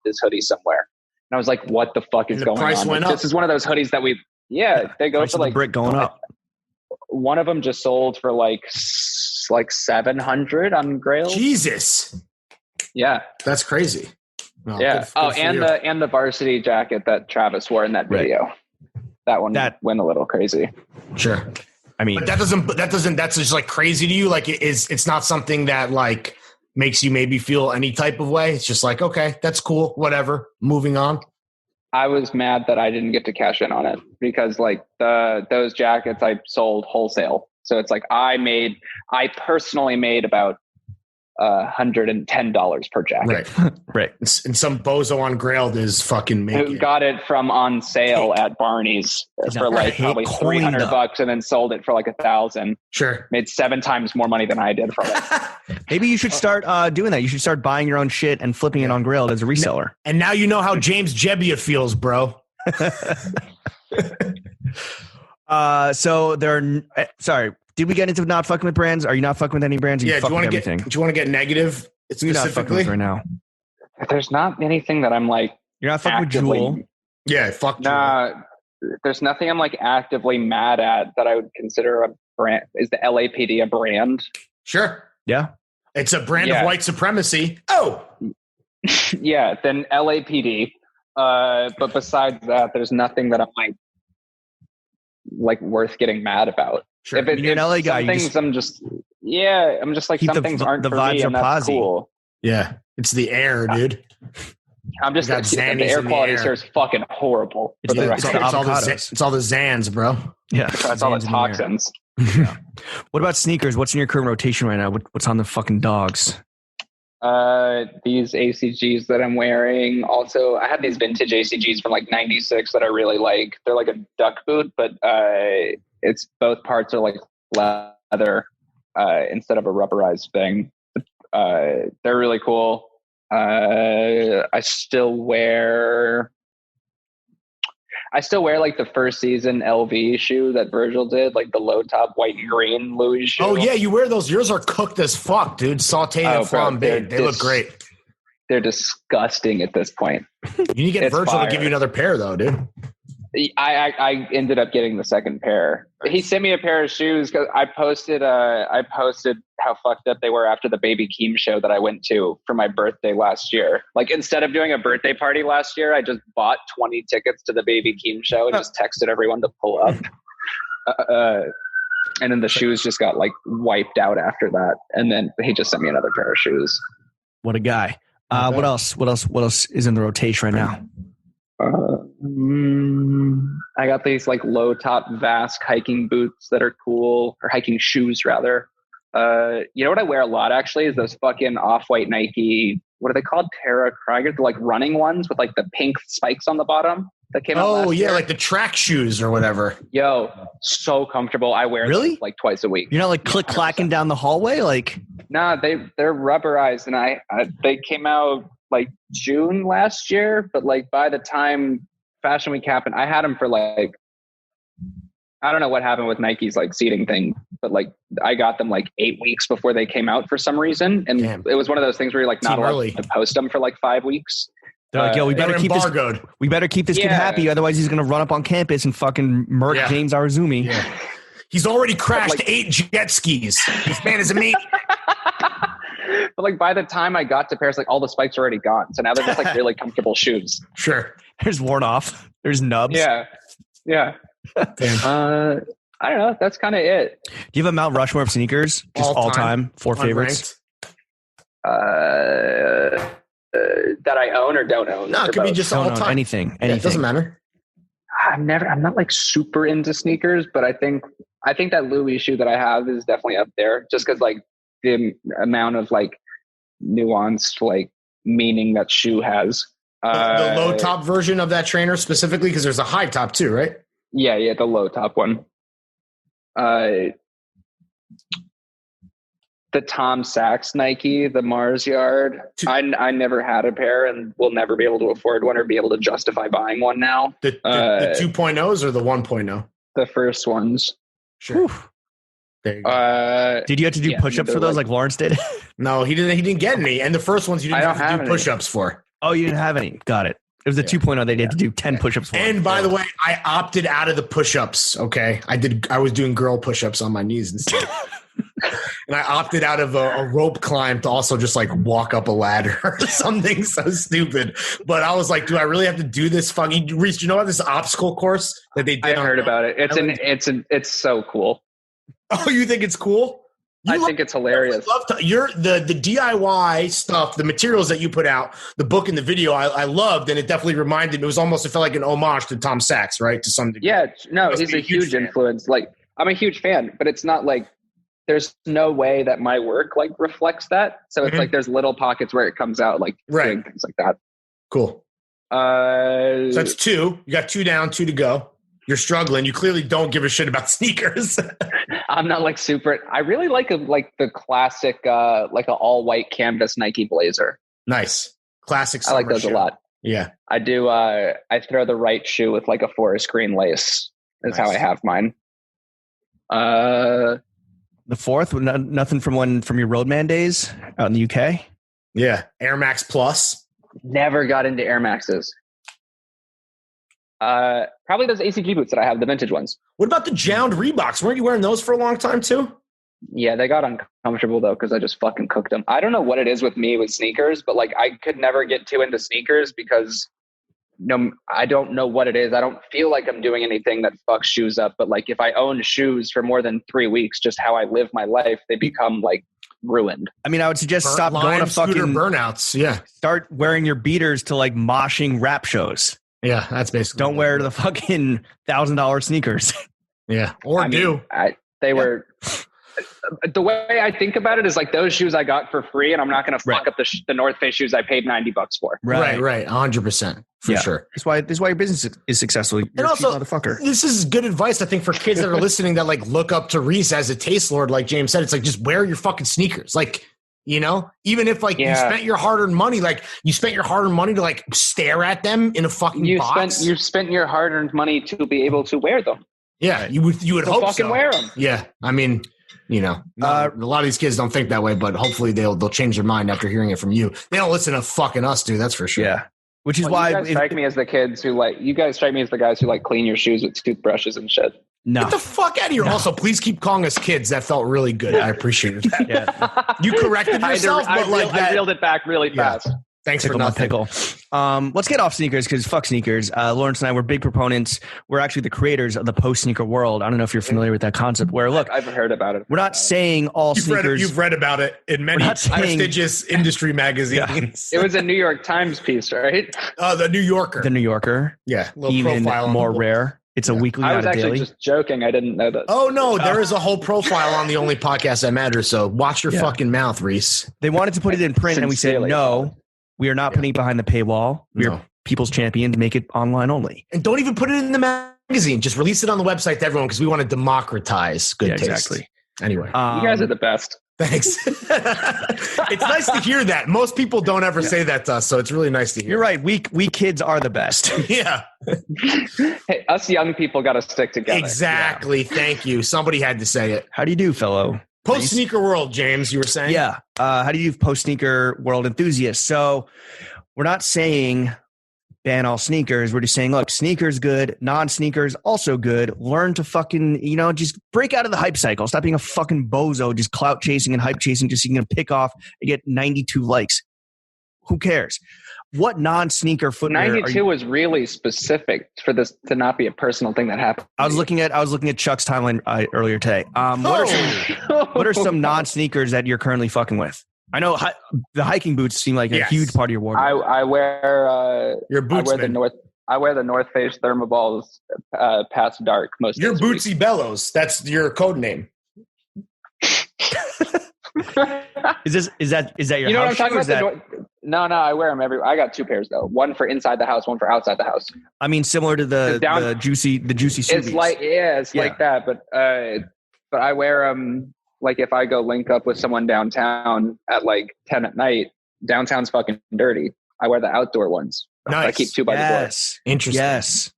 this hoodie somewhere, and I was like, "What the fuck is going on?" Went up. This is one of those hoodies that they go price for like brick going up. one of them just sold for like 700 on Grail. Jesus. Yeah, that's crazy. Oh, yeah. And the varsity jacket that Travis wore in that video. Right. That one went a little crazy. Sure. I mean, but that's just like crazy to you. Like it's not something that like makes you maybe feel any type of way. It's just like, okay, that's cool. Whatever. Moving on. I was mad that I didn't get to cash in on it because like those jackets I sold wholesale. So it's like I personally made about $110 per jacket. Right. And some bozo on Grailed is fucking making. Who got it from on sale at Barney's for like probably $300 and then sold it for like $1,000. Sure. Made 7 times more money than I did from it. Maybe you should start doing that. You should start buying your own shit and flipping it on Grailed as a reseller. And now you know how James Jebbia feels, bro. So sorry. Did we get into not fucking with brands? Are you not fucking with any brands? Yeah. Do you want to get negative? You're not fucking with right now. There's not anything that I'm like. You're not fucking with Jewel. Yeah. Fuck. Nah. There's nothing I'm like actively mad at that I would consider a brand. Is the LAPD a brand? Sure. Yeah. It's a brand of white supremacy. Oh. Yeah. Then LAPD. But besides that, there's nothing that I'm like worth getting mad about. Sure. You're an LA guy. I'm just like some things aren't the for vibes me, are and that's cool. Yeah, it's the air, dude. I'm just the air quality here is fucking horrible. It's all the Zans, bro. Yeah, it's all the toxins. Yeah. What about sneakers? What's in your current rotation right now? What's on the fucking dogs? These ACGs that I'm wearing. Also, I had these vintage ACGs from like '96 that I really like. They're like a duck boot, but it's both parts are like leather instead of a rubberized thing. They're really cool. I still wear like the first season LV shoe that Virgil did, like the low top white and green Louis shoe. Oh yeah, you wear those. Yours are cooked as fuck, dude. Sauteed and flambéed. They look great. They're disgusting at this point. You need to get Virgil to give you another pair though, dude. I ended up getting the second pair. He sent me a pair of shoes because I posted how fucked up they were after the Baby Keem show that I went to for my birthday last year. Like instead of doing a birthday party last year, I just bought 20 tickets to the Baby Keem show and just texted everyone to pull up. And then the shoes just got like wiped out after that. And then he just sent me another pair of shoes. What a guy. What else is in the rotation right now? I got these like low top Vask hiking boots that are cool, or hiking shoes rather. You know what I wear a lot actually is those fucking off-white Nike, what are they called? Terra Krieger, the like running ones with like the pink spikes on the bottom that came out last year. Like the track shoes or whatever. Yo, so comfortable. I wear them like twice a week. You're not like click-clacking down the hallway? Like nah, they're rubberized and they came out like June last year, but like by the time Fashion Week happened, I had them for like, I don't know what happened with Nike's like seating thing, but like I got them like 8 weeks before they came out for some reason. And It was one of those things where you're like not allowed to post them for like 5 weeks. They're like, yo, we better keep this kid happy. Otherwise he's going to run up on campus and fucking murk James Arzumi. Yeah. He's already crashed 8 jet skis. This man is a meat. But like by the time I got to Paris, like all the spikes are already gone. So now they're just like really comfortable shoes. Sure. There's worn off. There's nubs. Yeah. I don't know. That's kind of it. Do you have a Mount Rushmore of sneakers? Just all time 4 favorites? That I own or don't own? No, it could be just all time. Anything. Yeah, it doesn't matter. I'm not like super into sneakers, but I think that Louis shoe that I have is definitely up there just because like the amount of like nuanced like meaning that shoe has. The low top version of that trainer specifically, because there's a high top too, right? Yeah, the low top one. The Tom Sachs Nike, the Mars Yard. I never had a pair and will never be able to afford one or be able to justify buying one now. The 2.0s or the 1.0? The first ones. Sure. There you go. Did you have to do push-ups for those like Lawrence did? No, he didn't get any. And the first ones you didn't have to do push-ups for. Oh, you didn't have any. Got it. It was the 2.0. They had to do 10 push-ups. And by the way, I opted out of the push-ups. Okay, I was doing girl push-ups on my knees instead. And I opted out of a rope climb to also just like walk up a ladder or something so stupid. But I was like, do I really have to do this fucking Reese? Do you know about this obstacle course that they did? I heard about it. It's so cool. Oh, you think it's cool? I think it's hilarious. You're the DIY stuff, the materials that you put out, the book and the video. I loved, and it definitely reminded me. It felt like an homage to Tom Sachs, right? To some degree. Yeah, no, he's a huge influence. Like, I'm a huge fan, but it's not like there's no way that my work like reflects that. So it's like there's little pockets where it comes out, like right, things like that. Cool. So that's 2. You got 2 down, 2 to go. You're struggling. You clearly don't give a shit about sneakers. I'm not like super. I really like the classic, like an all white canvas Nike blazer. Nice, classic. I like those a lot. Yeah, I do. I throw the right shoe with like a forest green lace. Is how I have mine. The 4th, nothing from your Roadman days out in the UK. Yeah, Air Max Plus. Never got into Air Maxes. Probably those ACG boots that I have, the vintage ones. What about the Jound Reeboks? Weren't you wearing those for a long time too? Yeah, they got uncomfortable though because I just fucking cooked them. I don't know what it is with me with sneakers, but like I could never get too into sneakers because I don't know what it is. I don't feel like I'm doing anything that fucks shoes up. But like if I own shoes for more than 3 weeks, just how I live my life, they become like ruined. I mean, I would suggest stop going to fucking burnouts. Yeah, start wearing your beaters to like moshing rap shows. Yeah, that's basically. Don't wear the fucking $1,000 sneakers. Yeah, They were. The way I think about it is like those shoes I got for free, and I'm not going to fuck up the North Face shoes I paid $90 for. Right, 100% for sure. That's why your business is successful. You're and also, motherfucker. This is good advice, I think, for kids that are listening that like look up to Reese as a taste lord. Like James said, it's like just wear your fucking sneakers, like. You know, even if like you spent your hard-earned money, to like stare at them in a fucking box. You spent your hard-earned money to be able to wear them. Yeah, you would hope fucking so. Wear them. Yeah, I mean, a lot of these kids don't think that way, but hopefully they'll change their mind after hearing it from you. They don't listen to fucking us, dude. That's for sure. Yeah, which is why you guys strike me as the kids who like. You guys strike me as the guys who like clean your shoes with toothbrushes and shit. No. Get the fuck out of here. No. Also, please keep calling us kids. That felt really good. I appreciate that. Yeah. You corrected yourself, I reeled it back really fast. Thanks for nothing. Pickle. Let's get off sneakers because fuck sneakers. Lawrence and I were big proponents. We're actually the creators of the post-sneaker world. I don't know if you're familiar with that concept where, look. I've heard about it. We're not saying all sneakers. You've read about it in many prestigious industry magazines. It was a New York Times piece, right? The New Yorker. The New Yorker. Yeah. Even more rare. It's a weekly, not a daily. I was actually just joking. I didn't know that. Oh, no. There is a whole profile on the only podcast that matters. So watch your fucking mouth, Reese. They wanted to put it in print, and we said, no, we are not putting it behind the paywall. We're people's champions. Make it online only. And don't even put it in the magazine. Just release it on the website to everyone because we want to democratize good taste. Exactly. Anyway. You guys are the best. Thanks. It's nice to hear that. Most people don't ever say that to us, so it's really nice to hear. You're right. We kids are the best. Yeah. Hey, us young people got to stick together. Exactly. Yeah. Thank you. Somebody had to say it. How do you do, fellow? Post-sneaker world, James, you were saying? Yeah. How do you do, post-sneaker world enthusiasts? So we're not saying ban all sneakers. We're just saying, look, sneakers good, non-sneakers also good. Learn to fucking, just break out of the hype cycle. Stop being a fucking bozo, just clout chasing and hype chasing, just so you can pick off and get 92 likes. Who cares? What non-sneaker footwear? 92 was really specific for this to not be a personal thing that happened. I was looking at Chuck's timeline earlier today. What are some non-sneakers that you're currently fucking with? I know the hiking boots seem like a huge part of your wardrobe. I wear your boots. I wear the North Face Thermoballs past dark most. Your Bootsy Bellows. That's your code name. Is that your? You know house what I'm talking about? No, I wear them I got 2 pairs though. One for inside the house, one for outside the house. I mean, similar to the juicy suit. It's like like that, but I wear them. Like if I go link up with someone downtown at like 10 at night, downtown's fucking dirty. I wear the outdoor ones. Nice. I keep 2 by the door. Interesting. Yes.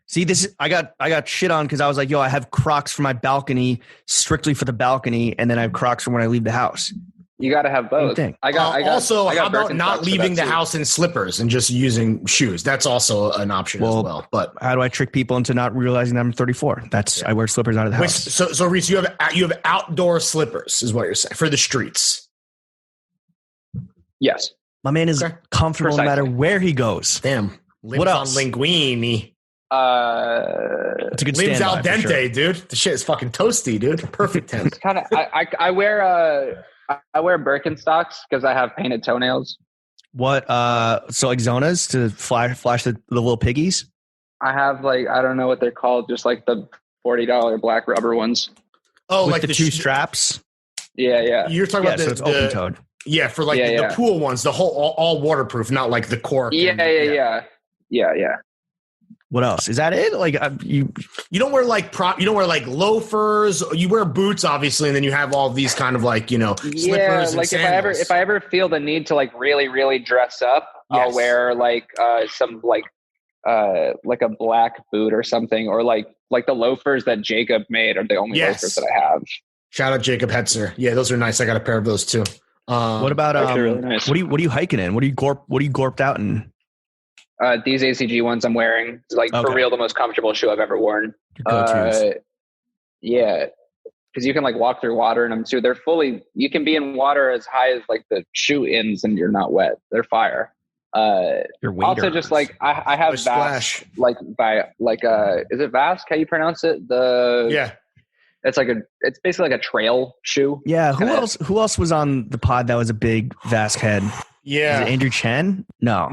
See, I got shit on because I was like, I have Crocs for my balcony, strictly for the balcony, and then I have Crocs for when I leave the house. You got to have both. How about not leaving the house in slippers and just using shoes? That's also an option as well. But how do I trick people into not realizing that I'm 34? I wear slippers out of the house. So Reese, you have outdoor slippers, is what you're saying, for the streets. Yes, my man is comfortable no matter where he goes. Damn, what else? On linguine. It's a good lives al dente, dude. The shit is fucking toasty, dude. Perfect tense. Kind of. I wear Birkenstocks because I have painted toenails. What? So like Zonas to flash the little piggies? I have I don't know what they're called, just like the $40 black rubber ones. Oh, with like the two straps? Yeah. You're talking about so it's open toed. Yeah, for the pool ones, the whole all waterproof, not like the cork. Yeah. What else? Is that it? Like you don't wear you don't wear like loafers. You wear boots, obviously, and then you have all these kind of slippers. Yeah, and sandals. if I ever feel the need to really really dress up, I'll wear some a black boot or something, or like the loafers that Jacob made are the only loafers that I have. Shout out Jacob Hetzer. Yeah, those are nice. I got a pair of those too. What about really nice. What are you hiking in? What are you gorped out in? These ACG ones I'm wearing, for real, the most comfortable shoe I've ever worn. Your go-tos. Yeah, because you can walk through water in them too. They're you can be in water as high as the shoe ends and you're not wet. They're fire. Also just I have Vask, is it Vask? How you pronounce it? It's basically like a trail shoe. Yeah. Who else was on the pod that was a big Vask head? Yeah. Is it Andrew Chen? No.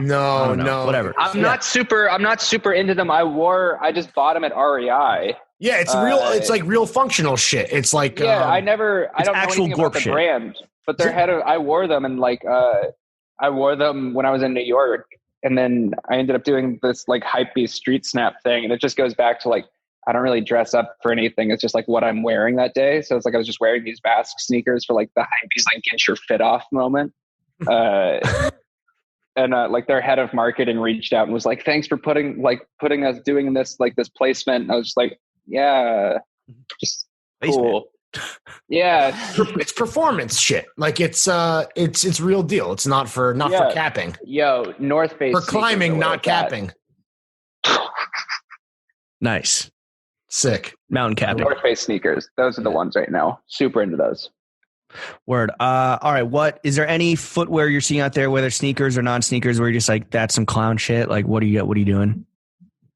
Whatever. I'm not super into them. I just bought them at REI. Yeah, it's real. It's like real functional shit. It's like I don't know anything about the brand, but their head. I wore them and I wore them when I was in New York, and then I ended up doing this hypebeast street snap thing, and it just goes back to I don't really dress up for anything. It's just what I'm wearing that day. So it's I was just wearing these Vask sneakers for the hypebeast get your fit off moment. And their head of marketing reached out and was thanks for putting us doing this this placement. And I was just yeah, just cool. Yeah, it's performance shit. It's real deal. It's not for capping. Yo, North Face for climbing, not capping. Nice, sick mountain capping. North Face sneakers. Those are the ones right now. Super into those. Word. All right. What is there any footwear you're seeing out there, whether sneakers or non-sneakers, where you're just that's some clown shit? What are you doing?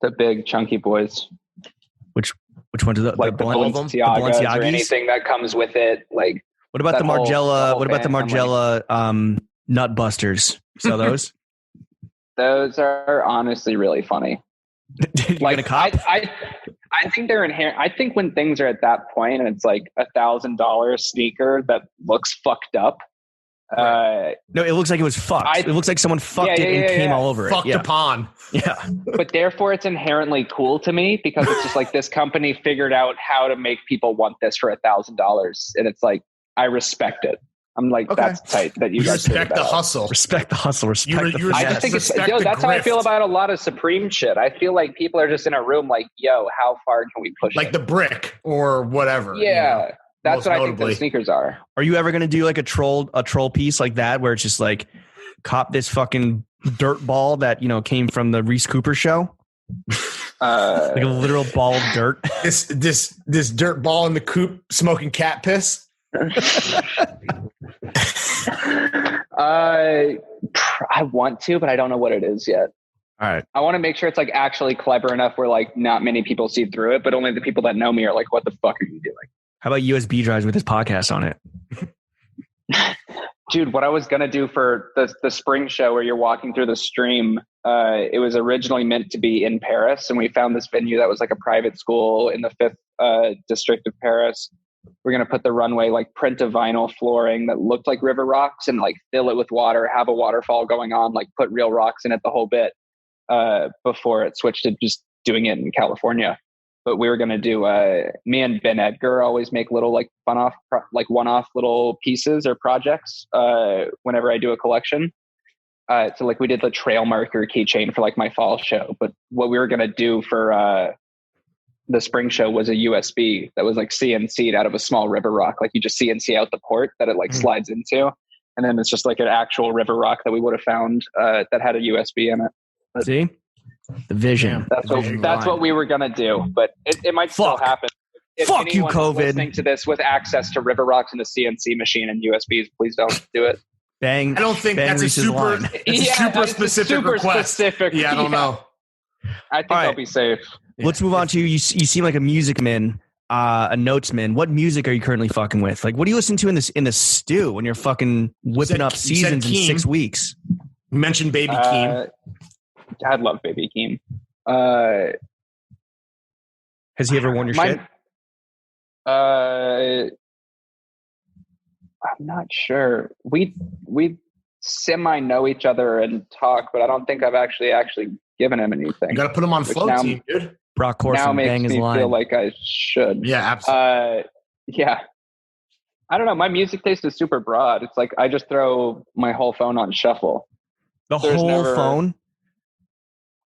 The big chunky boys. Which ones are the Balenciagas or anything that comes with it? What about the Margiela? What about the Margiela nut busters? Sell those? Those are honestly really funny. You gonna cop? I think they're inherent. I think when things are at that point and it's $1,000 sneaker that looks fucked up. No, it looks like it was fucked. It looks like someone fucked it and came all over it. Fucked upon. Yeah. But therefore it's inherently cool to me because it's just this company figured out how to make people want this for $1,000. And it's I respect it. I'm that's tight that you guys respect the hustle. Respect the hustle. I just think that's how I feel about a lot of Supreme shit. I feel people are just in a room yo, how far can we push it? The brick or whatever. Yeah. That's what I think the sneakers are. Are you ever going to do a troll piece like that where it's just cop this fucking dirt ball that, came from the Reese Cooper show? A literal ball of dirt. This dirt ball in the coop smoking cat piss. I want to, but I don't know what it is yet. All right. I want to make sure it's actually clever enough where not many people see through it, but only the people that know me are what the fuck are you doing? How about USB drives with this podcast on it? Dude, what I was going to do for the spring show where you're walking through the stream, it was originally meant to be in Paris. And we found this venue that was a private school in the 5th district of Paris. We're going to put the runway, print a vinyl flooring that looked like river rocks and fill it with water, have a waterfall going on, put real rocks in it the whole bit before it switched to just doing it in California. But we were going to do, me and Ben Edgar always make little one-off little pieces or projects whenever I do a collection. So we did the trail marker keychain for my fall show. But what we were going to do for the spring show was a USB that was like CNC'd out of a small river rock. Like you just CNC out the port that it like slides into. And then it's just like an actual river rock that we would have found that had a USB in it. But see? The vision. That's what we were going to do. But it might still happen. If Fuck you, COVID. Listening to this with access to river rocks and a CNC machine and USBs, please don't do it. Bang. I don't think that's a super specific request. Specific, I don't know. I think I'll be safe. Let's move on to you. You seem like a music man, a notesman. What music are you currently fucking with? Like, what do you listen to in the stew when you're fucking whipping up seasons in 6 weeks? You mentioned Baby Keem. I love Baby Keem. Has he ever worn your shit? I'm not sure. We semi know each other and talk, but I don't think I've actually given him anything. You got to put him on flow team, dude. Brock Corson now makes bang his me line. feel like I should. Yeah, absolutely. Yeah. I don't know. My music taste is super broad. It's like I just throw my whole phone on shuffle. There's whole phone?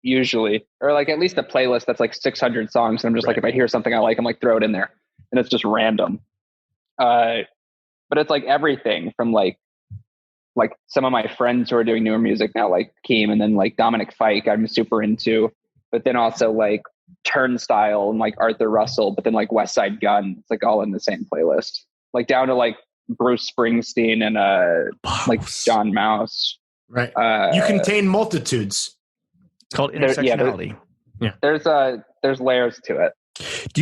Usually. Or like at least a playlist that's like 600 songs. And I'm just like, if I hear something I like, I'm like, throw it in there. And it's just random. But it's like everything from like some of my friends who are doing newer music now, like Keem, and then like Dominic Fike, I'm super into. But then also like Turnstile and like Arthur Russell, but then like West Side Gun. It's like all in the same playlist. Like down to like Bruce Springsteen and like John Mouse. Right. You contain multitudes. It's called intersectionality. There's layers to it.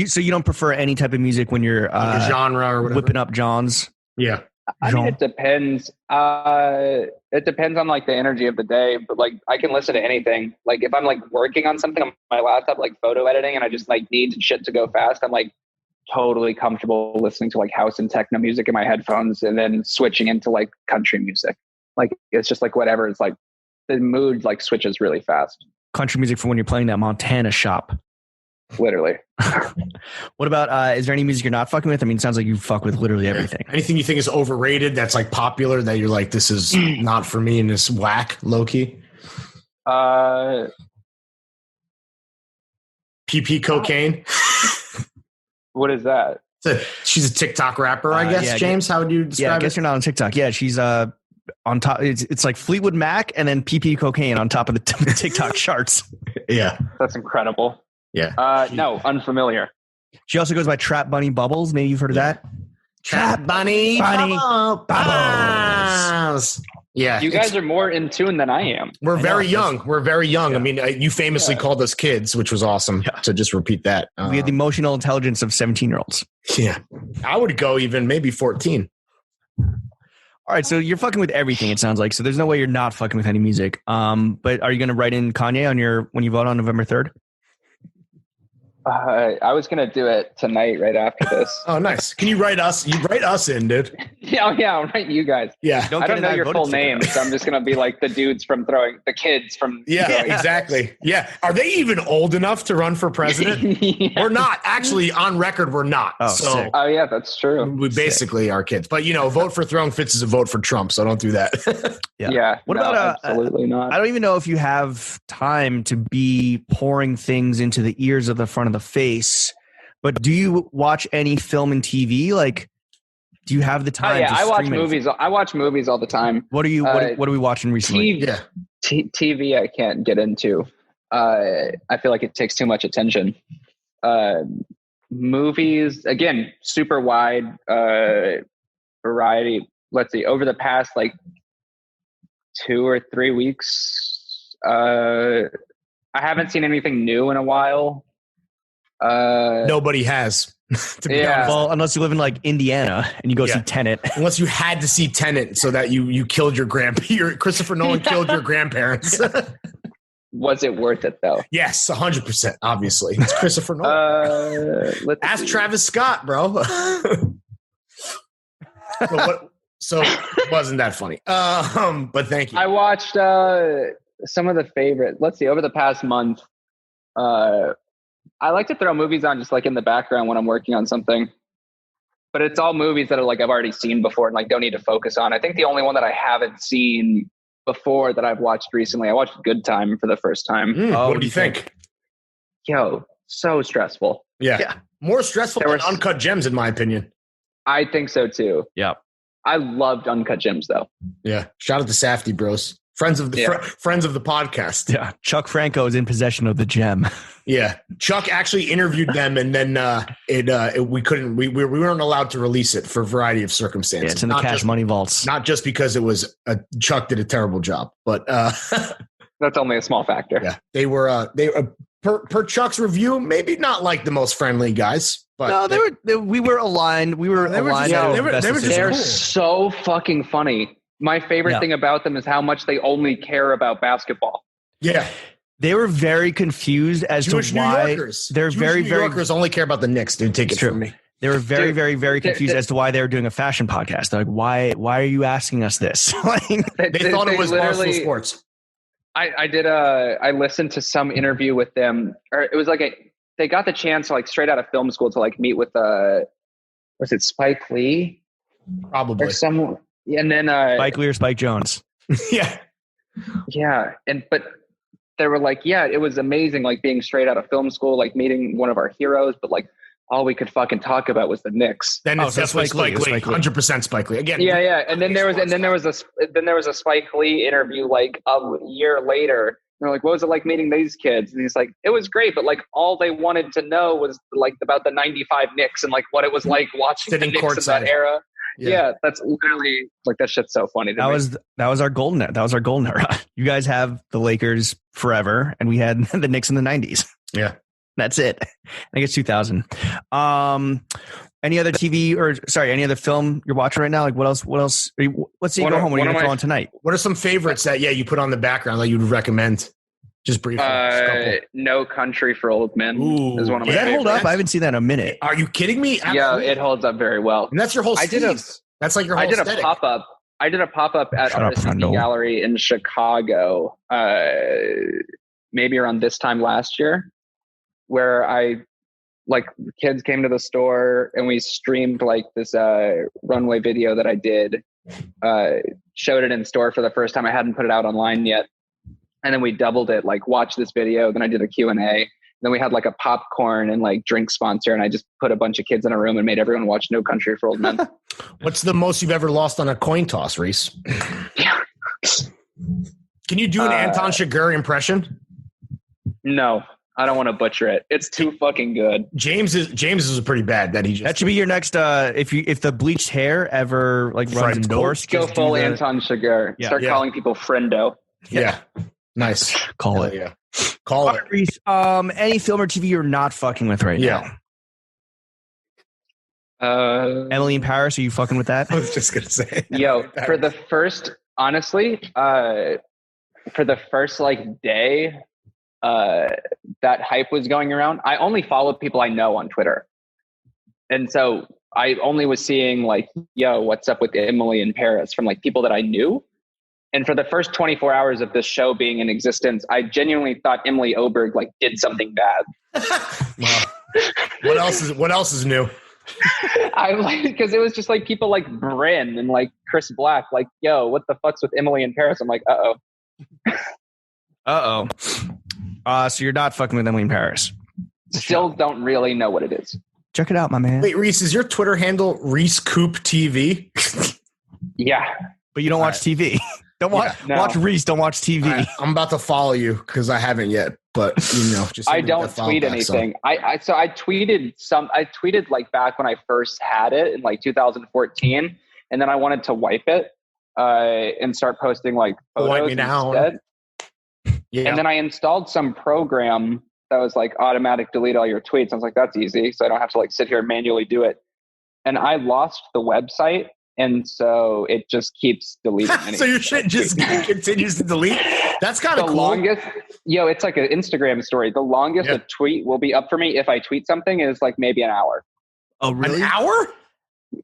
So you don't prefer any type of music when you're like a genre or whatever? Whipping up Johns? Yeah. I mean, it depends. It depends on like the energy of the day, but like I can listen to anything. Like if I'm like working on something on my laptop, like photo editing, and I just like need shit to go fast, I'm like totally comfortable listening to like house and techno music in my headphones and then switching into like country music. Like it's just like whatever. It's like the mood like switches really fast. Country music for when you're playing that Montana shop. Literally. What about, is there any music you're not fucking with? I mean, it sounds like you fuck with literally everything. Anything you think is overrated that's like popular that you're like, this is not for me and it's whack, low key? PP Cocaine. What is that? She's a TikTok rapper, I guess. Yeah, James, how would you describe it? Yeah, I guess you're not on TikTok. Yeah, she's on top. It's like Fleetwood Mac and then PP Cocaine on top of the TikTok charts. Yeah. That's incredible. Yeah. No, unfamiliar. She also goes by Trap Bunny Bubbles. Maybe you've heard of that? Trap Bunny Bubbles. Yeah. You guys are more in tune than I am. We're very young. We're very young. Yeah. I mean, you famously called us kids, which was awesome. Yeah. To just repeat that. We had the emotional intelligence of 17-year-olds. Yeah. I would go even maybe 14. All right, so you're fucking with everything, it sounds like. So there's no way you're not fucking with any music. But are you going to write in Kanye on when you vote on November 3rd? I was going to do it tonight right after this. Oh, nice. Can you write us? You write us in, dude. Yeah, I'll write you guys. Yeah. I don't know your full name, so I'm just going to be like the dudes from the kids from. Yeah, exactly. Yeah. Are they even old enough to run for president? Yeah. We're not. Actually, on record, we're not. Oh, yeah, that's true. We basically are kids. But, vote for Throne Fits is a vote for Trump, so don't do that. Yeah. What about absolutely not. I don't even know if you have time to be pouring things into the ears of the front of the face, but do you watch any film and TV? Like, do you have the time? I watch movies. I watch movies all the time. What are you? What are we watching recently? TV I can't get into. I feel like it takes too much attention. Movies, again, super wide variety. Let's see. Over the past 2 or 3 weeks, I haven't seen anything new in a while. Nobody has. To be honest. Well, unless you live in Indiana and you go see Tenet. Unless you had to see Tenet so that you killed your Christopher Nolan killed your grandparents. Was it worth it though? Yes, 100%. Obviously, it's Christopher Nolan. Ask Travis Scott, bro. So it wasn't that funny. But thank you. I watched some of the favorite. Let's see. Over the past month, I like to throw movies on just in the background when I'm working on something. But it's all movies that are I've already seen before and don't need to focus on. I think the only one that I haven't seen before that I've watched recently, I watched Good Time for the first time. What do you think? Yo, so stressful. Yeah. More stressful than Uncut Gems, in my opinion. I think so too. Yeah. I loved Uncut Gems though. Yeah. Shout out to Safdie Bros. Friends of the podcast. Yeah. Chuck Franco is in possession of the gem. Yeah. Chuck actually interviewed them, and then we weren't allowed to release it for a variety of circumstances. Yeah, it's in the Cash Money vaults. Not just because it was Chuck did a terrible job, but that's only a small factor. Yeah. They were per Chuck's review, maybe not like the most friendly guys, but no, we were aligned. We were aligned. They were just They're cool. so fucking funny. My favorite thing about them is how much they only care about basketball. Yeah. They were very confused as Jewish to why New Yorkers. they're Jewish New Yorkers only care about the Knicks. Dude, take it from me. They were very, very, very confused as to why they were doing a fashion podcast. They're like, why are you asking us this? they thought it was Barstool Sports. I listened to some interview with them, or it was like they got the chance like straight out of film school to like meet with was it Spike Lee? Probably. Or someone. And then Spike Lee or Spike Jones. Yeah. Yeah. But they were like, yeah, it was amazing, like being straight out of film school, like meeting one of our heroes, but like all we could fucking talk about was the Knicks. Then it's definitely Spike Lee. 100% Spike Lee. Again. Yeah. And then there was a Spike Lee interview like a year later. They're like, what was it like meeting these kids? And he's like, it was great, but like all they wanted to know was like about the '95 Knicks and like what it was like watching the Knicks in that era. Yeah, that's literally like that shit's so funny. That was our golden era. You guys have the Lakers forever, and we had the Knicks in the '90s. Yeah, that's it. I guess 2000. Any other any other film you're watching right now? Like what else? Let's say you go home. What are you going to throw on tonight? What are some favorites that you put on the background that you'd recommend? Just briefly. No Country for Old Men is one of my favorites. Does that hold up? I haven't seen that in a minute. Are you kidding me? Absolutely. Yeah, it holds up very well. And that's your whole that's like your whole aesthetic. I did a pop-up at RSC Gallery in Chicago, maybe around this time last year, where kids came to the store and we streamed like this runway video that I did, showed it in store for the first time. I hadn't put it out online yet. And then we doubled it, like watch this video. Then I did a Q&A. Then we had like a popcorn and like drink sponsor. And I just put a bunch of kids in a room and made everyone watch No Country for Old Men. What's the most you've ever lost on a coin toss, Reese? Can you do an Anton Chigurh impression? No, I don't want to butcher it. It's too fucking good. James is pretty bad that should be your next if the bleached hair ever like runs its course. Go full Anton Chigurh. Yeah. Start calling people friendo. Yeah. Nice. Call it. Yeah. Call it. Reese, any film or TV you're not fucking with right now? Emily in Paris, are you fucking with that? I was just gonna say. Yo, for the first like day that hype was going around, I only followed people I know on Twitter. And so I only was seeing like, yo, what's up with Emily in Paris from like people that I knew. And for the first 24 hours of this show being in existence, I genuinely thought Emily Oberg like did something bad. Wow. What else is new? I like because it was just like people like Bryn and like Chris Black, like, yo, what the fuck's with Emily in Paris? I'm like, so you're not fucking with Emily in Paris. Still don't really know what it is. Check it out, my man. Wait, Reese, is your Twitter handle Reese Coop TV? Yeah. But you don't watch TV. Watch Reese. Don't watch TV. Right, I'm about to follow you because I haven't yet. But just I don't tweet anything. I tweeted like back when I first had it in like 2014, and then I wanted to wipe it and start posting like photos instead. Yeah. And then I installed some program that was like automatic delete all your tweets. I was like, that's easy, so I don't have to like sit here and manually do it. And I lost the website. And so it just keeps deleting. So your shit just continues to delete? That's kind of cool. Longest, it's like an Instagram story. The longest a tweet will be up for me if I tweet something is like maybe an hour. Oh, really? An hour?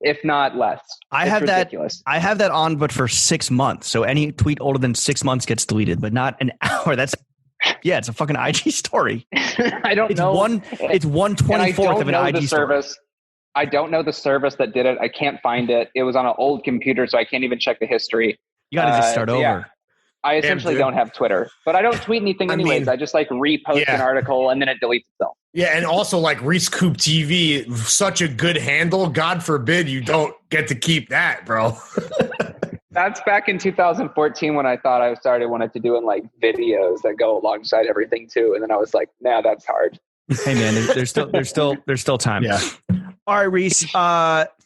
If not less. I have that on, but for 6 months. So any tweet older than 6 months gets deleted, but not an hour. It's a fucking IG story. I don't know. It's 1/24 of an IG story. I don't know the service that did it. I can't find it. It was on an old computer, so I can't even check the history. You got to just start over. Yeah. I essentially don't have Twitter, but I don't tweet anything anyways. I just like repost an article and then it deletes itself. Yeah, and also like Reese Coop TV, such a good handle. God forbid you don't get to keep that, bro. That's back in 2014 when I thought I wanted to do like videos that go alongside everything too, and then I was like, nah, that's hard. Hey man, there's still time. Yeah. All right, Reese.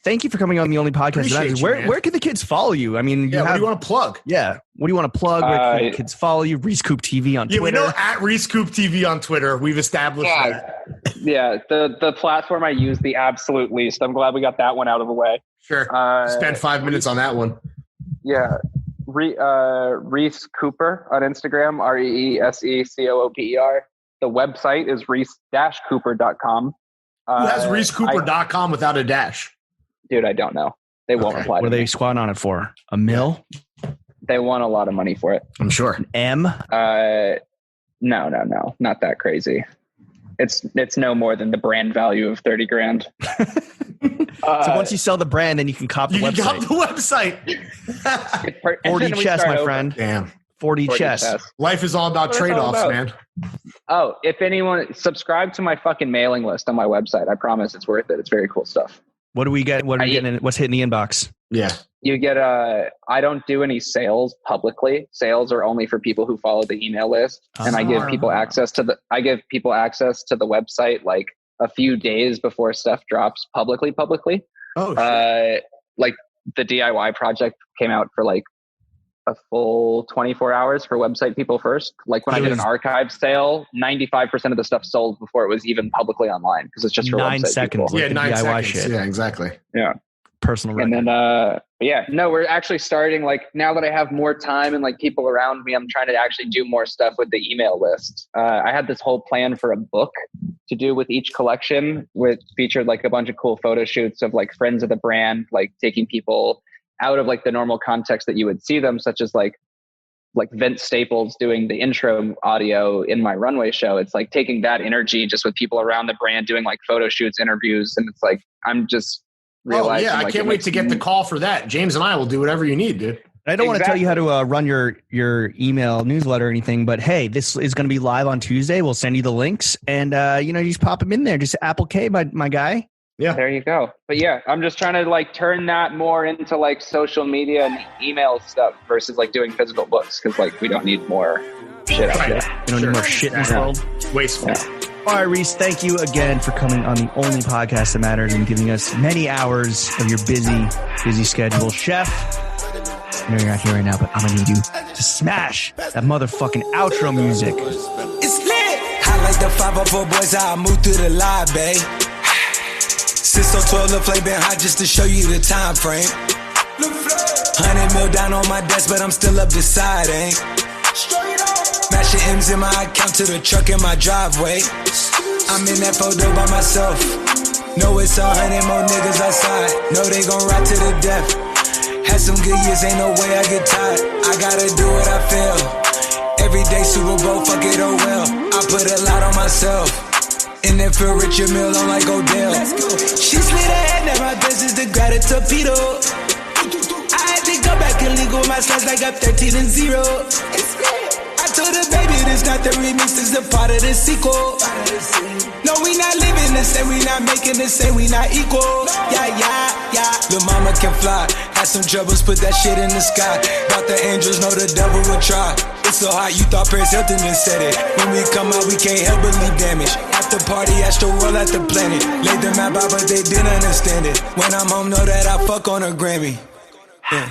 Thank you for coming on the only podcast. Where can the kids follow you? I mean, what do you want to plug? Yeah, what do you want to plug? Where can the kids follow you? Reese Coop TV on Twitter. We know at Reese Coop TV on Twitter. We've established that. Yeah, the platform I use the absolute least. I'm glad we got that one out of the way. Sure. Spend 5 minutes on that one. Yeah. Reese Cooper on Instagram, ReeseCooper. The website is reese-cooper.com. Who has reesecooper.com without a dash? Dude, I don't know. They won't reply. What are they squatting on it for? A mil? They want a lot of money for it. I'm sure. An M? No. Not that crazy. It's no more than the brand value of $30,000. So once you sell the brand, then you can cop the website. You can cop the website. 40 chess, my friend. Damn. 40 chess. Life is all about trade-offs, man. Oh, if anyone subscribe to my fucking mailing list on my website, I promise it's worth it. It's very cool stuff. What do we get? What are we getting? What's hitting the inbox? Yeah. You get I don't do any sales publicly. Sales are only for people who follow the email list. And I give people access to the website like a few days before stuff drops publicly. Oh, shit. Like the DIY project came out for like a full 24 hours for website people first. Like when I did an archive sale, 95% of the stuff sold before it was even publicly online because it's just for 9 website seconds. people. Like 9 DIY seconds. shit. Yeah, exactly. Yeah. Personal record. And then, we're actually starting like now that I have more time and like people around me, I'm trying to actually do more stuff with the email list. I had this whole plan for a book to do with each collection, which featured like a bunch of cool photo shoots of like friends of the brand, like taking people out of like the normal context that you would see them, such as like Vince Staples doing the intro audio in my runway show. It's like taking that energy just with people around the brand doing like photo shoots, interviews. And it's like, I'm just realizing. I can't wait to get the call for that. James and I will do whatever you need, dude. I don't want to tell you how to run your email newsletter or anything, but hey, this is going to be live on Tuesday. We'll send you the links and, you just pop them in there. Just Apple K, my guy. Yeah. There you go. But yeah, I'm just trying to like turn that more into like social media and email stuff versus like doing physical books because like we don't need more shit out there. We don't need more shit in this world. Wasteful. Yeah. All right, Reese, thank you again for coming on the only podcast that matters and giving us many hours of your busy schedule. Chef, I know you're not here right now, but I'm going to need you to smash that motherfucking outro music. It's lit. I like the 504 boys, I move through the live, babe. Since 12, the flame been hot just to show you the time frame. 100 mil down on my desk, but I'm still up deciding. Mashing M's in my account to the truck in my driveway. I'm in that photo by myself. Know it's 100 more niggas outside. Know they gon' ride to the death. Had some good years, ain't no way I get tired. I gotta do what I feel. Every day Super Bowl, fuck it, oh well. I put a lot on myself. And then for Richard Mill, I'm like Odell. She slid ahead, now my best is to grab a torpedo. I had to go back and legal my slides like I'm 13-0. I told her, baby, this not the remix, this is a part of the sequel. No, we not living the same, we not making the same, we not equal. Yeah. Lil' mama can fly. Had some troubles, put that shit in the sky. Thought the angels know the devil would try. It's so hot, you thought Paris Hilton just said it. When we come out, we can't help but leave damage. After party, astro world at the planet. Laid the map out, but they didn't understand it. When I'm home, know that I fuck on a Grammy. Yeah.